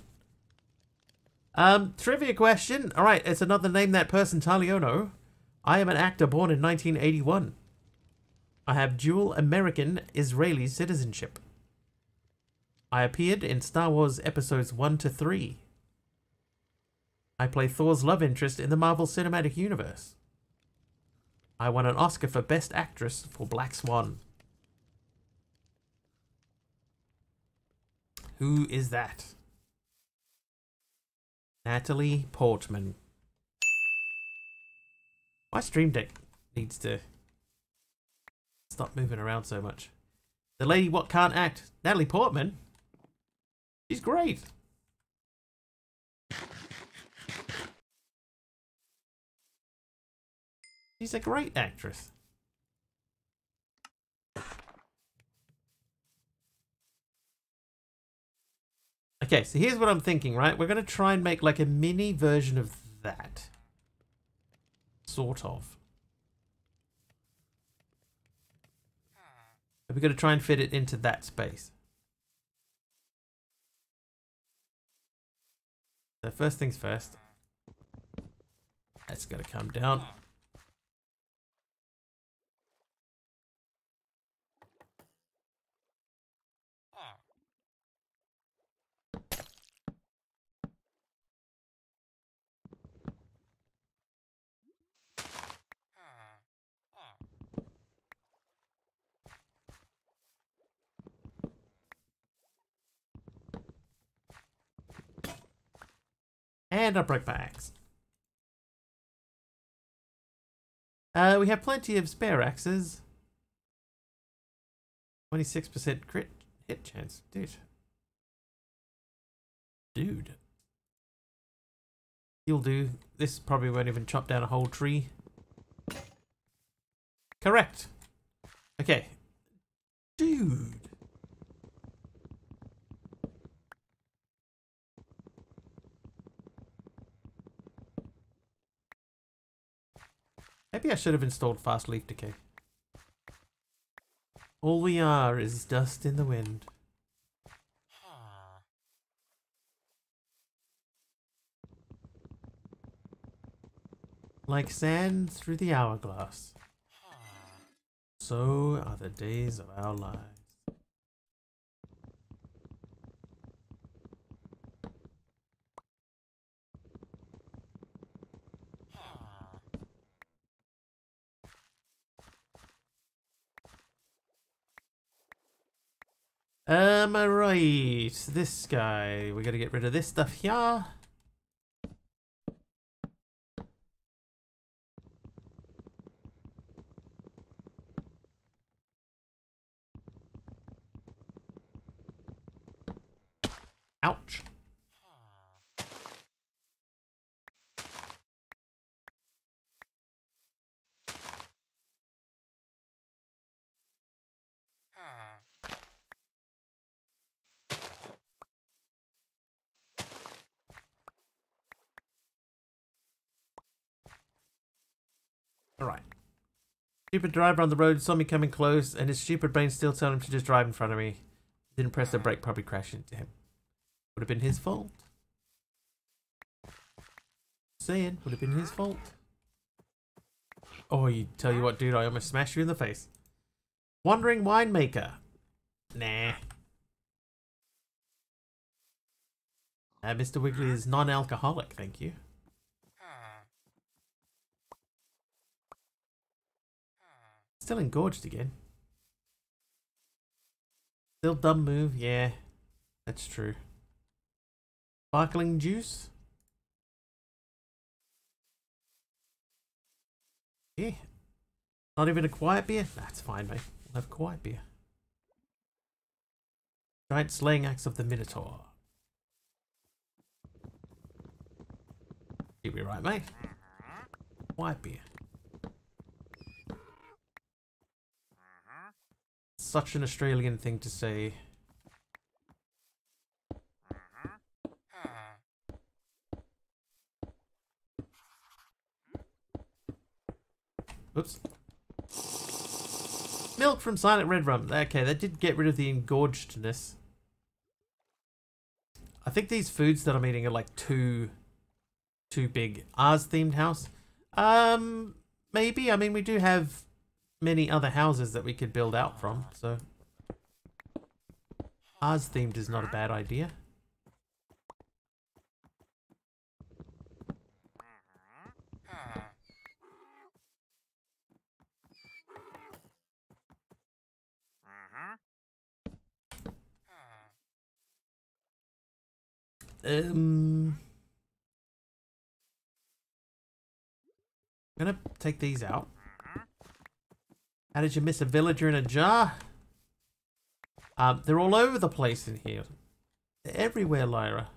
it. Trivia question. All right, it's another Name That Person Taliono. I am an actor born in 1981. I have dual American Israeli citizenship. I appeared in Star Wars episodes 1 to 3. I play Thor's love interest in the Marvel Cinematic Universe. I won an Oscar for Best Actress for Black Swan. Who is that? Natalie Portman. My Stream Deck needs to stop moving around so much. The lady what can't act. Natalie Portman? She's great. She's a great actress. Okay, so here's what I'm thinking, right? We're going to try and make like a mini version of that. Sort of. We're going to try and fit it into that space. So first things first. That's got to come down. And I broke my axe. We have plenty of spare axes. 26% crit hit chance. Dude. You'll do. This probably won't even chop down a whole tree. Correct. Okay. Dude. Maybe I should have installed fast leaf decay. All we are is dust in the wind. Like sand through the hourglass. So are the days of our lives. Alright, this guy. We gotta get rid of this stuff here. Ouch. Alright. Stupid driver on the road saw me coming close, and his stupid brain still told him to just drive in front of me. Didn't press the brake, probably crashed into him. Would have been his fault. Saying, would have been his fault. Oh, you tell you what, dude, I almost smashed you in the face. Wandering winemaker. Nah. Mr. Wiggly is non-alcoholic, thank you. Still engorged again. Still dumb move, yeah. That's true. Sparkling juice? Yeah. Not even a quiet beer? That's fine, mate. We'll have quiet beer. Giant slaying axe of the Minotaur. You'll be right, mate. Quiet beer. Such an Australian thing to say. Oops. Milk from Silent Red Rum. Okay, that did get rid of the engorgedness. I think these foods that I'm eating are like too big. Ours themed house. Maybe. I mean, we do have many other houses that we could build out from, so ours themed is not a bad idea. I'm gonna take these out. How did you miss a villager in a jar? They're all over the place in here. They're everywhere, Lyra.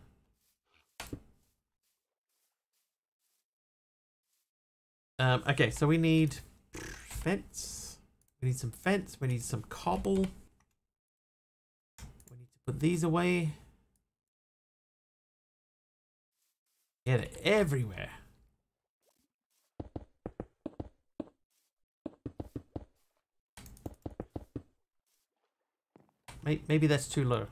Okay, so we need fence. We need some fence. We need some cobble. We need to put these away. Yeah, they're everywhere. Maybe that's too low.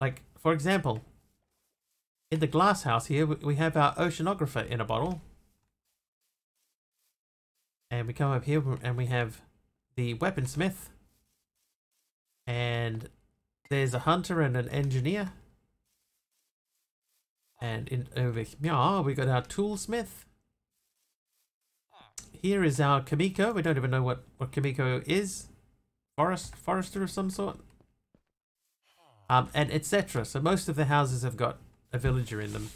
Like, for example, in the glass house here, we have our oceanographer in a bottle. And we come up here and we have the weaponsmith. And there's a hunter and an engineer. And over here, we got our toolsmith. Here is our Kamiko. We don't even know what Kamiko is. Forester of some sort. And etc. So most of the houses have got a villager in them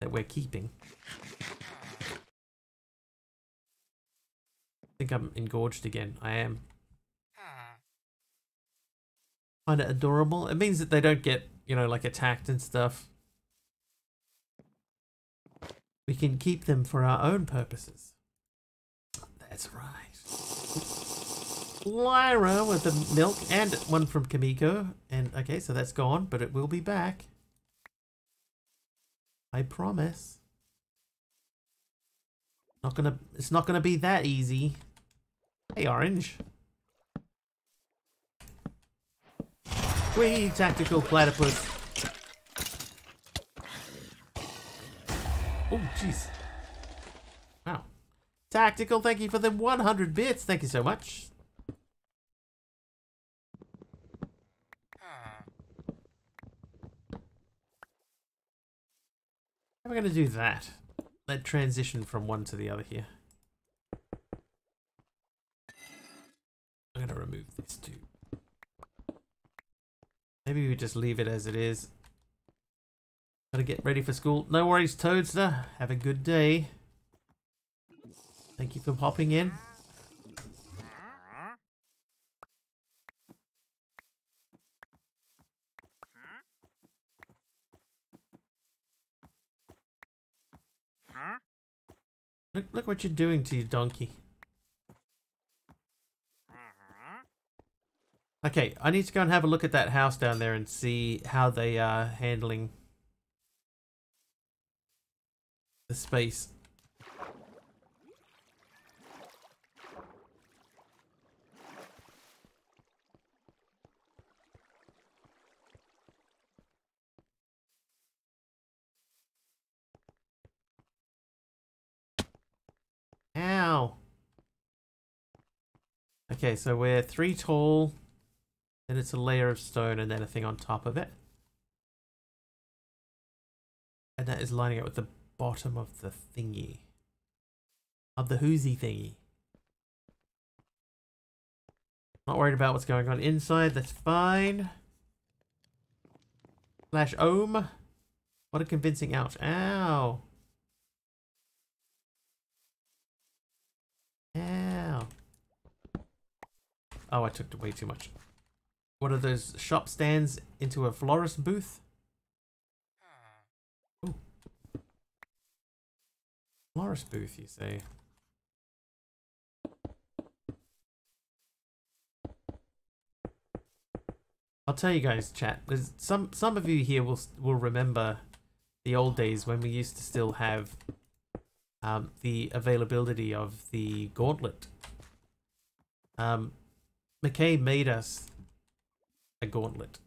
that we're keeping. I think I'm engorged again. I am. Kind of adorable. It means that they don't get, you know, like attacked and stuff. We can keep them for our own purposes. That's right. Lyra with the milk and one from Kamiko. And okay, so that's gone, but it will be back. I promise. It's not gonna be that easy. Hey, Orange. Whee, tactical platypus. Oh, jeez. Wow. Tactical, thank you for the 100 bits. Thank you so much. How are we going to do that? Let transition from one to the other here. I'm going to remove this too. Maybe we just leave it as it is. Gotta get ready for school. No worries, Toadster. Have a good day. Thank you for popping in. Look what you're doing to your donkey. Okay, I need to go and have a look at that house down there and see how they are handling the space. Ow. Okay, so we're 3 tall, then it's a layer of stone and then a thing on top of it. And that is lining up with the bottom of the thingy. Of the whoozy thingy. Not worried about what's going on inside, that's fine. Slash ohm. What a convincing ouch. Ow. Ow. Oh, I took way too much. What are those shop stands into a florist booth? Ooh. Florist booth, you say? I'll tell you guys, chat. There's some of you here will remember the old days when we used to still have the availability of the gauntlet. McKay made us a gauntlet.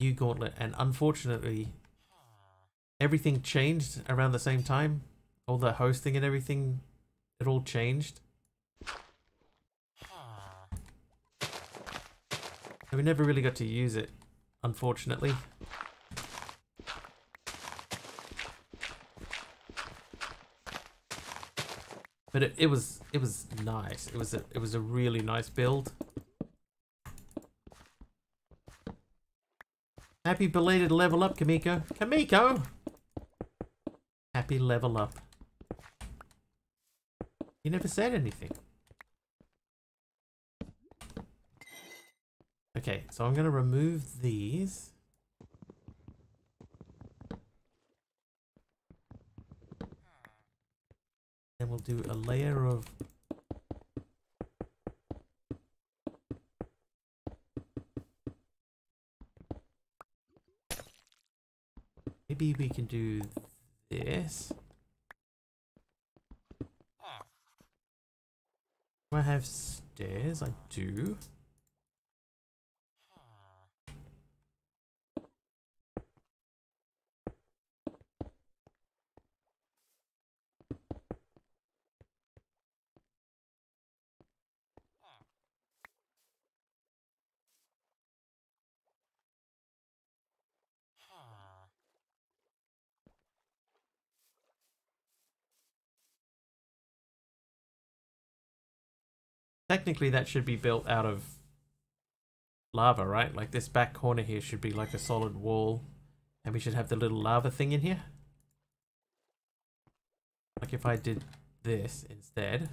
New gauntlet, and unfortunately everything changed around the same time. All the hosting and everything, it all changed. So we never really got to use it, unfortunately. But it was nice. It was a really nice build. Happy belated level up, Kamiko. Kamiko! happy level up. You never said anything. Okay, so I'm going to remove these. And we'll do a layer of... Maybe we can do this. Do I have stairs? I do. Technically that should be built out of lava, right? Like this back corner here should be like a solid wall. And we should have the little lava thing in here. Like if I did this instead.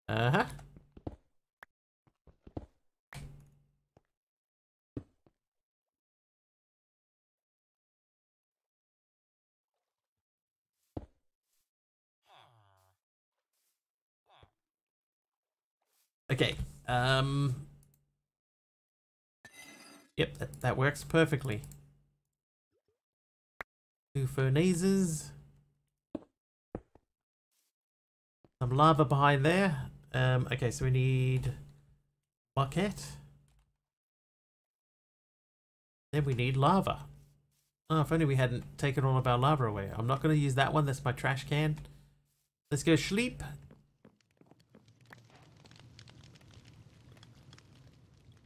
Uh-huh. Okay. Yep, that works perfectly. 2 furnazes. Some lava behind there. Okay, so we need bucket. Then we need lava. Oh, if only we hadn't taken all of our lava away. I'm not going to use that one. That's my trash can. Let's go sleep.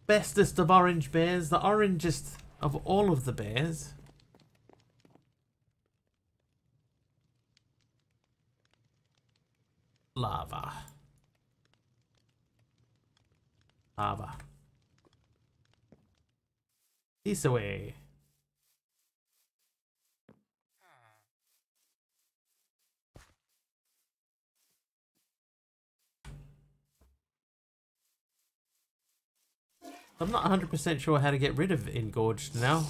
Bestest of orange bears. The orangest of all of the bears. Lava. Lava. This away. I'm not 100% sure how to get rid of engorged now.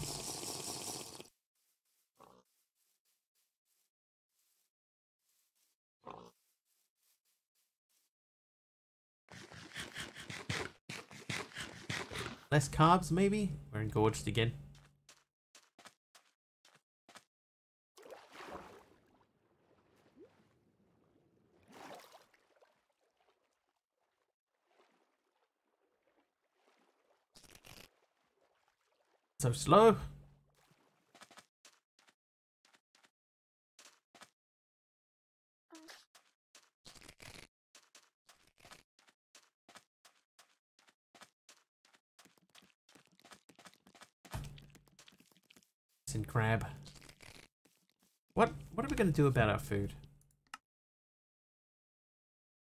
Less carbs, maybe? We're engorged again. So slow. And crab. What are we gonna do about our food?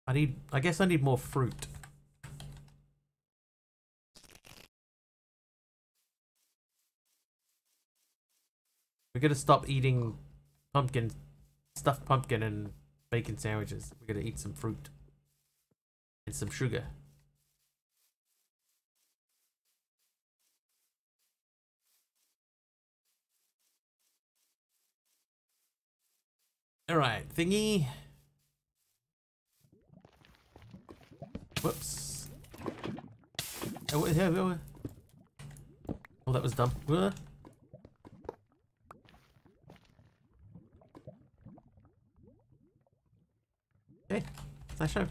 I guess I need more fruit. We're gonna stop eating pumpkin, stuffed pumpkin and bacon sandwiches. We're gonna eat some fruit and some sugar. Alright, thingy. Whoops. Oh, that was dumb. Okay, nice show.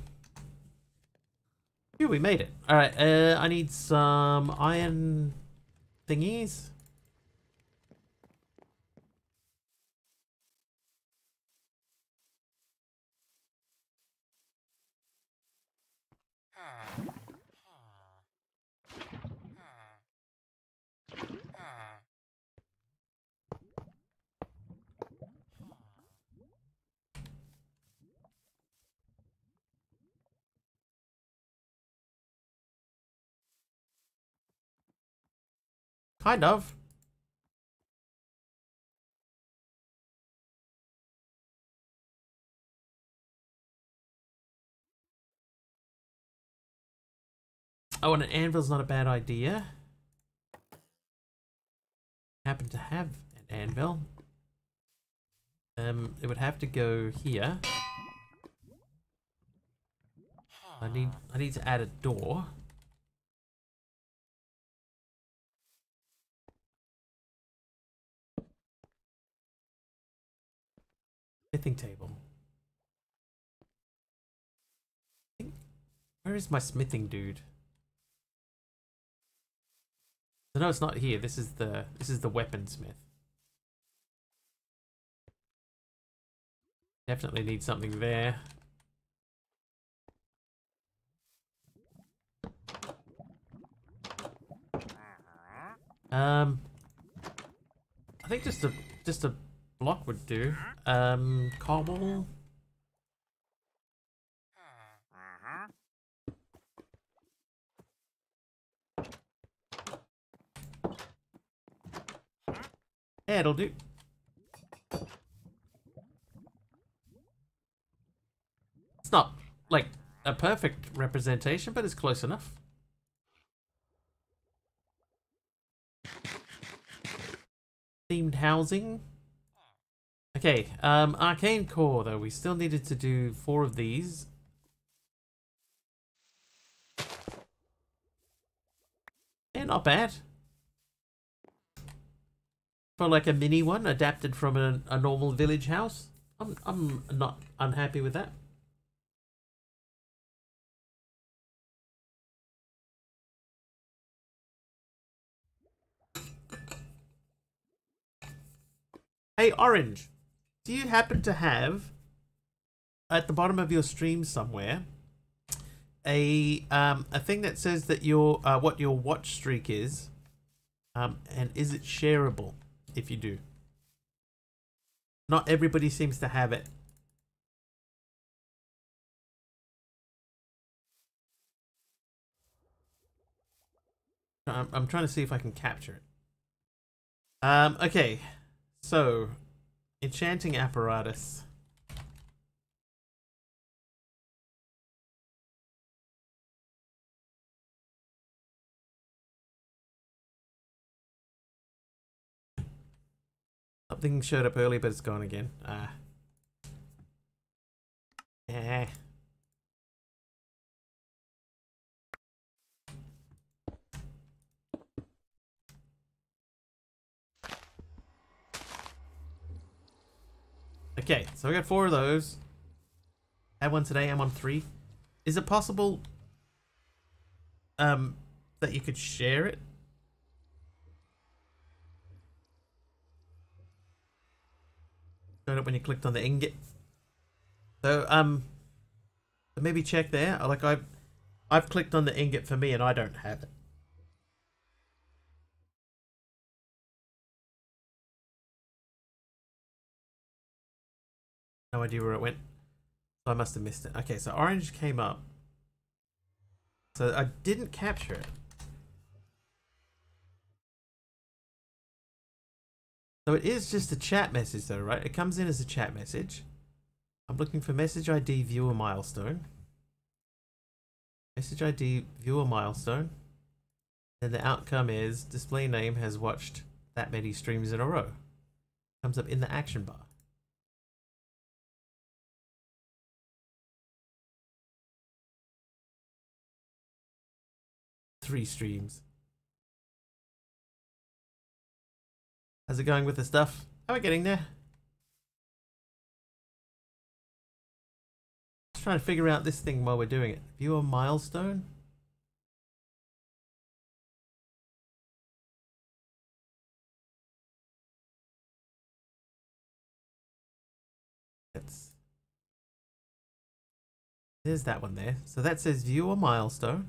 Phew, we made it. Alright, I need some iron thingies. Kind of. Oh, and an anvil's not a bad idea. Happen to have an anvil. It would have to go here. I need to add a door. Smithing table. Where is my smithing dude? No, it's not here. This is the weaponsmith. Definitely need something there. I think just a block would do. Cobble. Yeah, it'll do. It's not like a perfect representation, but it's close enough. Themed housing. Okay, arcane core though. We still needed to do 4 of these. Yeah, not bad. For like a mini one adapted from a normal village house. I'm not unhappy with that. Hey Orange, do you happen to have at the bottom of your stream somewhere a thing that says that your what your watch streak is, and is it shareable if you do? Not everybody seems to have it. I'm trying to see if I can capture it. Okay, so enchanting apparatus. Something showed up early, but it's gone again. Yeah. Okay, so I got 4 of those. Had one today. I'm on 3. Is it possible that you could share it? Showed up when you clicked on the ingot. So maybe check there. Like I've clicked on the ingot for me and I don't have it. No idea where it went. So I must have missed it. Okay, so orange came up. So I didn't capture it. So it is just a chat message though, right? It comes in as a chat message. I'm looking for message ID viewer milestone. Message ID viewer milestone. And the outcome is display name has watched that many streams in a row. Comes up in the action bar. Three streams. How's it going with the stuff? How are we getting there? Just trying to figure out this thing while we're doing it. Viewer milestone. There's that one there. So that says view a milestone.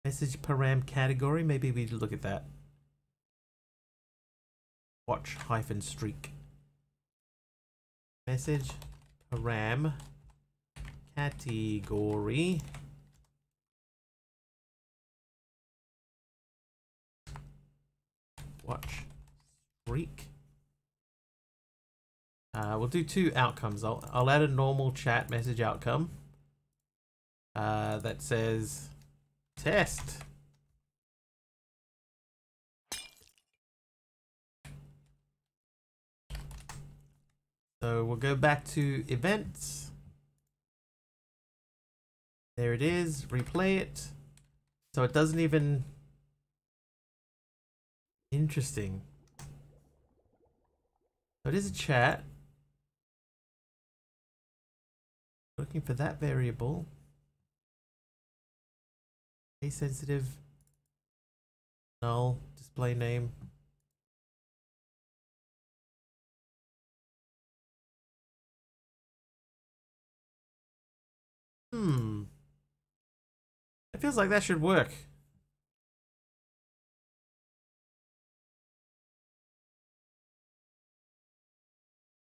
Message param category. Maybe we look at that. Watch hyphen streak. Message param category. Watch streak. We'll do 2 outcomes. I'll add a normal chat message outcome that says test. So we'll go back to events. There it is. Replay it. So it doesn't even... Interesting. So it is a chat. Looking for that variable. Case sensitive. Null. Display name. It feels like that should work.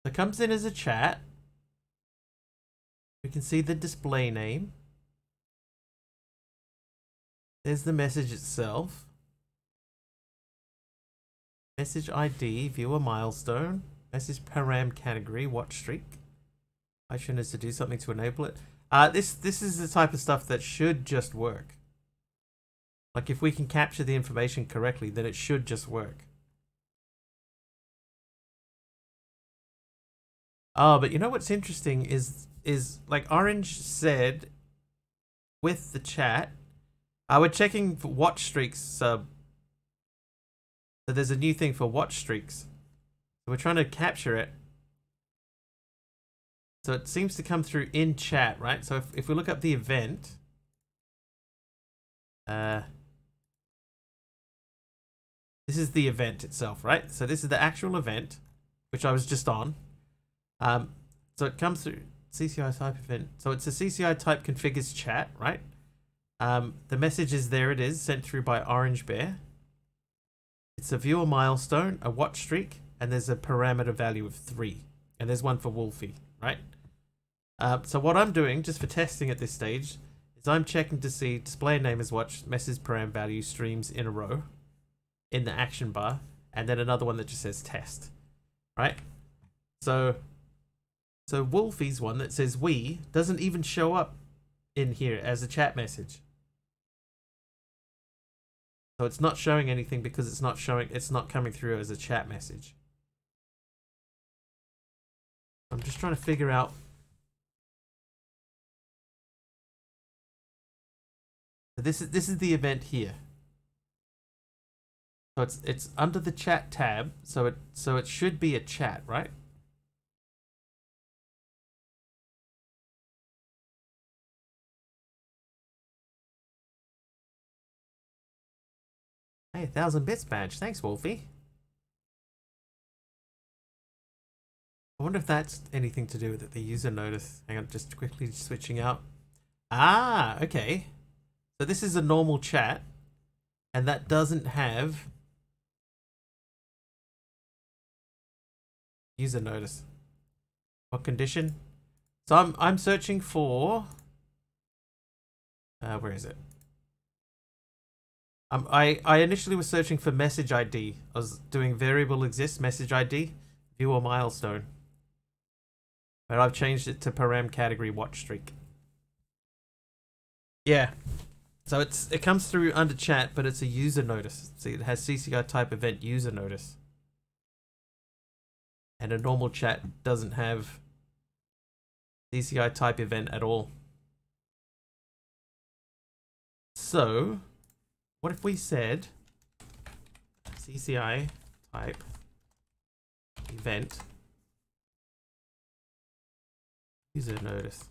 It comes in as a chat. We can see the display name. There's the message itself. Message ID, view a milestone. Message param category, watch streak. Action is to do something to enable it. This is the type of stuff that should just work. Like if we can capture the information correctly, then it should just work. Oh, but you know what's interesting is like Orange said with the chat, we're checking for watch streaks. So there's a new thing for watch streaks. So we're trying to capture it. So it seems to come through in chat, right? So if we look up the event, this is the event itself, right? So this is the actual event, which I was just on. So it comes through CCI type event. So it's a CCI type configures chat, right? The message is there. It is sent through by Orange Bear. It's a viewer milestone, a watch streak, and there's a parameter value of 3. And there's one for Wolfie, right? So what I'm doing, just for testing at this stage, is I'm checking to see display name is watch, message param value streams in a row in the action bar, and then another one that just says test, right? So Wolfie's one that says we doesn't even show up in here as a chat message. So it's not showing anything because it's not coming through as a chat message. I'm just trying to figure out. This is the event here. So it's under the chat tab, so it should be a chat, right? Hey, 1,000 bits badge. Thanks, Wolfie. I wonder if that's anything to do with it, the user notice. Hang on, just quickly switching out. Ah, okay. So this is a normal chat, and that doesn't have user notice. What condition? So I'm searching for where is it? I initially was searching for message ID. I was doing variable exists message ID, view a milestone. But I've changed it to param category watch streak. Yeah. So it comes through under chat, but it's a user notice. See, it has CCI type event user notice. And a normal chat doesn't have CCI type event at all. So what if we said CCI type event user notice?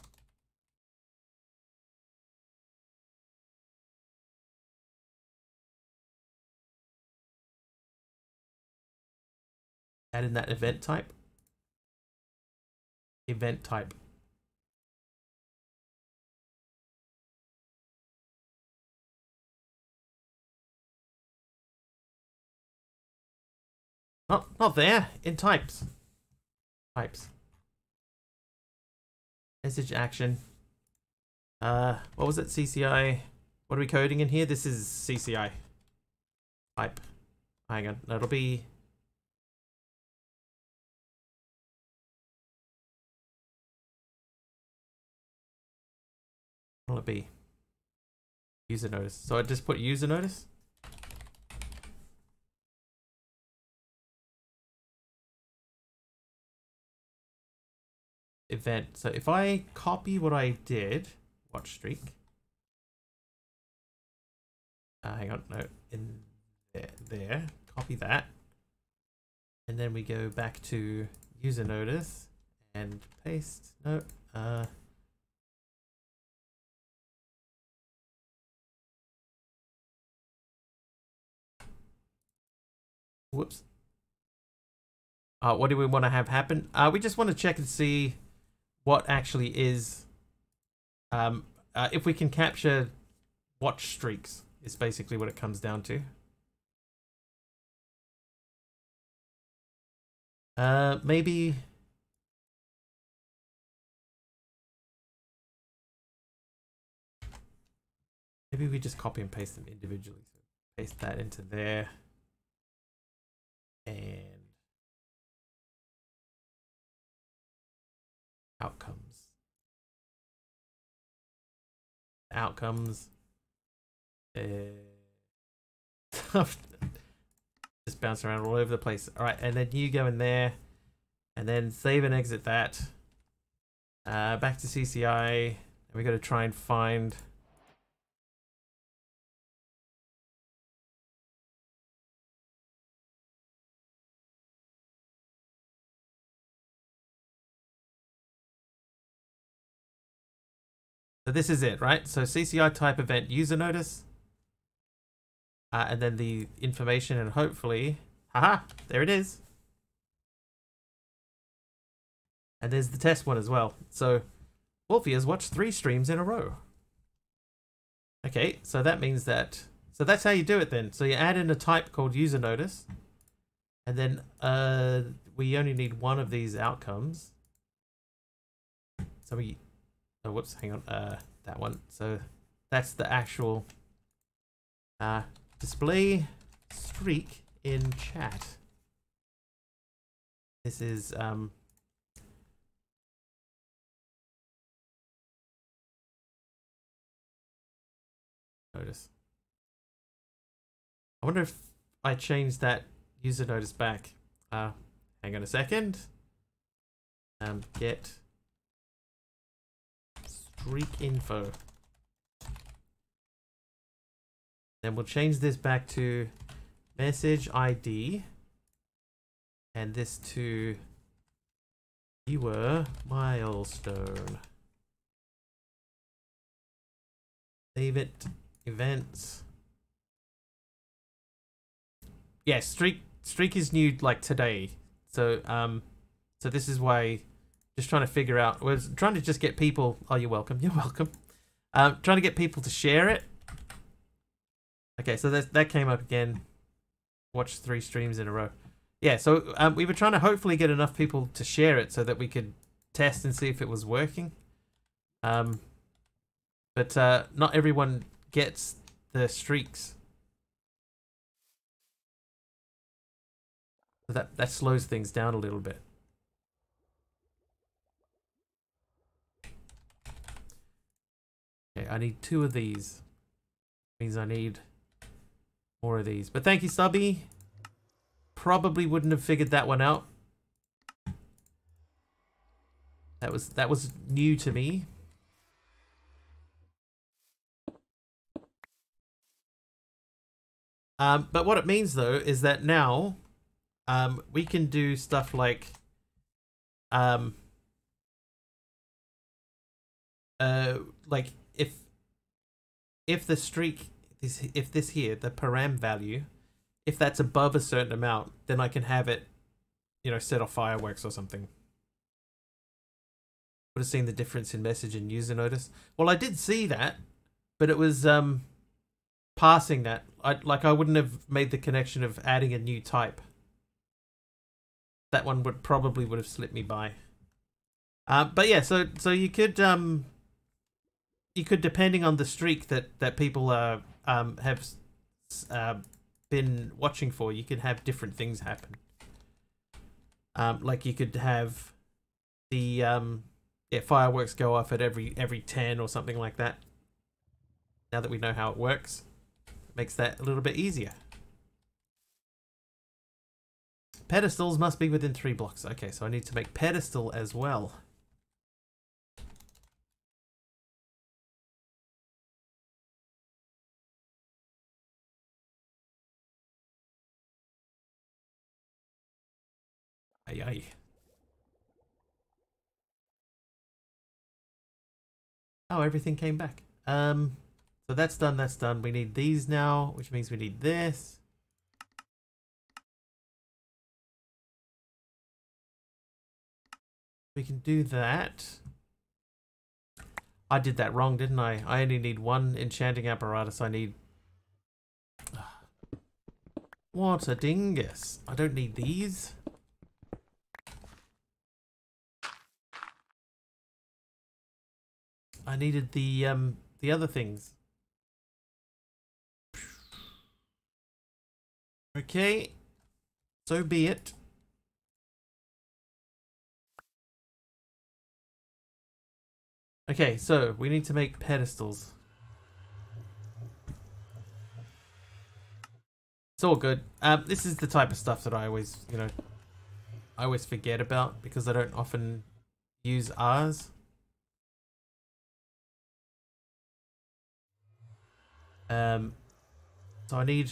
Add in that event type. event type. Not there. In types. Types. Message action. What was it? CCI. What are we coding in here? This is CCI. Type. Hang on. That'll be. What'll it be? User notice. So I just put user notice. Event. So if I copy what I did, watch streak. Hang on, no, in there, copy that, and then we go back to user notice and paste. No, whoops. What do we want to have happen? We just want to check and see what actually is, if we can capture watch streaks, is basically what it comes down to. Maybe we just copy and paste them individually. So paste that into there, and outcomes. Just bounce around all over the place. All right, and then you go in there, and then save and exit that. Back to CCI, and we got to try and find. So this is it, right? So CCI type event user notice. And then the information, and hopefully, haha, there it is. And there's the test one as well. So Wolfie has watched 3 streams in a row. Okay, so that means that, so that's how you do it then. So you add in a type called user notice, and then we only need one of these outcomes. So we, oh whoops, hang on, that one. So that's the actual display streak in chat. This is notice. I wonder if I change that user notice back. Hang on a second. Get streak info. Then we'll change this back to message ID, and this to viewer milestone. Save it. Events. Yeah, streak is new like today. So so this is why, just trying to figure out, we're trying to just get people. Oh, you're welcome. You're welcome. Trying to get people to share it. Okay, so that came up again. Watch 3 streams in a row. Yeah, so we were trying to hopefully get enough people to share it so that we could test and see if it was working. But not everyone gets the streaks. So that slows things down a little bit. Okay, I need 2 of these. Means I need more of these. But thank you, Subby. Probably wouldn't have figured that one out. That was new to me. But what it means though is that now we can do stuff like if the streak is, if this here, the param value, if that's above a certain amount, then I can have it, you know, set off fireworks or something. would have seen the difference in message and user notice. Well, I did see that, but it was passing that. I wouldn't have made the connection of adding a new type. That one would have slipped me by. But yeah, so you could depending on the streak that people have been watching for, you could have different things happen. Like you could have the fireworks go off at every 10 or something like that. Now that we know how it works, it makes that a little bit easier. Pedestals must be within 3 blocks. Okay, so I need to make pedestal as well. Aye, aye. Oh, everything came back. So that's done, that's done. We need these now, which means we need this. We can do that. I did that wrong, didn't I? I only need 1 enchanting apparatus. I need... What a dingus. I don't need these. I needed the other things. Okay. So be it. Okay, so we need to make pedestals. It's all good. This is the type of stuff that I always, I always forget about because I don't often use R's. So I need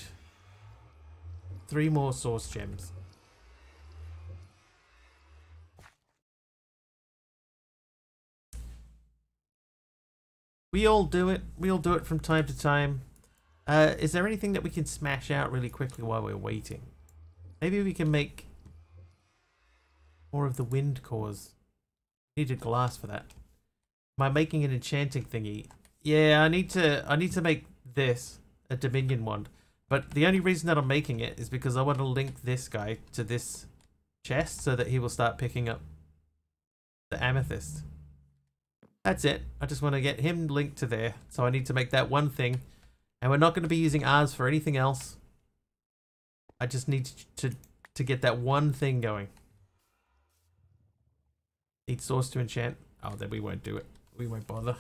3 more source gems. We all do it. We all do it from time to time. Is there anything that we can smash out really quickly while we're waiting? Maybe we can make more of the wind cores. Needed glass for that. Am I making an enchanting thingy? Yeah, I need to make this a Dominion one. But the only reason that I'm making it is because I want to link this guy to this chest so that he will start picking up the amethyst. That's it. I just want to get him linked to there. So I need to make that one thing. And we're not going to be using R's for anything else. I just need to get that one thing going. Need source to enchant. Oh, then we won't do it. We won't bother.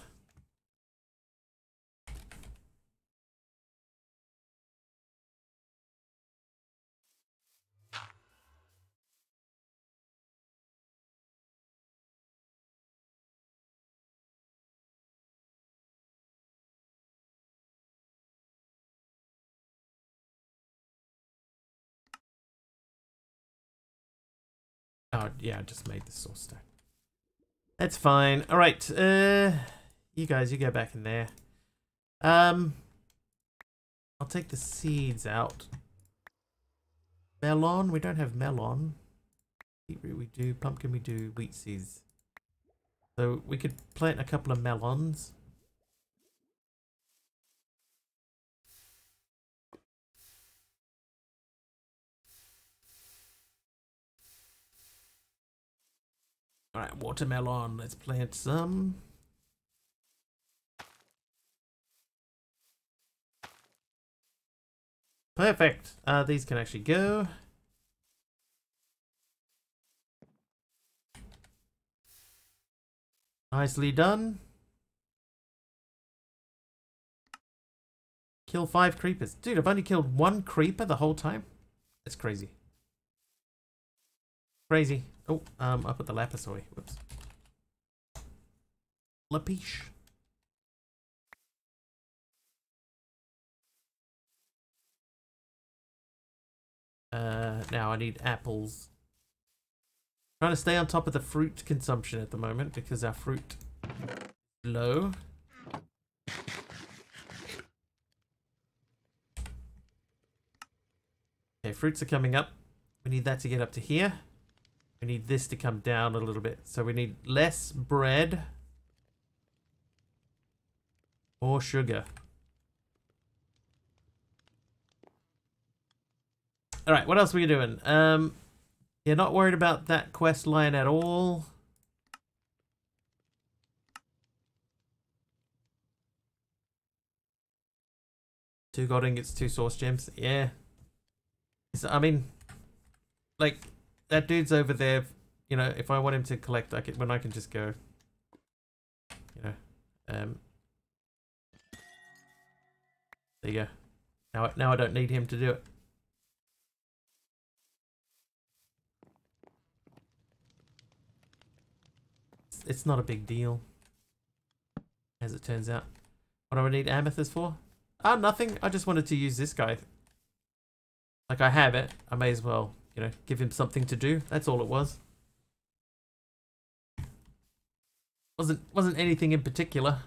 Oh, yeah, I just made the source stone. That's fine. All right. You guys, you go back in there. I'll take the seeds out. Melon. We don't have melon. Beetroot we do. Pumpkin we do. Wheat seeds. So we could plant a couple of melons. Alright, watermelon. Let's plant some. Perfect. These can actually go. Nicely done. Kill 5 creepers. Dude, I've only killed 1 creeper the whole time. That's crazy. Crazy. Oh, I put the lapis away. Whoops. Lapiche. Now I need apples. Trying to stay on top of the fruit consumption at the moment because our fruit is low. Okay, fruits are coming up. We need that to get up to here. We We need this to come down a little bit. So we need less bread. More sugar. Alright, what else are we doing? Yeah, not worried about that quest line at all. Two gold ingots, 2 source gems. Yeah. I mean, like, that dude's over there. You know, if I want him to collect, I can just go. You know, there you go. Now I don't need him to do it. It's not a big deal, as it turns out. What do I need amethyst for? Ah, nothing. I just wanted to use this guy. Like, I have it. I may as well, you know, give him something to do. That's all it was. Wasn't anything in particular.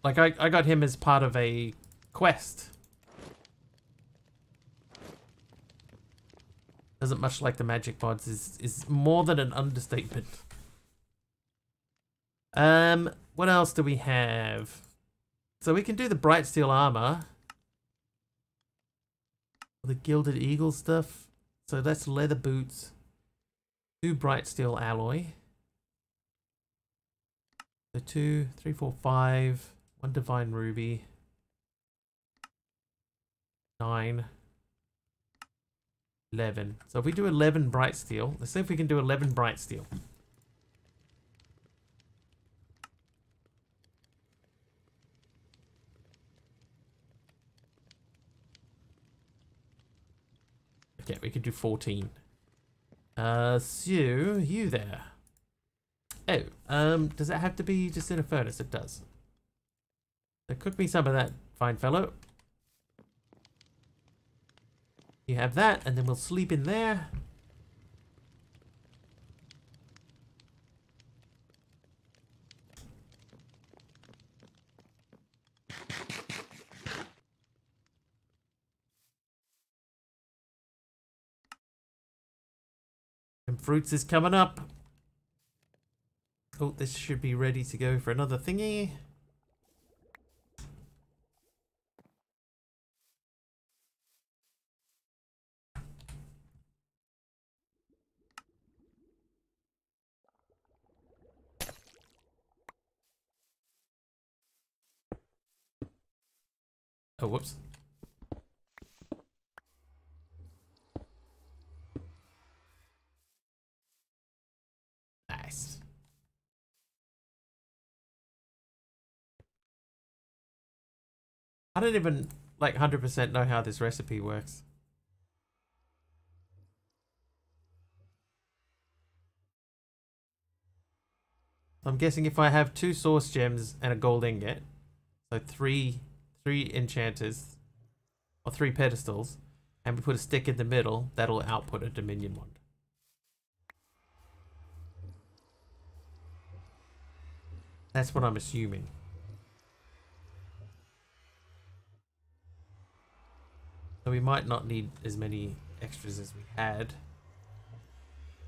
Like, I got him as part of a quest. Doesn't much like the magic mods is more than an understatement. What else do we have? So we can do the bright steel armor. The gilded eagle stuff. So that's leather boots. 2 bright steel alloy. So 2, 3, 4, 5. 1 divine ruby. 9. 11. So if we do 11 bright steel, let's see if we can do 11 bright steel. Okay, we could do 14. So you there. Oh, does it have to be just in a furnace? It does. So cook me some of that, fine fellow. You have that, and then we'll sleep in there. And fruits is coming up. Oh, this should be ready to go for another thingy. Oh, whoops. Nice. I don't even, like, 100% know how this recipe works. I'm guessing if I have 2 source gems and a gold ingot, so three enchanters, or 3 pedestals, and we put a stick in the middle, that'll output a Dominion wand. That's what I'm assuming. So we might not need as many extras as we had.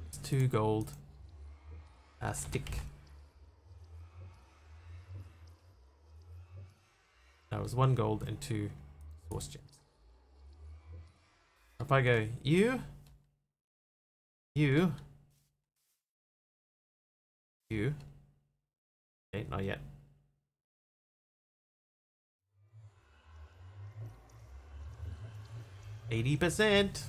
It's 2 gold. A stick. That was 1 gold and 2 source gems. If I go, you, okay, not yet. %.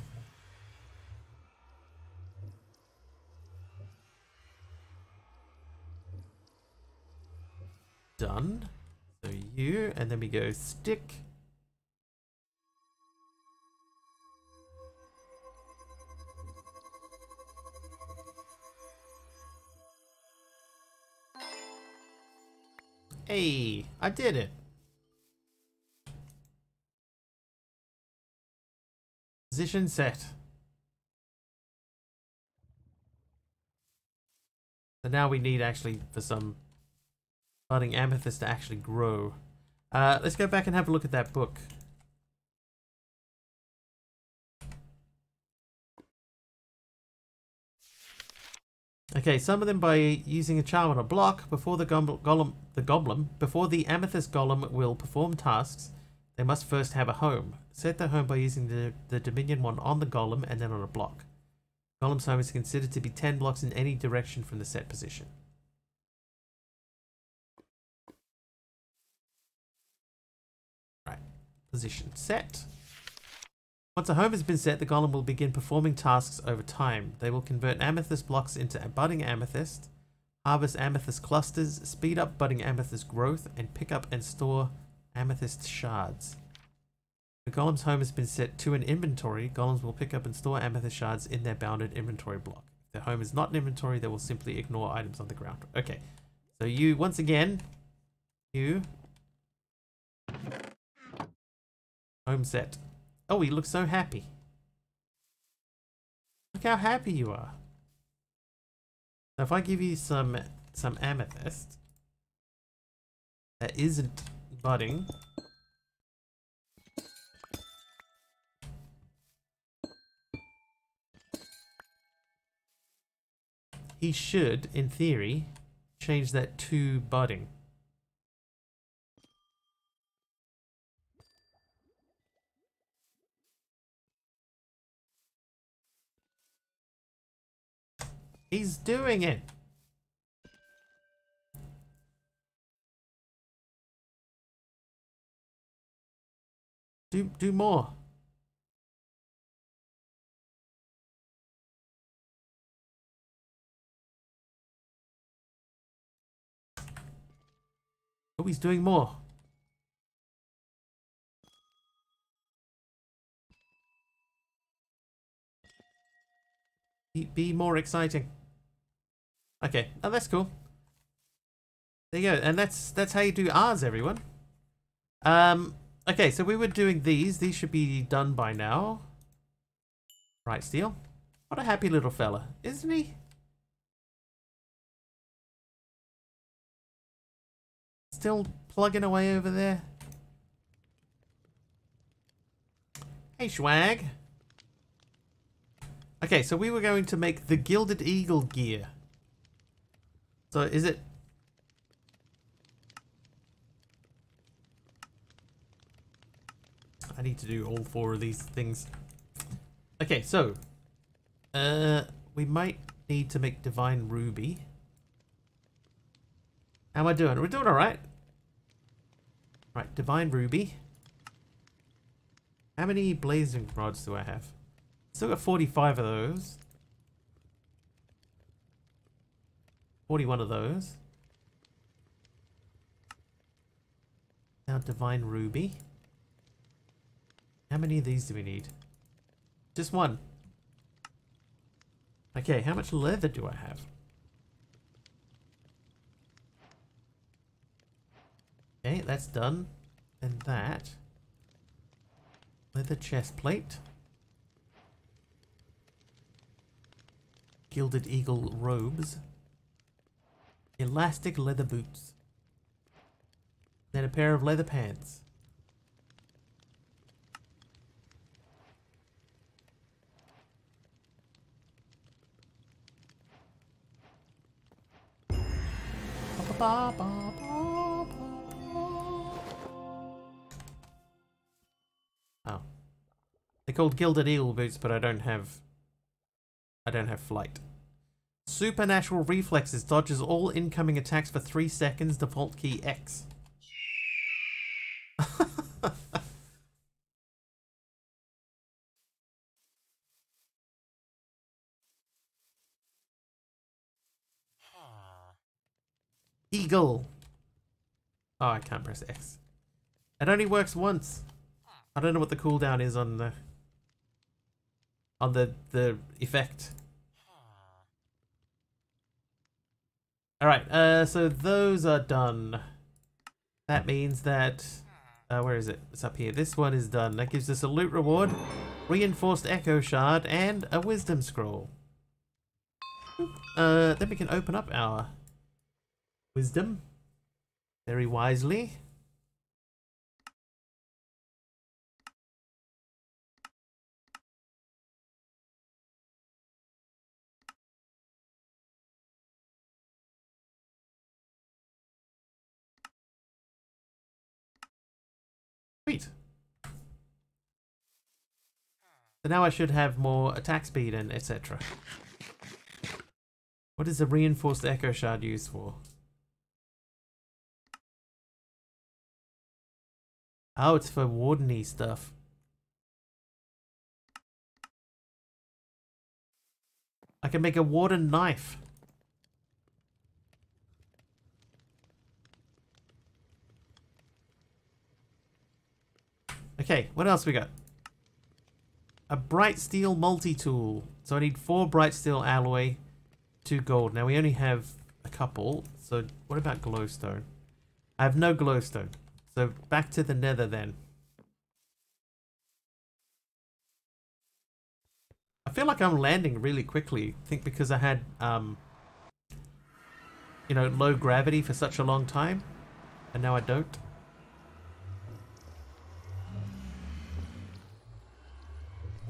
Done. So you, and then we go stick. Hey, I did it. Position set. So now we need actually for some budding amethyst to actually grow. Let's go back and have a look at that book. Okay, summon them by using a charm on a block. Before the before the amethyst golem will perform tasks, they must first have a home. Set their home by using the Dominion one on the golem and then on a block. Golem's home is considered to be 10 blocks in any direction from the set position. Right, position set. Once a home has been set, the golem will begin performing tasks over time. They will convert amethyst blocks into budding amethyst, harvest amethyst clusters, speed up budding amethyst growth, and pick up and store amethyst shards. The golem's home has been set to an inventory. Golems will pick up and store amethyst shards in their bounded inventory block. If their home is not an inventory, they will simply ignore items on the ground. Okay, so you, once again, you home set. Oh, you look so happy. Look how happy you are. So if I give you some amethyst that isn't budding, he should, in theory, change that to budding. He's doing it. Do more. Oh, he's doing more. Be more exciting. Okay, oh, that's cool. There you go, and that's how you do ours, everyone. Okay, so we were doing these. These should be done by now. Right, Steel. What a happy little fella, isn't he? Still plugging away over there. Hey, Schwag. Okay, so we were going to make the Gilded Eagle gear. So is it... I need to do all 4 of these things. Okay, so... we might need to make Divine Ruby. How am I doing? We're doing alright. Right, Divine Ruby. How many blazing rods do I have? Still got 45 of those. 41 of those. Now Divine Ruby. How many of these do we need? Just 1. Okay, how much leather do I have? Okay, that's done. And that. Leather chest plate. Gilded Eagle robes. Elastic leather boots. Then a pair of leather pants. Oh. They're called Gilded Eagle boots, but I don't have flight. Supernatural reflexes, dodges all incoming attacks for 3 seconds, default key X. Eagle. Oh, I can't press X. It only works once. I don't know what the cooldown is on the effect. Alright, so those are done. That means that... where is it? It's up here. This one is done. That gives us a loot reward, reinforced echo shard, and a wisdom scroll. Then we can open up our wisdom very wisely. Sweet. So now I should have more attack speed and etc. What is the reinforced echo shard used for? Oh, it's for wardeny stuff. I can make a warden knife. Okay, what else we got? A bright steel multi-tool. So I need 4 bright steel alloy, 2 gold. Now we only have a couple. So what about glowstone? I have no glowstone. So back to the nether then. I feel like I'm landing really quickly. I think because I had, you know, low gravity for such a long time. And now I don't.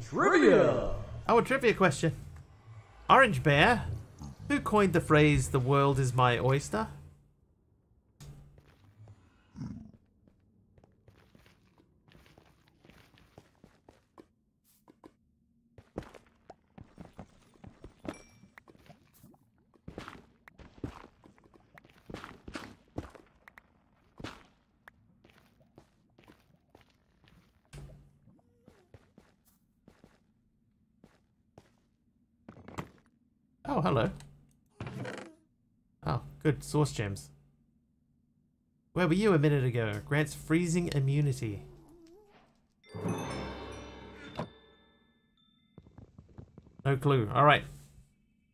Trivia! Oh, a trivia question. Orange Bear, who coined the phrase, "the world is my oyster"? Oh, hello. Oh, good. Source gems. Where were you a minute ago? Grants freezing immunity. No clue. Alright.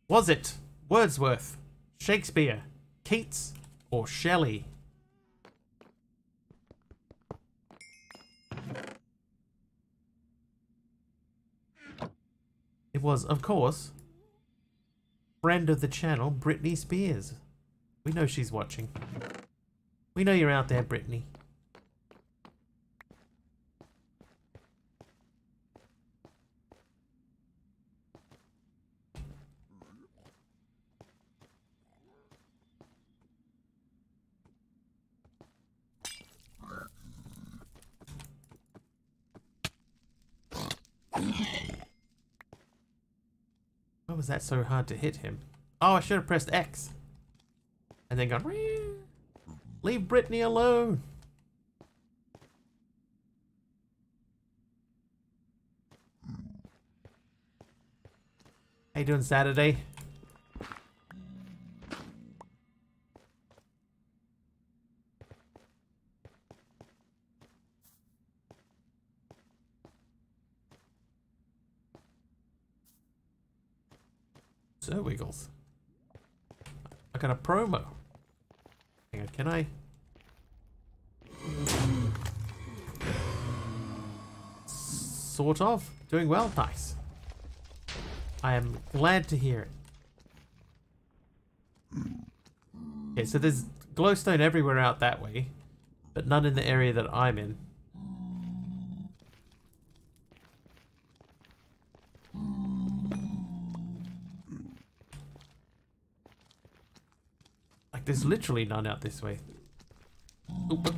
Was it Wordsworth, Shakespeare, Keats, or Shelley? It was, of course, friend of the channel, Britney Spears. We know she's watching. We know you're out there, Britney. Why was that so hard to hit him? Oh, I should have pressed X. And then gone, leave Britney alone. How you doing, Saturday? So Wiggles. I got a promo. Hang on, can I? Sort of. Doing well? Nice. I am glad to hear it. Okay, so there's glowstone everywhere out that way, but none in the area that I'm in. Like, there's literally none out this way. Oop.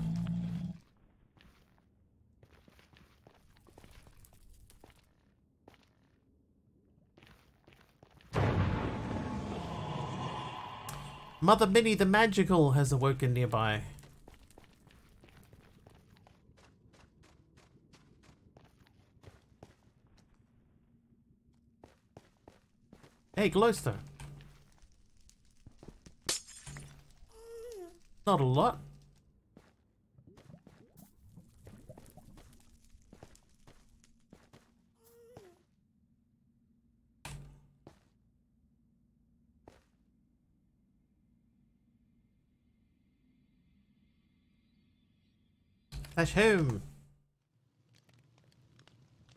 Mother Minnie the Magical has awoken nearby. Hey, glowstone. Not a lot. Flash home.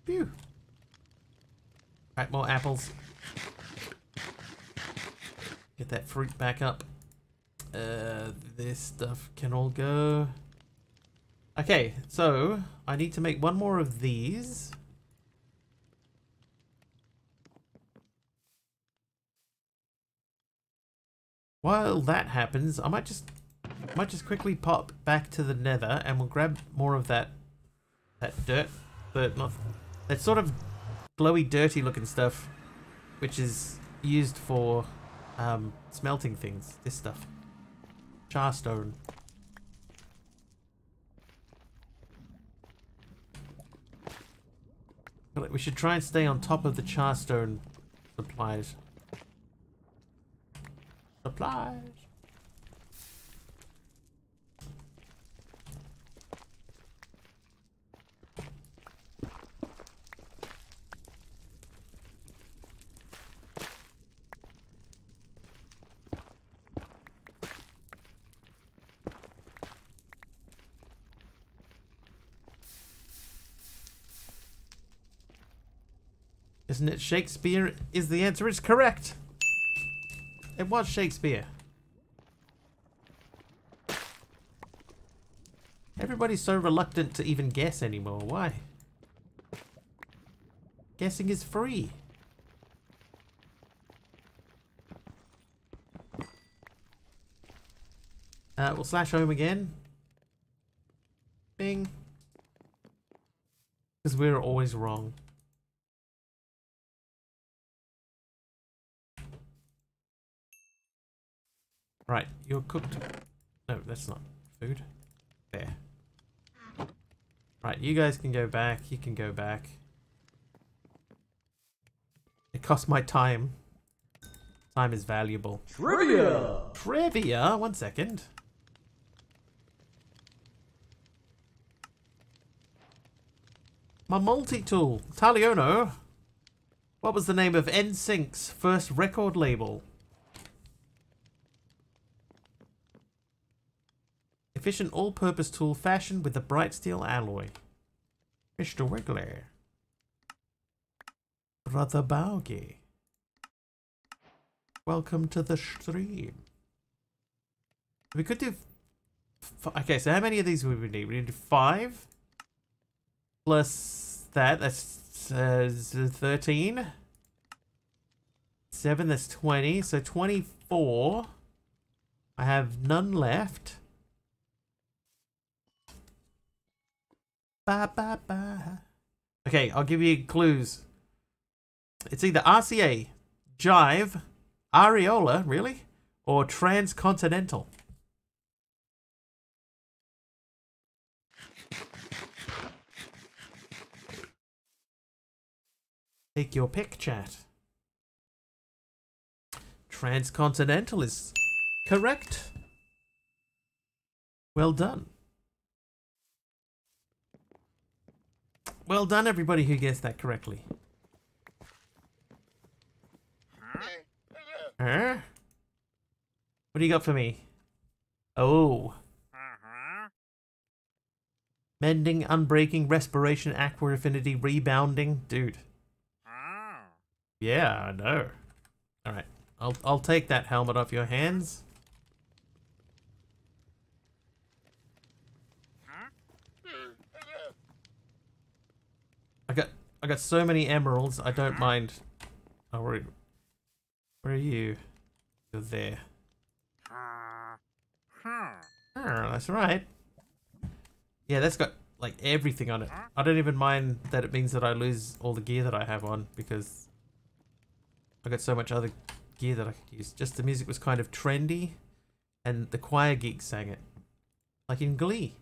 Phew. Right, more apples. Get that fruit back up. This stuff can all go. Okay, so I need to make one more of these. While that happens, I might just quickly pop back to the nether and we'll grab more of that that dirt, not that sort of glowy, dirty looking stuff, which is used for smelting things. This stuff, charstone. We should try and stay on top of the charstone supplies. Supplies. Isn't it Shakespeare is the answer? It's correct. It was Shakespeare. Everybody's so reluctant to even guess anymore. Why? Guessing is free. We'll slash home again. Bing. Because we're always wrong. Right, you're cooked. No, that's not food. There. Right, you guys can go back. You can go back. It costs my time. Time is valuable. Trivia! Trivia? 1 second. My multi-tool. Taliono. What was the name of NSYNC's first record label? Efficient all-purpose tool fashioned with a bright steel alloy. Mr. Wiggler. Brother Baugi. Welcome to the stream. We could do... Okay, so how many of these would we need? We need 5. Plus that, that's 13. 7, that's 20. So 24. I have none left. Ba, ba, ba. Okay, I'll give you clues. It's either RCA, Jive, Areola, really? Or Transcontinental. Take your pick, chat. Transcontinental is correct. Well done. Well done, everybody who guessed that correctly. Huh? What do you got for me? Oh. Mending, unbreaking, respiration, aqua affinity, rebounding. Dude. Yeah, I know. Alright. I'll take that helmet off your hands. I got so many emeralds, I don't mind. Oh, where are you? You're there. Oh, that's right. Yeah, that's got like everything on it. I don't even mind that it means that I lose all the gear that I have on because I got so much other gear that I could use. Just the music was kind of trendy and the choir geeks sang it. Like in Glee.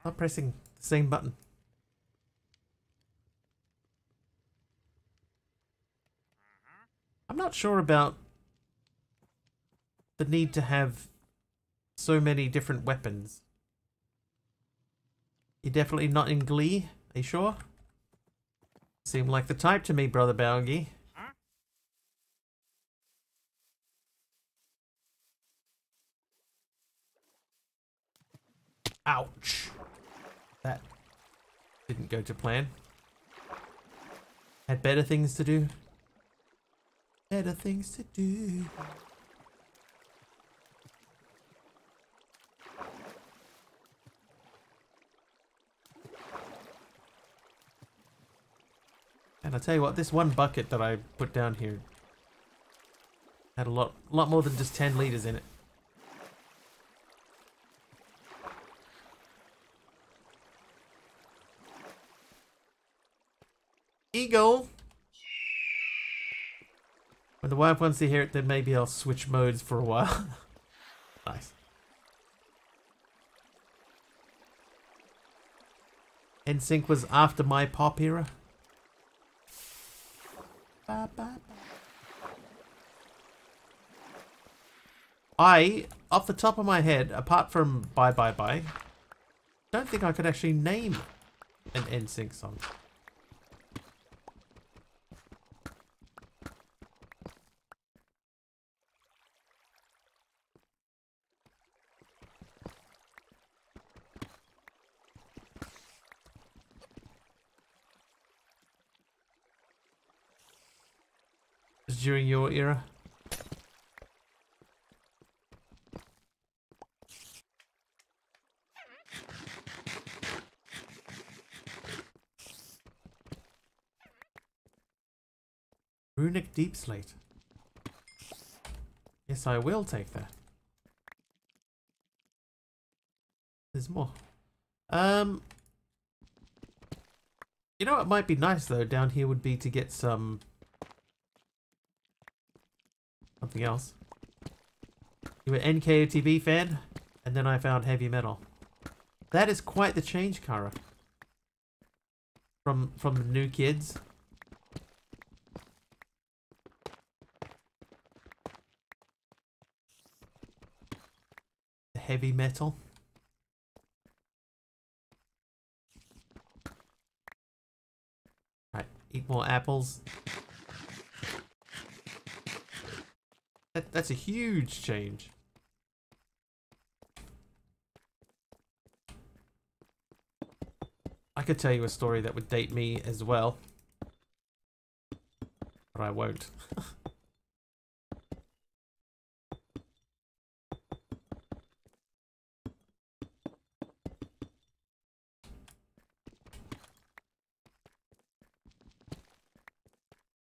Stop pressing the same button. I'm not sure about the need to have so many different weapons. You're definitely not in Glee, are you sure? Seem like the type to me, Brother Baugi. Ouch. That didn't go to plan. Had better things to do. Better things to do. And I'll tell you what, this one bucket that I put down here had a lot more than just 10 liters in it. Eagle. When the wife wants to hear it, then maybe I'll switch modes for a while. Nice. NSYNC was after my pop era. Ba, ba, ba. I, off the top of my head, apart from Bye Bye Bye, don't think I could actually name an NSYNC song. During your era? Runic Deep Slate. Yes, I will take that. There's more. You know what might be nice though down here would be to get something else. You were NKOTB fan, and then I found heavy metal. That is quite the change, Kara. From the new kids. The heavy metal. Right, eat more apples. That's a huge change. I could tell you a story that would date me as well, but I won't.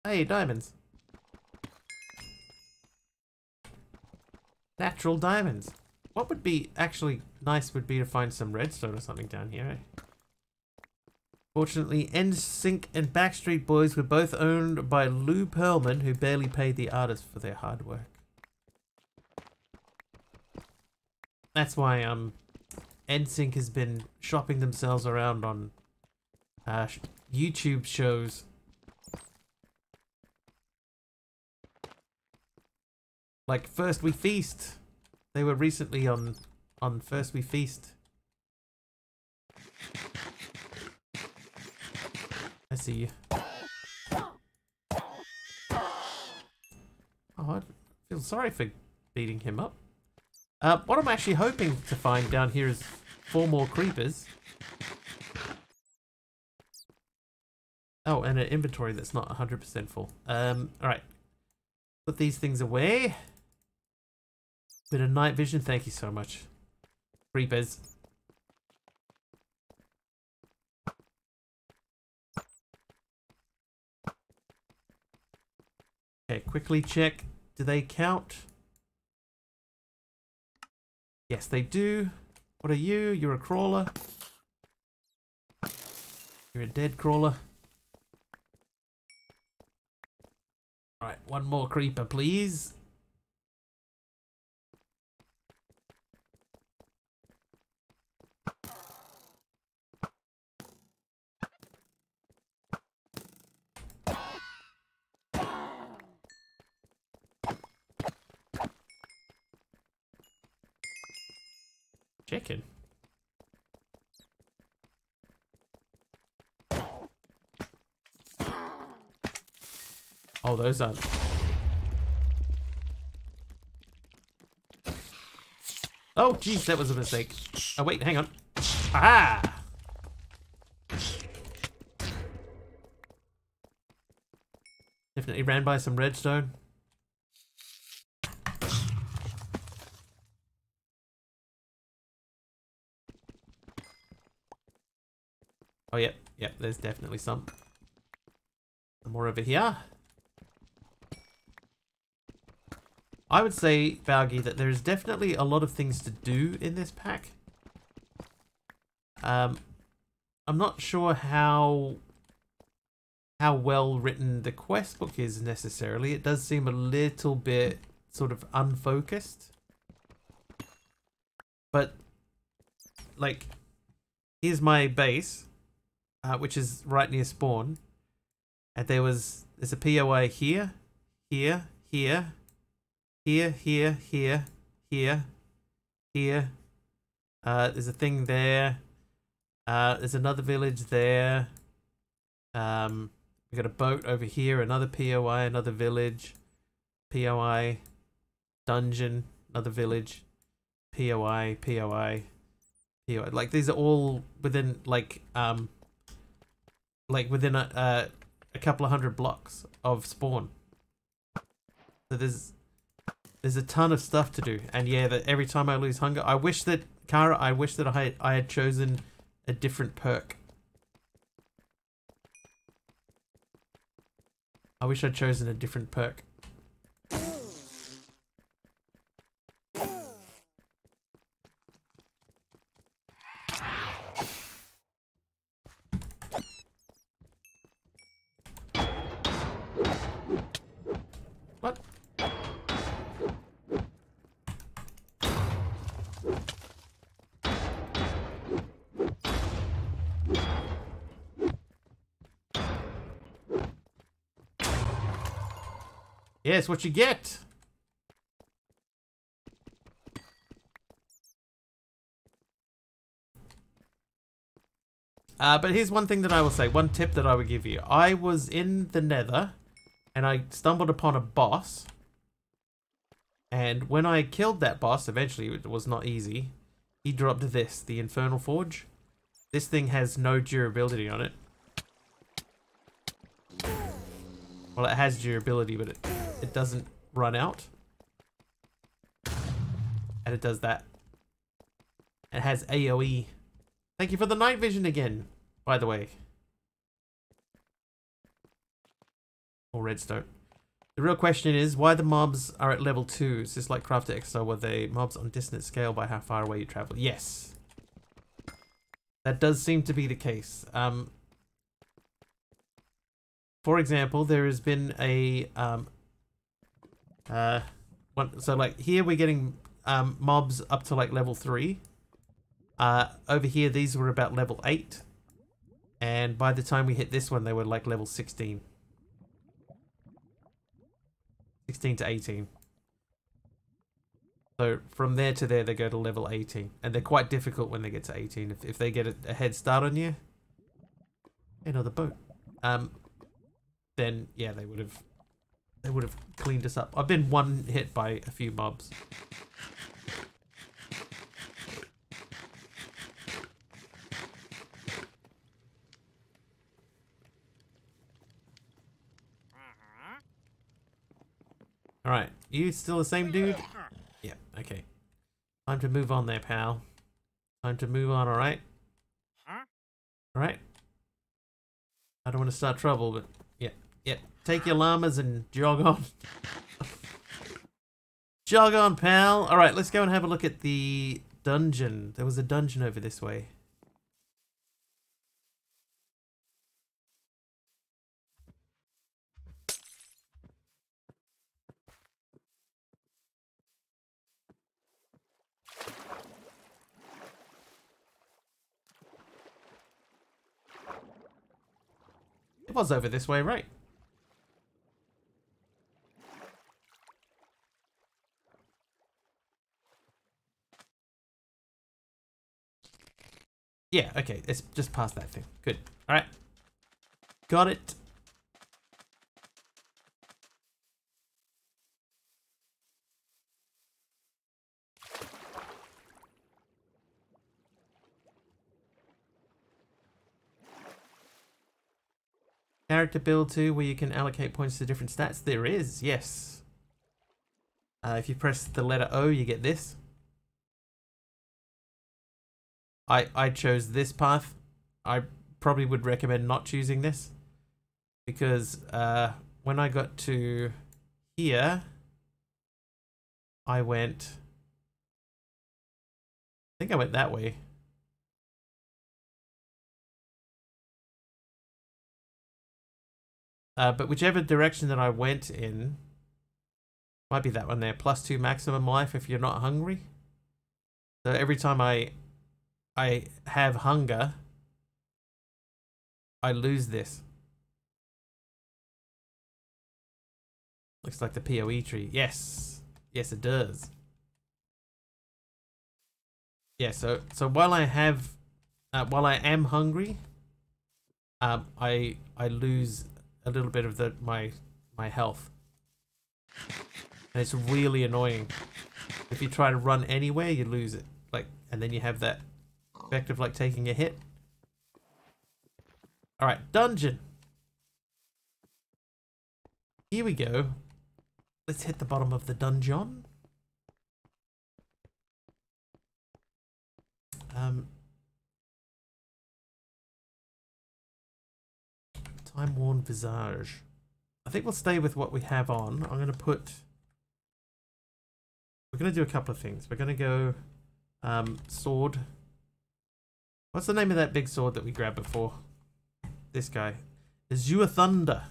Hey, diamonds. Natural diamonds. What would be actually nice would be to find some redstone or something down here, eh? Fortunately, NSYNC and Backstreet Boys were both owned by Lou Pearlman, who barely paid the artists for their hard work. That's why NSYNC has been shopping themselves around on YouTube shows. Like First We Feast. They were recently on First We Feast. I see you. Oh, I feel sorry for beating him up. What I'm actually hoping to find down here is 4 more creepers. Oh, and an inventory that's not 100% full. Alright. Put these things away. Bit of night vision, thank you so much. Creepers. Okay, quickly check. Do they count? Yes, they do. What are you? You're a crawler. You're a dead crawler. Alright, one more creeper, please. Chicken. Oh, those aren't. Oh, geez, that was a mistake. Oh, wait, hang on. Aha! Definitely ran by some redstone. Oh, yep, yep, there's definitely some. More over here. I would say, Valgi, that there's definitely a lot of things to do in this pack. I'm not sure how how well written the quest book is necessarily. It does seem a little bit sort of unfocused. But, like, here's my base, which is right near spawn. And there's a POI here, here, here, here, here, here, here, here. There's a thing there. There's another village there. We got a boat over here, another POI, another village, POI, dungeon, another village, POI, POI, POI. Like these are all within like within a couple of hundred blocks of spawn. So there's a ton of stuff to do, and yeah, that every time I lose hunger, I wish that I had chosen a different perk. I wish I'd chosen a different perk. What? Yes, what you get. But here's one thing that I will say, one tip that I would give you. I was in the Nether, and I stumbled upon a boss. And when I killed that boss, eventually, it was not easy, he dropped this, the Infernal Forge. This thing has no durability on it. Well, it has durability, but it doesn't run out. And it does that. It has AoE. Thank you for the night vision again, by the way. Or redstone. The real question is why the mobs are at level 2. Is this like Crafter Exile, were they mobs on distance scale by how far away you travel? Yes. That does seem to be the case. For example, there has been a so like here we're getting mobs up to like level 3. Over here these were about level 8, and by the time we hit this one they were like level 16 to 18. So from there to there they go to level 18, and they're quite difficult when they get to 18 if they get a head start on you. Another boat. Then yeah, they would have cleaned us up. I've been one hit by a few mobs. All right, you still the same dude? Yeah, okay. Time to move on there, pal. Time to move on, all right? All right. I don't want to start trouble, but yeah. Take your llamas and jog on. Jog on, pal. All right, let's go and have a look at the dungeon. There was a dungeon over this way. It was over this way, right? Yeah, okay, it's just past that thing. Good. Alright. Got it. Character build too, where you can allocate points to different stats. There is, yes. If you press the letter O, you get this. I chose this path. I probably would recommend not choosing this, because when I got to here, I think I went that way. But whichever direction that I went in, might be that one there. +2 maximum life if you're not hungry. So every time I have hunger, I lose this. Looks like the PoE tree. Yes. Yes, it does. Yeah, so while I am hungry, I lose a little bit of my health. And it's really annoying. If you try to run anywhere, you lose it. Like, and then you have that effect of like taking a hit. Alright, dungeon. Here we go. Let's hit the bottom of the dungeon. Time-worn visage. I think we'll stay with what we have on. We're going to do a couple of things. We're going to go sword. What's the name of that big sword that we grabbed before? This guy. Azure Thunder.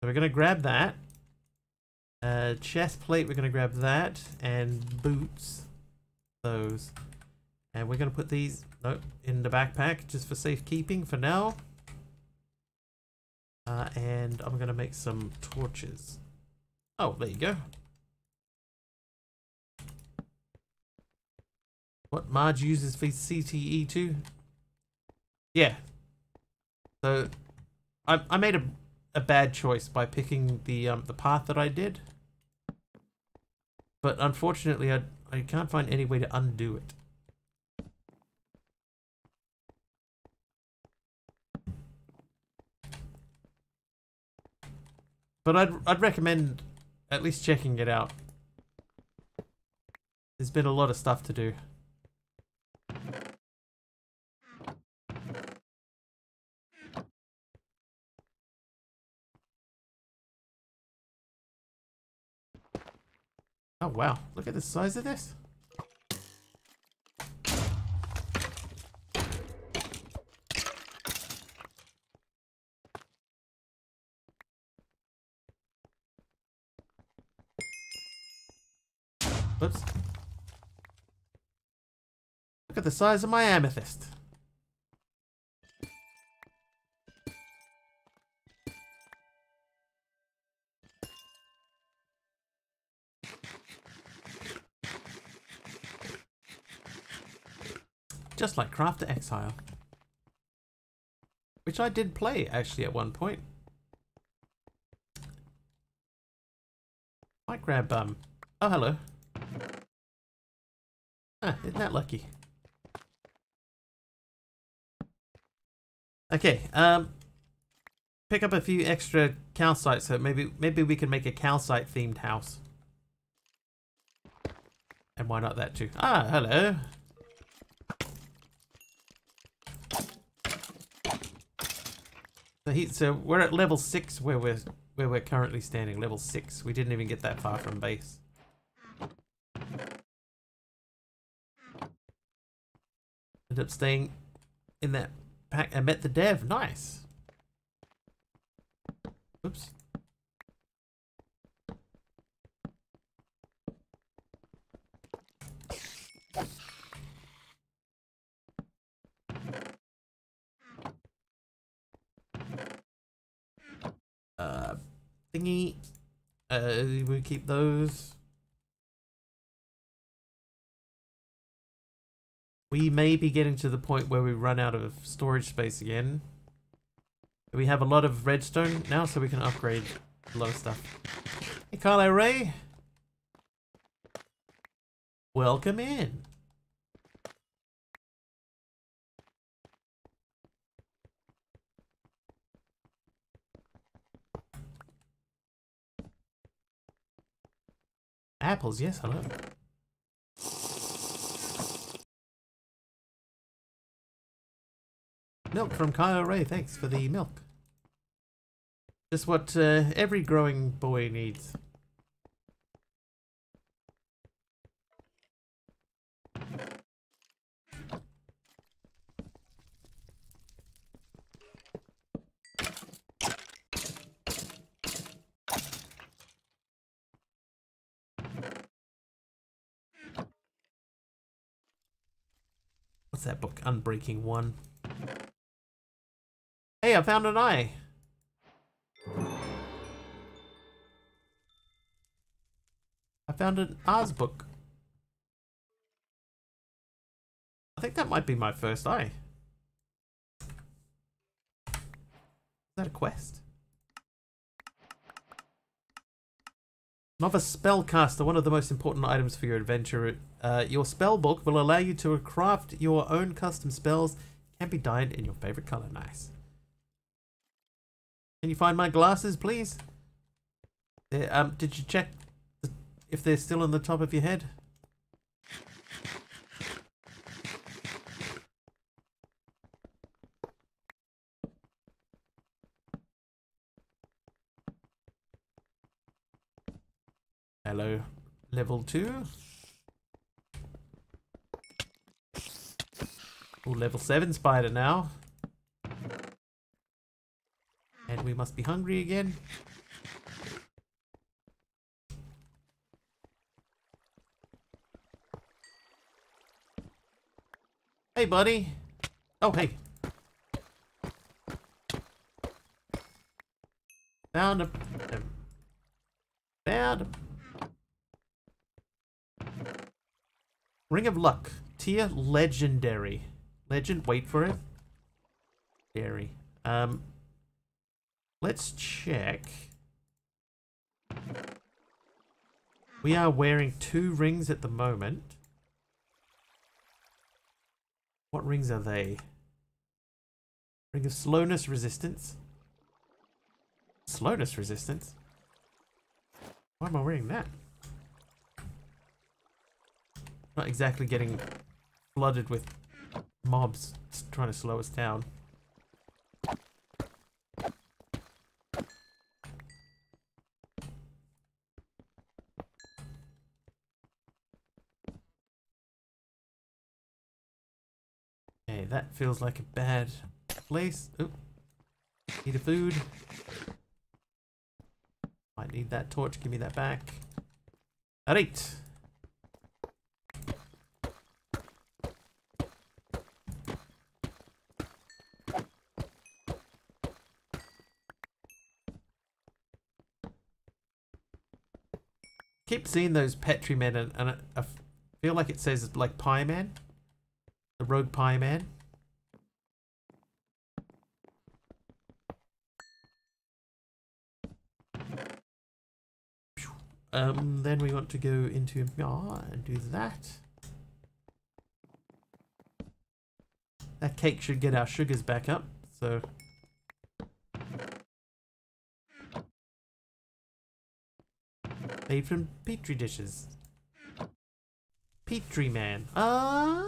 So we're going to grab that. Chest plate, we're going to grab that. And boots. Those. And we're going to put these in the backpack just for safekeeping for now. And I'm going to make some torches. Oh, there you go. What Marge uses for CTE too? Yeah. So I made a bad choice by picking the path that I did. But unfortunately I can't find any way to undo it. But I'd recommend at least checking it out. There's been a lot of stuff to do. Oh wow, look at the size of this. Oops. Look at the size of my amethyst. Just like Craft to Exile. Which I did play actually at one point. Might grab oh hello. Ah, isn't that lucky? Okay, pick up a few extra calcite, so maybe we can make a calcite themed house. And why not that too? Ah, hello. So we're at level 6 where we're currently standing. Level 6. We didn't even get that far from base. Ended up staying in that pack and met the dev. Nice. Oops. Thingy. We keep those. We may be getting to the point where we run out of storage space again. We have a lot of redstone now, so we can upgrade a lot of stuff. Hey, Carlo Ray. Welcome in. Apples, yes, hello. Milk from Kyle Ray, thanks for the milk. Just what every growing boy needs. that book? Unbreaking 1. Hey, I found an eye. I found an R's book. I think that might be my first eye. Is that a quest? Novice Spellcaster, one of the most important items for your adventure. Your spell book will allow you to craft your own custom spells. Can be dyed in your favorite color. Nice. Can you find my glasses, please? Did you check if they're still on the top of your head? Hello, level 2. Oh, level 7 spider now. And we must be hungry again. Hey, buddy. Oh, hey. Found him. Found him. Ring of Luck. Tier Legendary. Legend, wait for it. Dairy. Let's check. We are wearing 2 rings at the moment. What rings are they? Ring of Slowness Resistance. Slowness Resistance? Why am I wearing that? Not exactly getting flooded with mobs trying to slow us down. Okay, that feels like a bad place. Oop. Need a food. Might need that torch. Give me that back. Alright. Keep seeing those Petri men, and I feel like it says like Pie Man, the Rogue Pie Man. Then we want to go into and do that. That cake should get our sugars back up. So. Made from petri dishes. Petri Man. I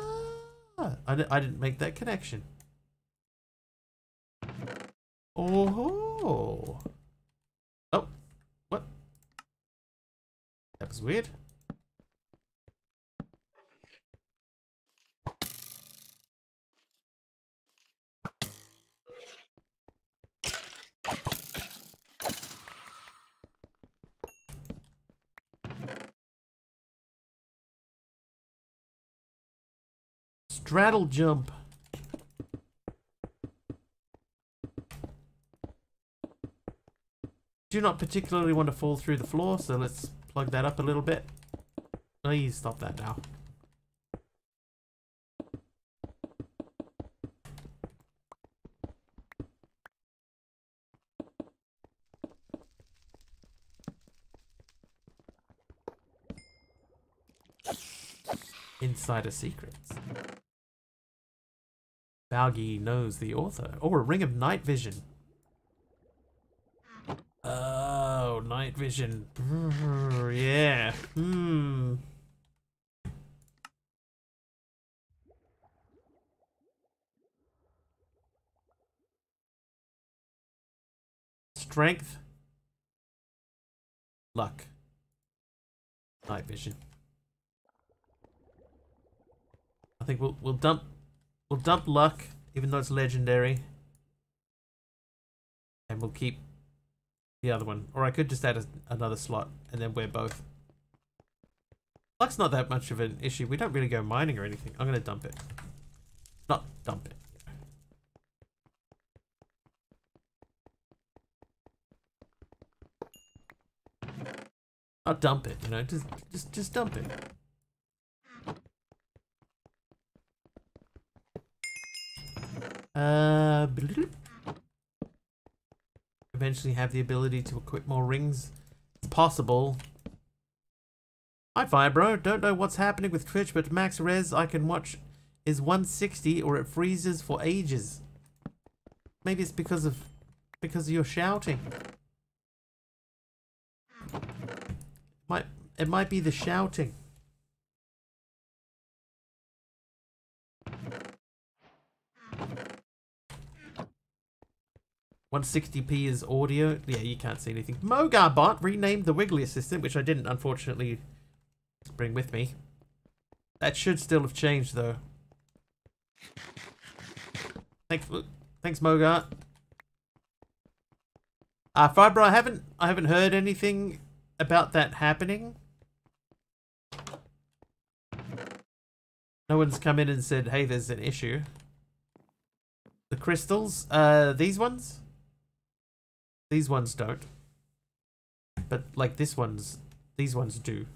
didn't make that connection. Oh. Oh. What? That was weird. Straddle jump. Do not particularly want to fall through the floor, so let's plug that up a little bit. Please stop that now. Insider secrets. Balgi knows the author. Oh, a ring of night vision. Oh, night vision. Yeah. Strength. Luck. Night vision. I think we'll dump luck, even though it's legendary, and we'll keep the other one. Or I could just add another slot and then wear both. Luck's not that much of an issue. We don't really go mining or anything. I'm gonna dump it. Not dump it. Not dump it, you know, just dump it. Eventually have the ability to equip more rings. It's possible. Hi Fibro, don't know what's happening with Twitch, but max res I can watch is 160 or it freezes for ages. Maybe it's because of you're shouting. It might be the shouting. $160p is audio. Yeah, you can't see anything. Mogarbot renamed the Wiggly Assistant, which I didn't unfortunately bring with me. That should still have changed though. Thanks Mogart. Fibro, I haven't heard anything about that happening. No one's come in and said, hey, there's an issue. The crystals, these ones? These ones don't. But like these ones do.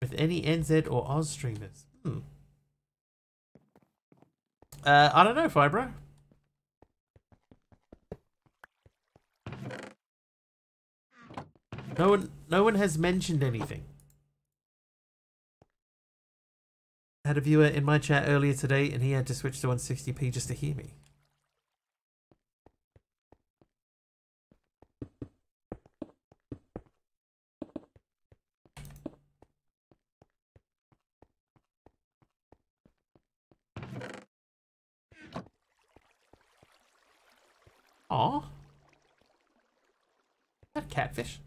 With any NZ or Oz streamers. I don't know, Fibro. No one has mentioned anything. I had a viewer in my chat earlier today and he had to switch to 160p just to hear me. Aw. That catfish.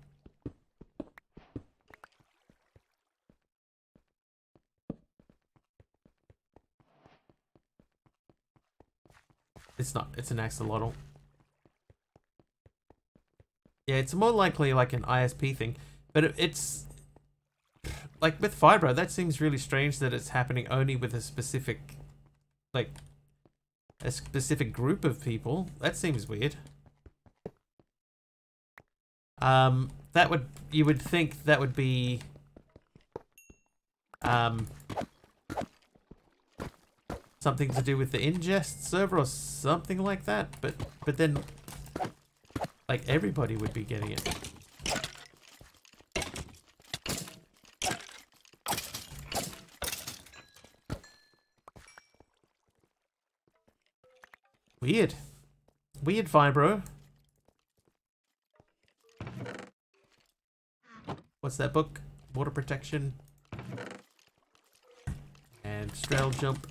It's not, it's an axolotl. Yeah, it's more likely like an ISP thing, but it's like with Fibro, that seems really strange that it's happening only with a specific, like, a specific group of people. That seems weird. You would think that would be, something to do with the ingest server or something like that, but then, like, everybody would be getting it. Weird. Weird, Fibro. What's that book? Water protection. And straddle jump.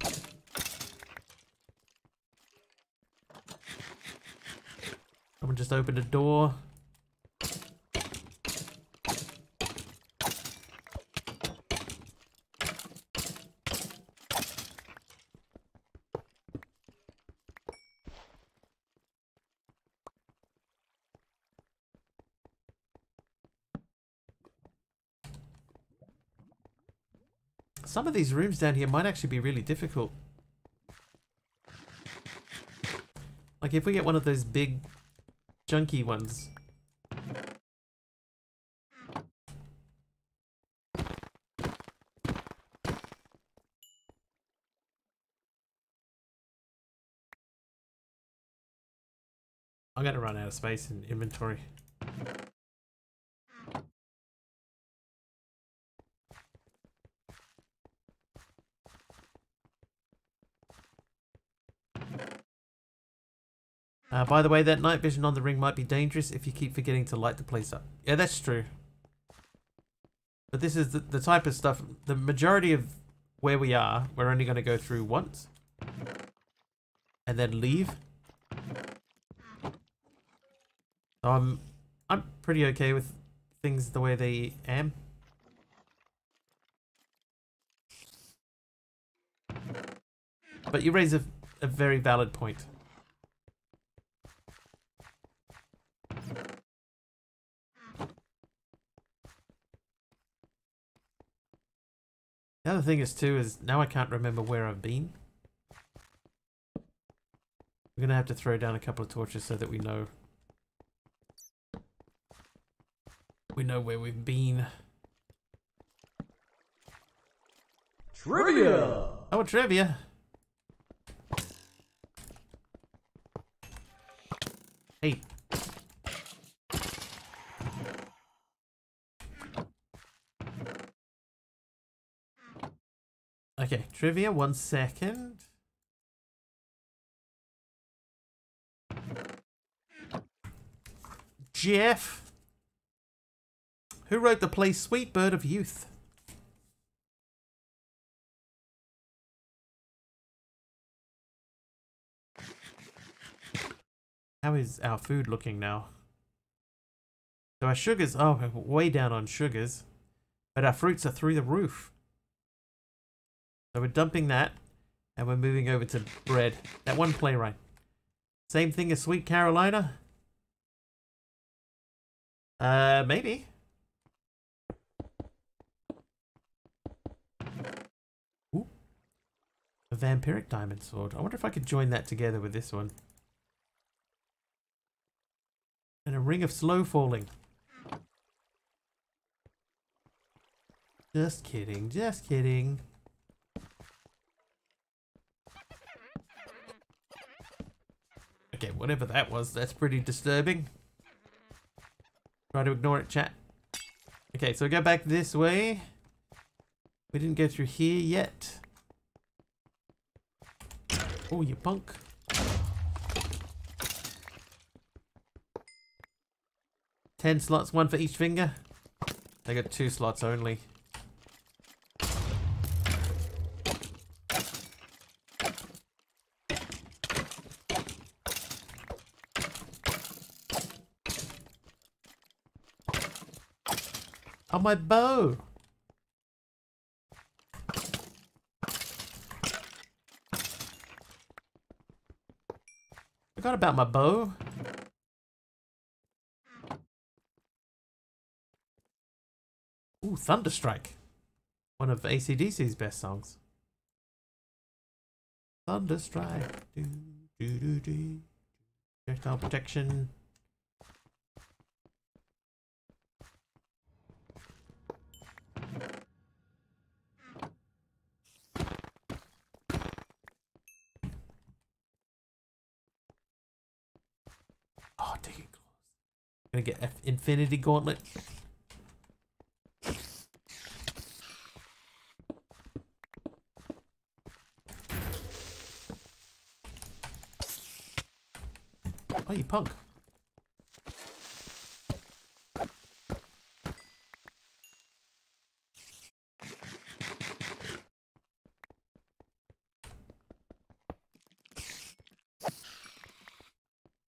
Someone just opened a door. Some of these rooms down here might actually be really difficult. Like if we get one of those big junky ones. I'm gonna run out of space in inventory. By the way, that night vision on the ring might be dangerous if you keep forgetting to light the place up. Yeah, that's true. But this is the type of stuff, the majority of where we are, we're only going to go through once. And then leave. So I'm pretty okay with things the way they am. But you raise a very valid point. The other thing is too is now I can't remember where I've been. We're gonna have to throw down a couple of torches so that we know where we've been. Trivia! Oh, trivia! Hey. Okay, trivia, 1 second. Jeff, who wrote the play Sweet Bird of Youth? How is our food looking now? So our sugars, oh, we're way down on sugars, but our fruits are through the roof. So we're dumping that, and we're moving over to bread. That one playwright. Same thing as Sweet Carolina? Maybe. Ooh. A vampiric diamond sword. I wonder if I could join that together with this one. And a ring of slow falling. Just kidding, just kidding. Okay, whatever that was, that's pretty disturbing. Try to ignore it, chat. Okay, so go back this way. We didn't go through here yet. Oh, you punk. Ten slots, one for each finger. They got 2 slots only. Oh, my bow! Forgot about my bow. Ooh, Thunderstrike. One of AC/DC's best songs. Thunderstrike. Do, do, do, do. Projectile protection. Oh, take it close. Gonna get Infinity Gauntlet. Oh, you punk.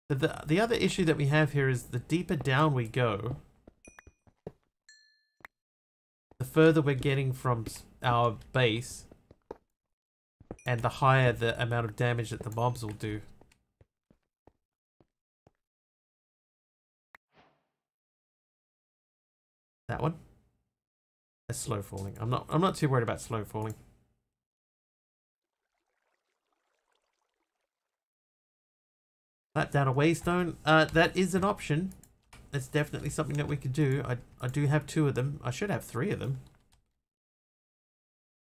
The other issue that we have here is the deeper down we go, the further we're getting from our base, and the higher the amount of damage that the mobs will do. That one? That's slow falling. I'm not too worried about slow falling. Slap down a waystone. That is an option. That's definitely something that we could do. I do have 2 of them. I should have 3 of them.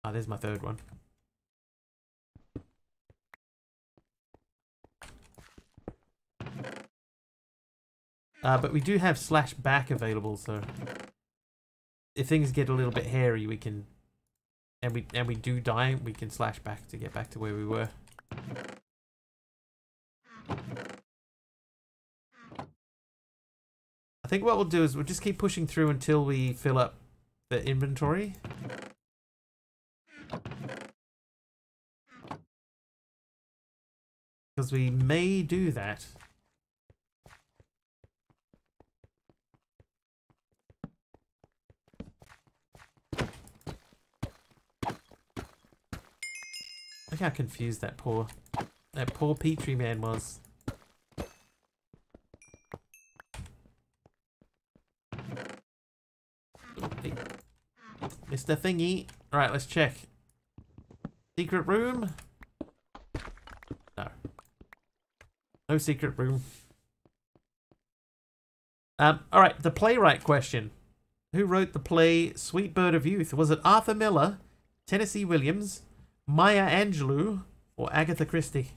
Ah, there's my 3rd one. But we do have slash back available, so if things get a little bit hairy, we can, and we do die, we can slash back to get back to where we were. I think what we'll do is we'll just keep pushing through until we fill up the inventory. Because we may do that. Look how confused that poor Petrie man was. Hey. Mr. Thingy. Alright, let's check. Secret room? No. No secret room. Alright, the playwright question. Who wrote the play Sweet Bird of Youth? Was it Arthur Miller, Tennessee Williams, Maya Angelou, or Agatha Christie?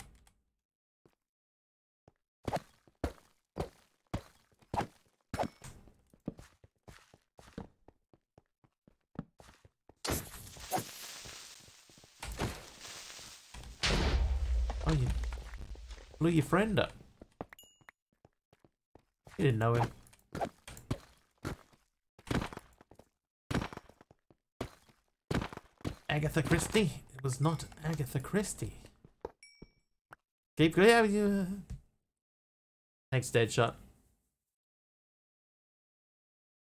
Oh, you blew your friend up. You didn't know him. Agatha Christie? It was not Agatha Christie. Keep going. Thanks, Deadshot.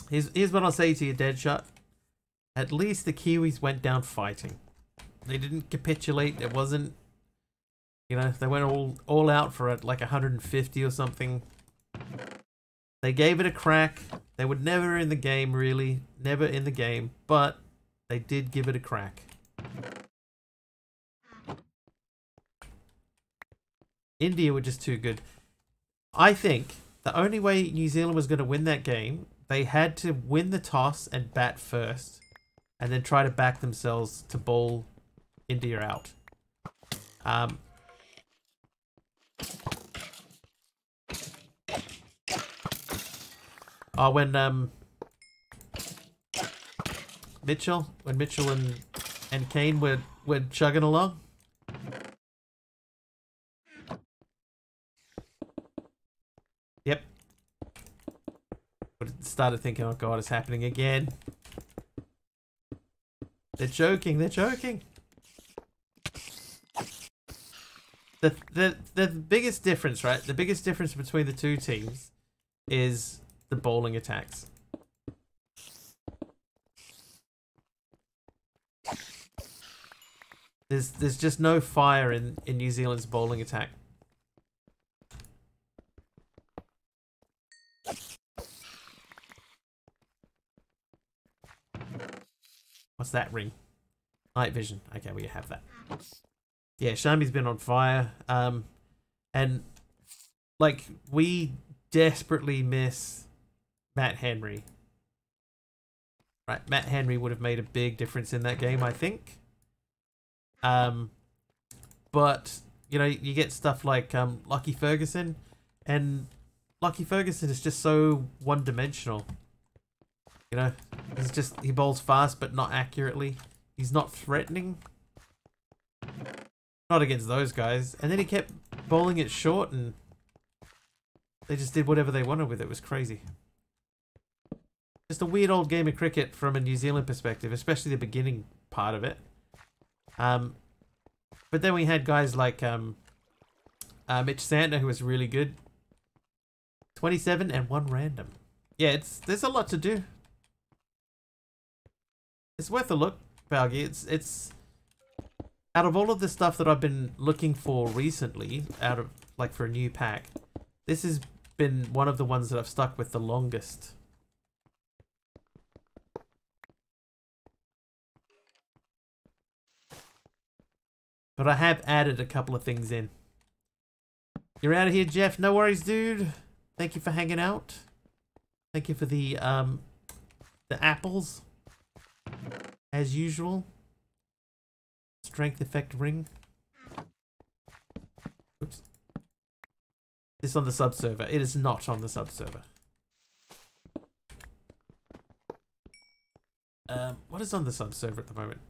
Here's what I'll say to you, Deadshot. At least the Kiwis went down fighting. They didn't capitulate. It wasn't, you know, they went all out for it, like 150 or something. They gave it a crack. They were never in the game, really. Never in the game. But they did give it a crack. India were just too good. I think the only way New Zealand was going to win that game, they had to win the toss and bat first. And then try to back themselves to bowl India out. Oh, when Mitchell and Kane were chugging along. Yep. But started thinking, oh god, it's happening again. They're joking. They're joking. The biggest difference, right? The biggest difference between the two teams is the bowling attacks. There's just no fire in New Zealand's bowling attack. What's that ring? Night vision. Okay, we have that. Yeah, Shami's been on fire. And like we desperately miss Matt Henry. Right, Matt Henry would have made a big difference in that game, I think. But you know, you get stuff like Lucky Ferguson, and Lucky Ferguson is just so one-dimensional. You know, he bowls fast but not accurately. He's not threatening. Not against those guys. And then he kept bowling it short and they just did whatever they wanted with it. It was crazy. Just a weird old game of cricket from a New Zealand perspective, especially the beginning part of it. But then we had guys like Mitch Santner, who was really good. 27 and 1 random. Yeah, there's a lot to do. It's worth a look, Balgi. It's out of all of the stuff that I've been looking for recently, for a new pack, this has been one of the ones that I've stuck with the longest. But I have added a couple of things in. You're out of here, Jeff. No worries, dude. Thank you for hanging out. Thank you for the apples. As usual. Strength effect ring. Oops. This on the sub server. It is not on the sub server. What is on the sub server at the moment?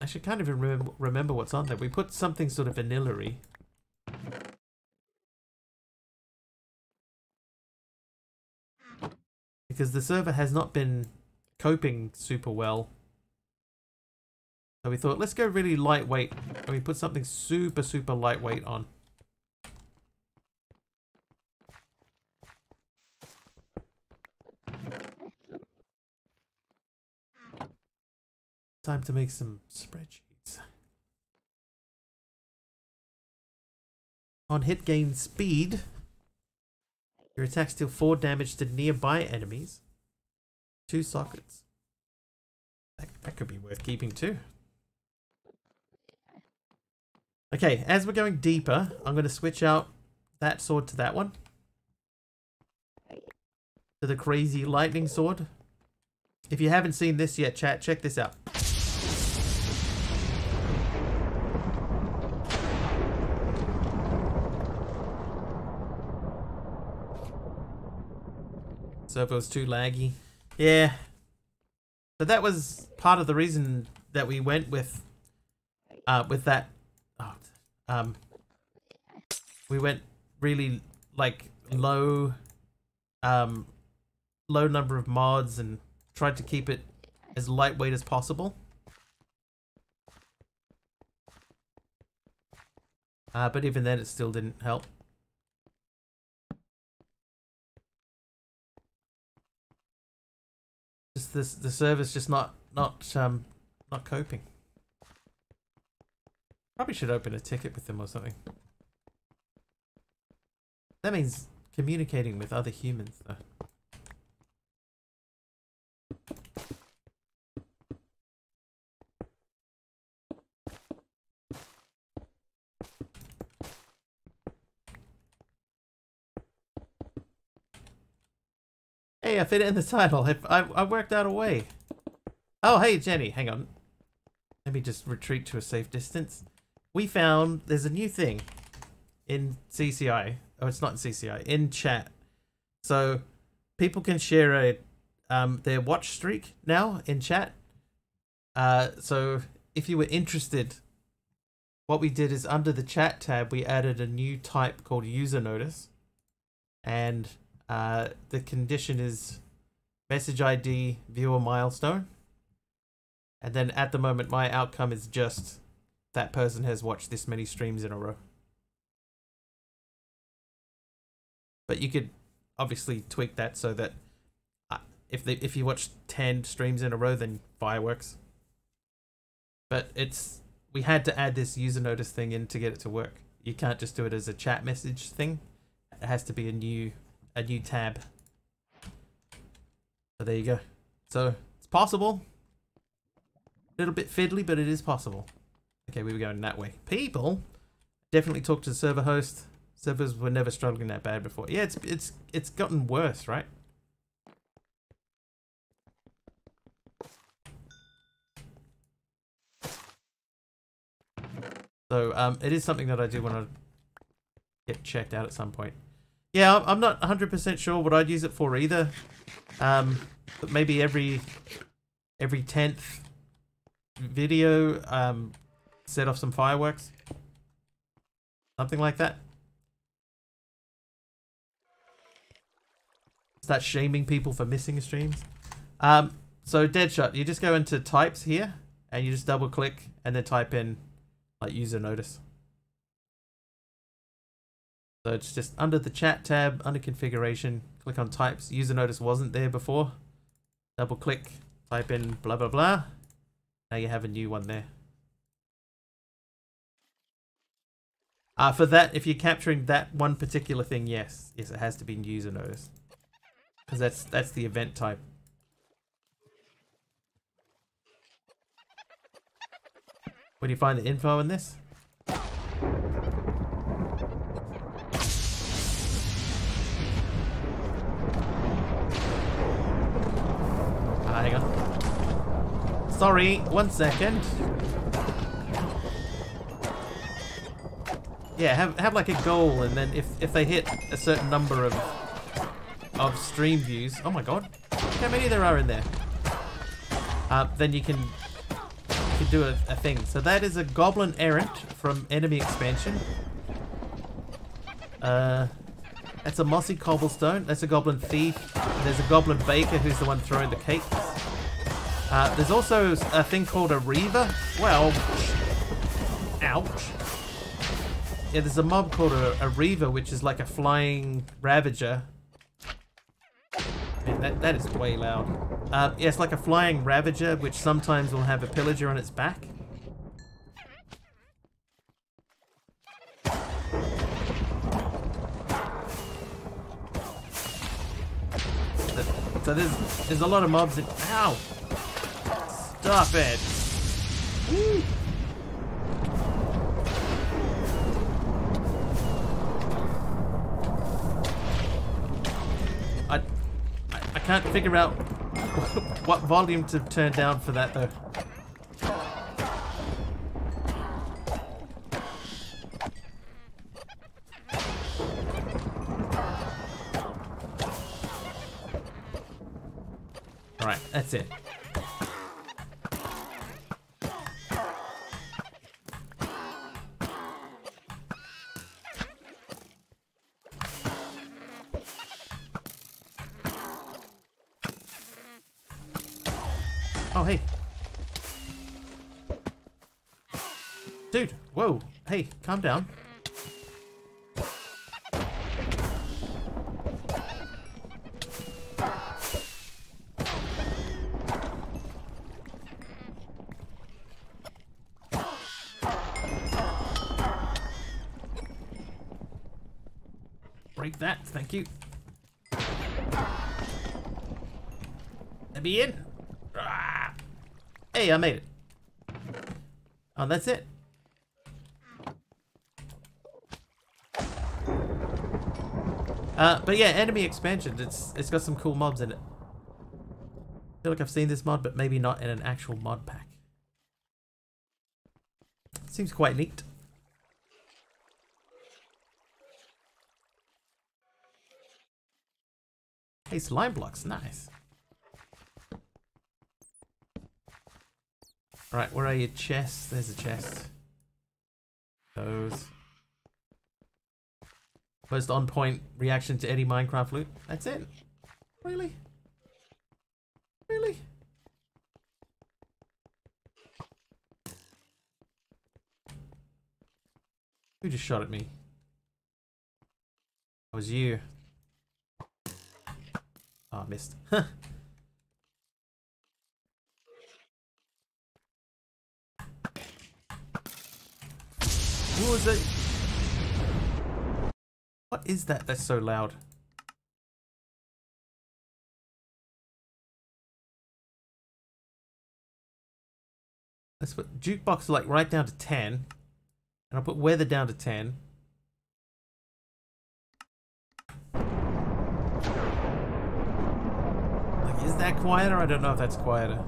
Actually, I can't even remember what's on there. We put something sort of vanilla-y. Because the server has not been coping super well. So we thought, let's go really lightweight. And we put something super, super lightweight on. Time to make some spreadsheets. On hit gain speed. Your attacks deal 4 damage to nearby enemies. 2 sockets. That could be worth keeping too. Okay, as we're going deeper, I'm going to switch out that sword to that one. To the crazy lightning sword. If you haven't seen this yet, chat, check this out. Servo's too laggy. Yeah. But that was part of the reason that we went with that. Oh, we went really like low number of mods and tried to keep it as lightweight as possible. But even then, it still didn't help. Just the server's just not coping. Probably should open a ticket with them or something. That means communicating with other humans, though. Hey, I fit it in the title. I worked out a way. Oh, hey, Jenny, hang on. Let me just retreat to a safe distance. We found there's a new thing in CCI. Oh, it's not in CCI. In chat. So people can share their watch streak now in chat. So if you were interested, what we did is under the chat tab, we added a new type called user notice. And the condition is message ID, viewer milestone. And then at the moment, my outcome is just that person has watched this many streams in a row. But you could obviously tweak that so that if you watch 10 streams in a row, then fireworks. But we had to add this user notice thing in to get it to work. You can't just do it as a chat message thing. It has to be a new tab. So there you go. So it's possible. A little bit fiddly, but it is possible. Okay, we were going that way. People definitely talk to the server host. Servers were never struggling that bad before. Yeah, it's gotten worse, right? So it is something that I do want to get checked out at some point. Yeah, I'm not 100% sure what I'd use it for either. But maybe every 10th video, set off some fireworks. Something like that. Start shaming people for missing streams. So Deadshot, you just go into types here and you just double click and then type in like user notice. So it's just under the chat tab, under configuration, click on types. User notice wasn't there before. Double click, type in blah blah blah. Now you have a new one there. For that, if you're capturing that one particular thing, yes, it has to be user notice. Because that's the event type. Where do you find the info in this? Hang on. Sorry, 1 second. Yeah, have like a goal, and then if they hit a certain number of stream views, oh my god, look how many there are in there. Then you can do a thing. So that is a goblin errant from enemy expansion. That's a mossy cobblestone. That's a goblin thief. There's a goblin baker who's the one throwing the cakes. There's also a thing called a reaver. Well, ouch. Yeah, there's a mob called a reaver, which is like a flying ravager. Man, that is way loud. Yeah, it's like a flying ravager, which sometimes will have a pillager on its back. So there's a lot of mobs in. Ow! Stop it! Woo. I can't figure out what volume to turn down for that though. Alright, that's it. Oh, hey. Dude, whoa. Hey, calm down. Break that, thank you. Let me in. Hey, I made it. Oh, that's it. But yeah, enemy expansion. It's got some cool mobs in it. I feel like I've seen this mod, but maybe not in an actual mod pack. Seems quite neat. Hey, slime blocks, nice. Right, where are your chests? There's a chest. Those. Most on point reaction to any Minecraft loot. That's it? Really? Really? Who just shot at me? That was you. Oh, I missed. What was it? What is that? That's so loud. Let's put jukebox like right down to 10. And I'll put weather down to 10. Like, is that quieter? I don't know if that's quieter.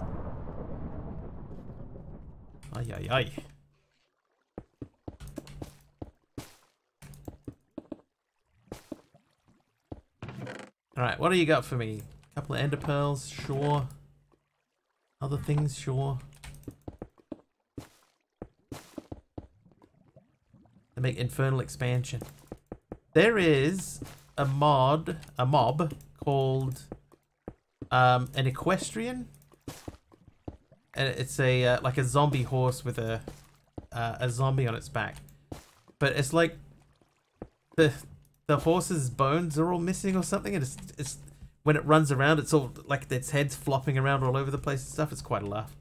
Ay, ay, ay. Alright, what do you got for me? A couple of ender pearls, sure. Other things, sure. To make infernal expansion. There is a mob called an equestrian. And it's a like a zombie horse with a zombie on its back. But it's like the horse's bones are all missing or something, and it's when it runs around, it's all like its head's flopping around all over the place and stuff. It's quite a laugh.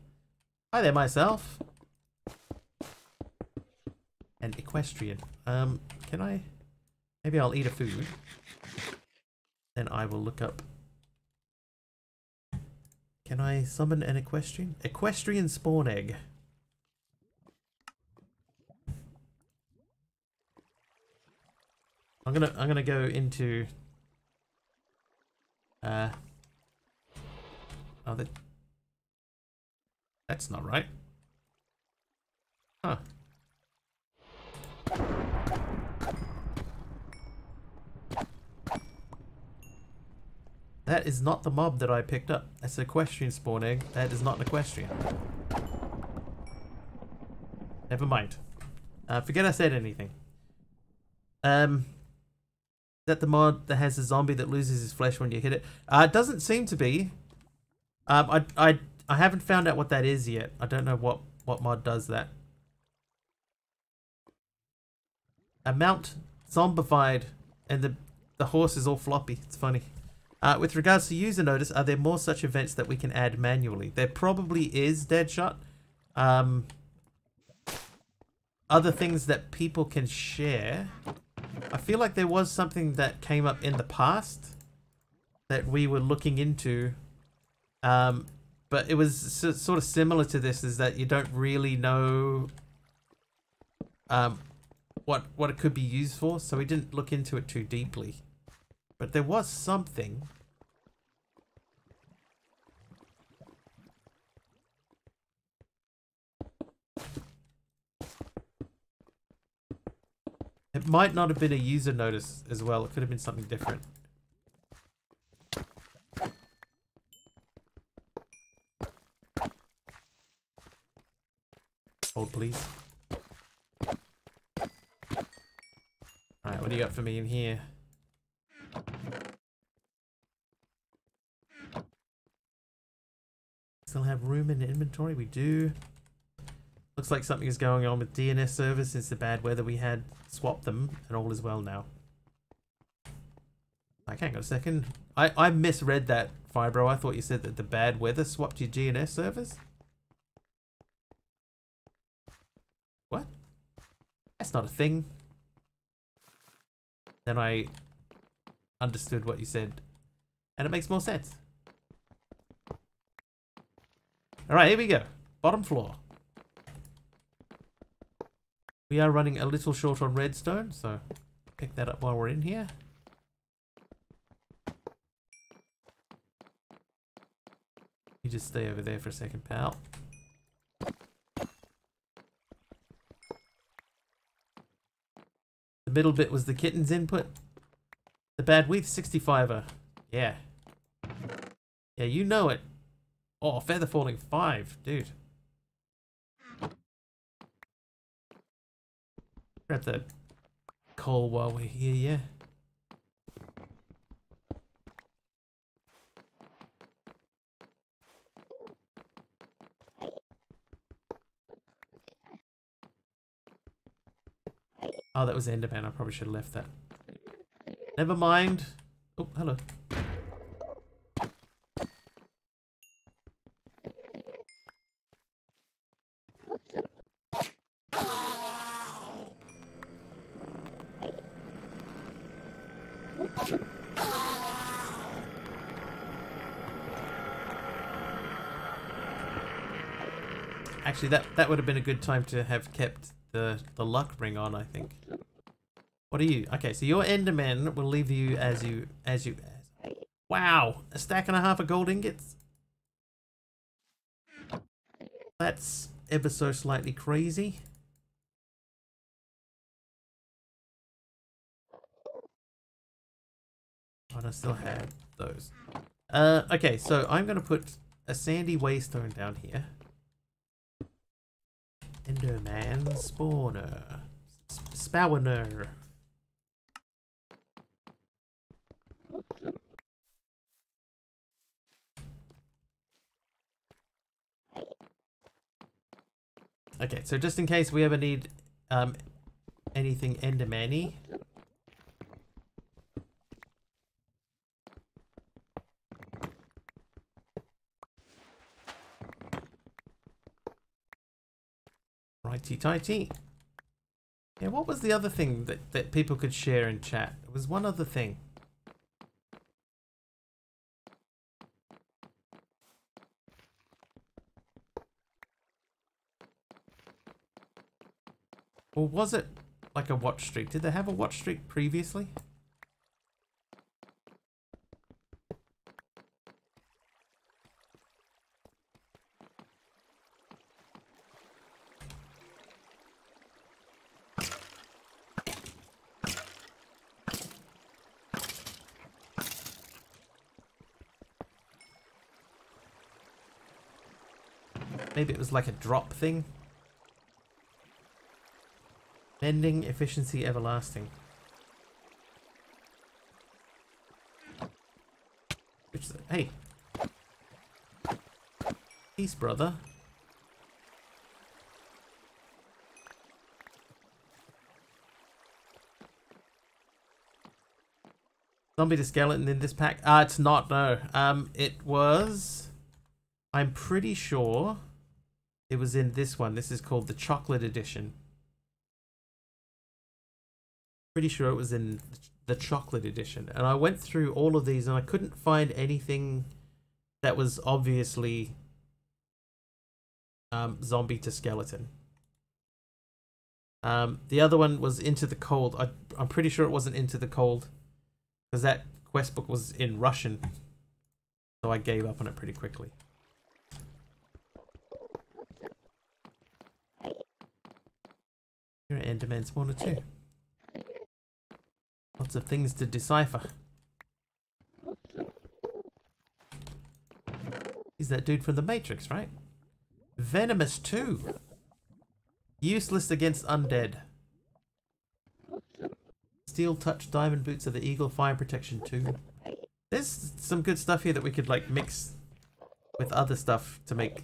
Hi there, myself. An equestrian. Can I? Maybe I'll eat a food. Then I will look up. Can I summon an equestrian? Equestrian spawn egg. I'm gonna go into oh, that's not right. Huh. That is not the mob that I picked up. That's an equestrian spawn egg. That is not an equestrian. Never mind. Forget I said anything. Is that the mod that has a zombie that loses his flesh when you hit it? It doesn't seem to be. I haven't found out what that is yet. I don't know what mod does that. A mount zombified and the horse is all floppy. It's funny. With regards to user notice, are there more such events that we can add manually? There probably is, Deadshot. Other things that people can share. I feel like there was something that came up in the past that we were looking into. But it was sort of similar to this, is that you don't really know what it could be used for, so we didn't look into it too deeply. But there was something. It might not have been a user notice as well. It could have been something different. Hold, please. Alright, what do you got for me in here? Still have room in the inventory? We do. Looks like something is going on with DNS servers since the bad weather we had. Swapped them, and all is well now. Like, hang on a second. I misread that, Fibro. I thought you said that the bad weather swapped your DNS servers? What? That's not a thing. Then I understood what you said, and it makes more sense. Alright, here we go. Bottom floor. We are running a little short on redstone, so pick that up while we're in here. You just stay over there for a second, pal. The middle bit was the kitten's input. The bad with 65er. Yeah. Yeah, you know it. Oh, feather falling 5, dude. Grab the coal while we're here, yeah. Oh, that was Enderman. I probably should have left that. Never mind. Oh, hello. Actually, that would have been a good time to have kept the luck ring on, I think. What are you? Okay, so your Enderman will leave you as you. Wow, a stack and a half of gold ingots. That's ever so slightly crazy. Oh, and I still have those. Okay, so I'm gonna put a sandy waystone down here. Enderman spawner. Spawner. Okay, so just in case we ever need anything Enderman-y. Righty-tighty. Yeah, what was the other thing that people could share in chat? It was one other thing. Or was it like a watch streak? Did they have a watch streak previously? Maybe it was like a drop thing. Mending, efficiency, everlasting. Hey. Peace, brother. Zombie to skeleton in this pack? It's not, no. It was... I'm pretty sure it was in this one. This is called the chocolate edition. Pretty sure it was in the chocolate edition, and I went through all of these and I couldn't find anything that was obviously zombie to skeleton. The other one was Into the Cold. I'm pretty sure it wasn't Into the Cold because that quest book was in Russian, so I gave up on it pretty quickly. Here are Enderman spawner too. Lots of things to decipher. He's that dude from the Matrix, right? Venomous 2. Useless against undead. Steel touch diamond boots of the eagle, fire protection 2. There's some good stuff here that we could like mix with other stuff to make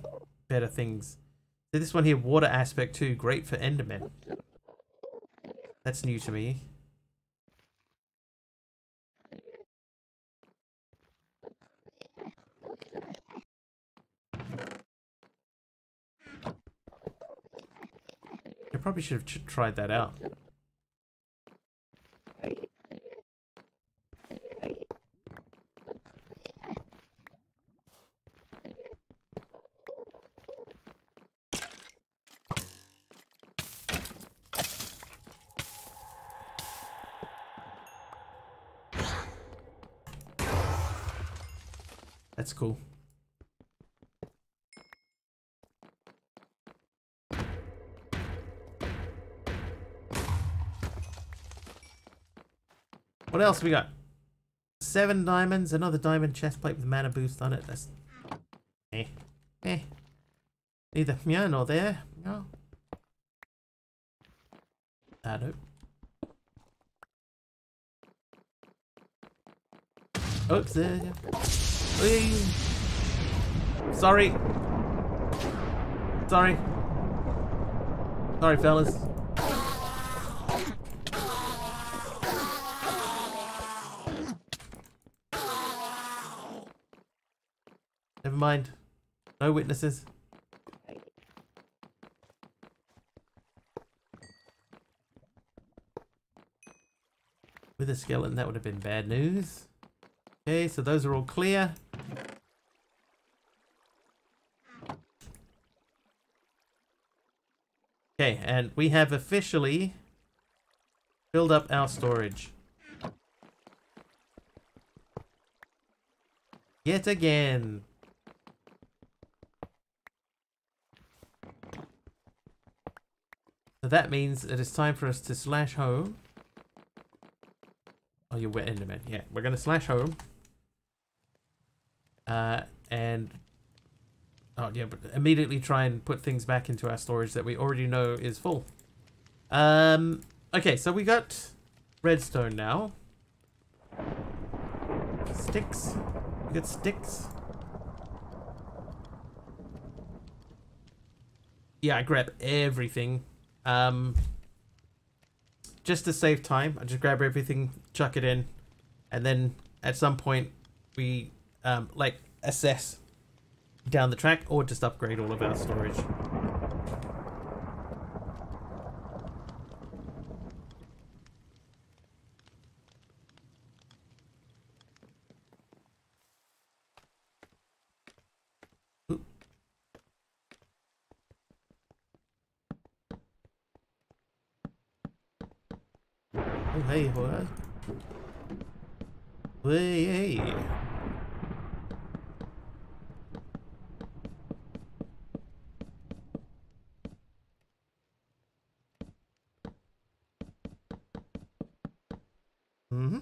better things. So this one here, water aspect 2, great for Endermen. That's new to me. I probably should have tried that out. That's cool. What else we got? 7 diamonds, another diamond chest plate with mana boost on it. That's neither here nor there. No. Nope. Oops, there. Whee. Sorry. Sorry, fellas. Never mind. No witnesses. With a skeleton, that would have been bad news. Okay, so those are all clear. Okay, and we have officially filled up our storage. Yet again. So that means it is time for us to slash home. Oh, you're wet Enderman. Yeah, we're going to slash home. And... oh, yeah, but immediately try and put things back into our storage that we already know is full. Okay, so we got redstone now. Sticks. We got sticks. Yeah, I grab everything. Just to save time, I just grab everything, chuck it in, and then at some point we like assess down the track or just upgrade all of our storage. Oh, hey, what? Hey, hey. Mm-hmm.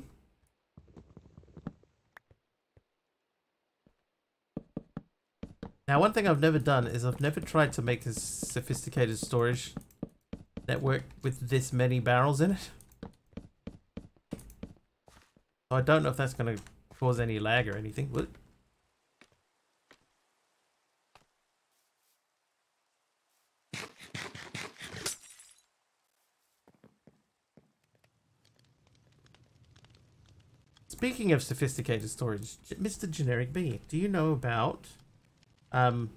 Now, one thing I've never done is I've never tried to make a sophisticated storage network with this many barrels in it. I don't know if that's going to cause any lag or anything. What? Speaking of sophisticated storage, Mr. Generic B, do you know about no,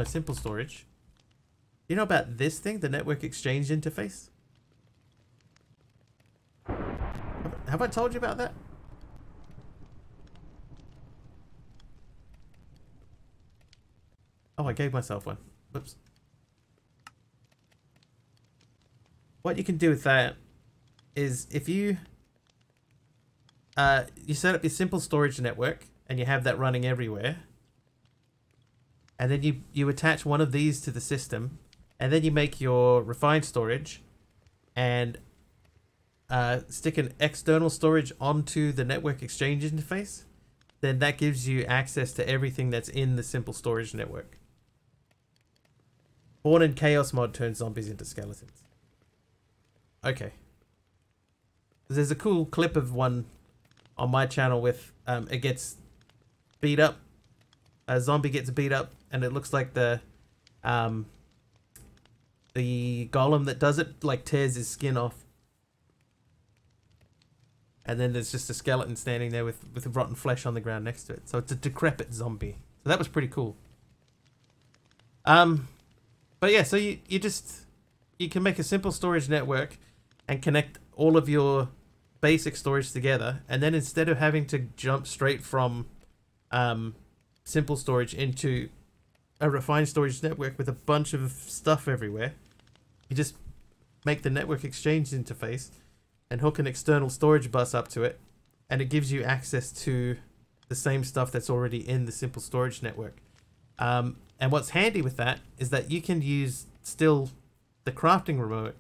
simple storage? Do you know about this thing, the network exchange interface? Have I told you about that? Oh, I gave myself one. Whoops. What you can do with that is if you you set up your simple storage network and you have that running everywhere, and then you attach one of these to the system, and then you make your refined storage and stick an external storage onto the network exchange interface, then that gives you access to everything that's in the simple storage network. Born in Chaos mod turns zombies into skeletons. Okay. There's a cool clip of one on my channel with it gets beat up. A zombie gets beat up, and it looks like the golem that does it like tears his skin off. And then there's just a skeleton standing there with rotten flesh on the ground next to it. So it's a decrepit zombie. So that was pretty cool. But yeah, so you can make a simple storage network and connect all of your basic storage together, and then instead of having to jump straight from simple storage into a refined storage network with a bunch of stuff everywhere, you just make the network exchange interface and hook an external storage bus up to it, and it gives you access to the same stuff that's already in the simple storage network. And what's handy with that is that you can use still the crafting remote.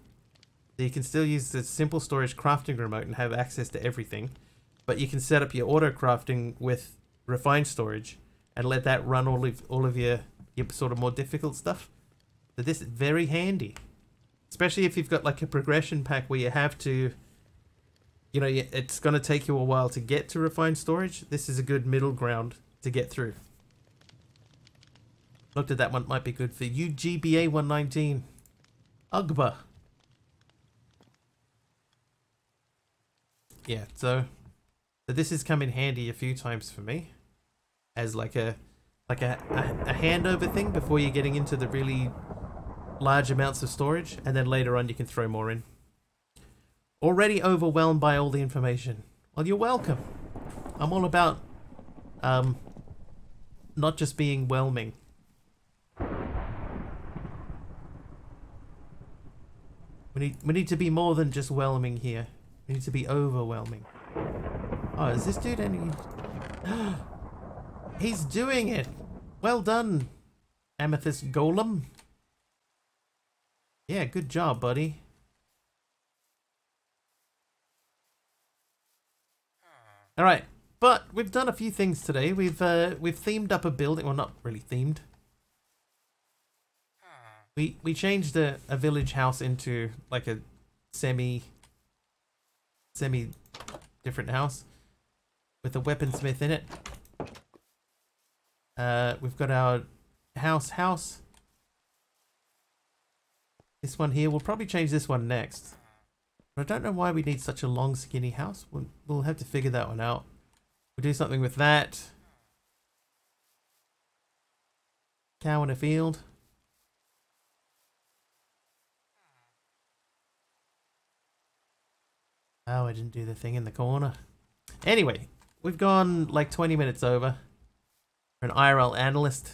So you can still use the simple storage crafting remote and have access to everything, but you can set up your auto crafting with refined storage and let that run all of your sort of more difficult stuff. So this is very handy, especially if you've got like a progression pack where you have to, you know, it's going to take you a while to get to refined storage. This is a good middle ground to get through. Looked at that one, might be good for you, GBA 119. Ugba. Yeah, so this has come in handy a few times for me as like a handover thing before you're getting into the really large amounts of storage, and then later on you can throw more in. Already overwhelmed by all the information. Well, you're welcome. I'm all about not just being whelming. We need to be more than just whelming here. We need to be overwhelming. Oh, is this dude any... He's doing it! Well done, Amethyst Golem. Yeah, good job, buddy. Alright, but we've done a few things today. We've themed up a building. Well, not really themed. We changed a village house into like a semi different house with a weaponsmith in it. We've got our house. This one here, we'll probably change this one next. But I don't know why we need such a long skinny house. We'll have to figure that one out. We'll do something with that. Cow in a field. Oh, I didn't do the thing in the corner. Anyway, we've gone like 20 minutes over. We're an IRL analyst.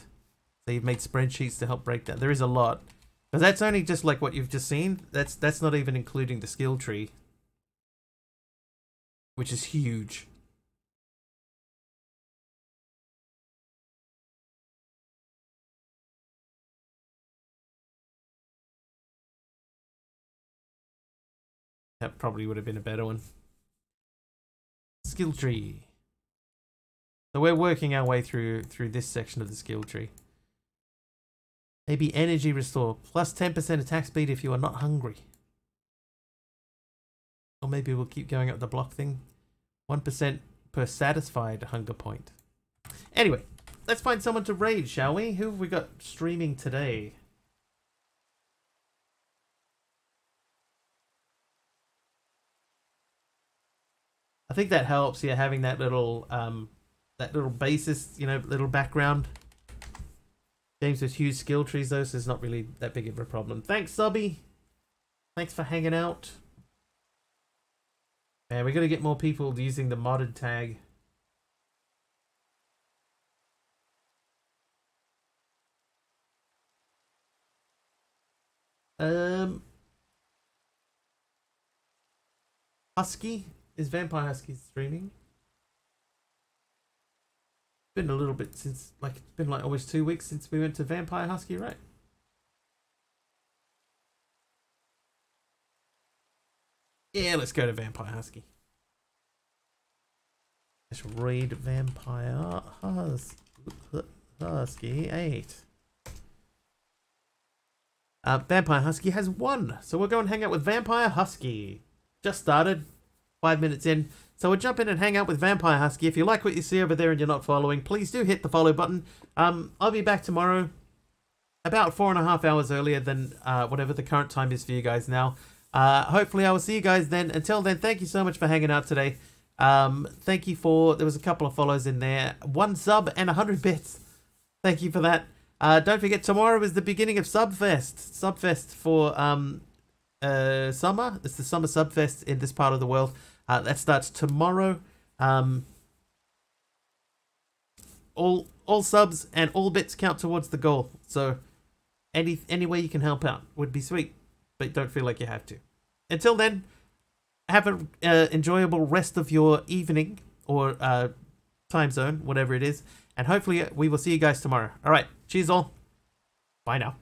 So you've made spreadsheets to help break down. There is a lot. Because that's only just like what you've just seen. That's not even including the skill tree. Which is huge. That probably would have been a better one. Skill tree. So we're working our way through this section of the skill tree. Maybe energy restore. Plus 10% attack speed if you are not hungry. Or maybe we'll keep going up the block thing. 1% per satisfied hunger point. Anyway, let's find someone to raid, shall we? Who have we got streaming today? I think that helps, yeah, having that little basis, you know, little background. Games with huge skill trees though, so it's not really that big of a problem. Thanks, Subby. Thanks for hanging out. And we're gonna get more people using the modded tag. Husky? Is Vampire Husky streaming? Been a little bit since, like, it's been like almost 2 weeks since we went to Vampire Husky, right? Yeah, let's go to Vampire Husky. Let's read Vampire Husky 8. Vampire Husky has won, so we'll go and hang out with Vampire Husky. Just started, 5 minutes in. So we'll jump in and hang out with Vampire Husky. If you like what you see over there and you're not following, please do hit the follow button. I'll be back tomorrow, about 4.5 hours earlier than whatever the current time is for you guys now. Hopefully I will see you guys then. Until then, thank you so much for hanging out today. Thank you for, there was a couple of follows in there. 1 sub and 100 bits. Thank you for that. Don't forget, tomorrow is the beginning of Subfest. Subfest for summer. It's the summer Subfest in this part of the world. That starts tomorrow. All subs and all bits count towards the goal. So any way you can help out would be sweet, but don't feel like you have to. Until then, have an enjoyable rest of your evening or time zone, whatever it is, and hopefully we will see you guys tomorrow. All right, cheers all. Bye now.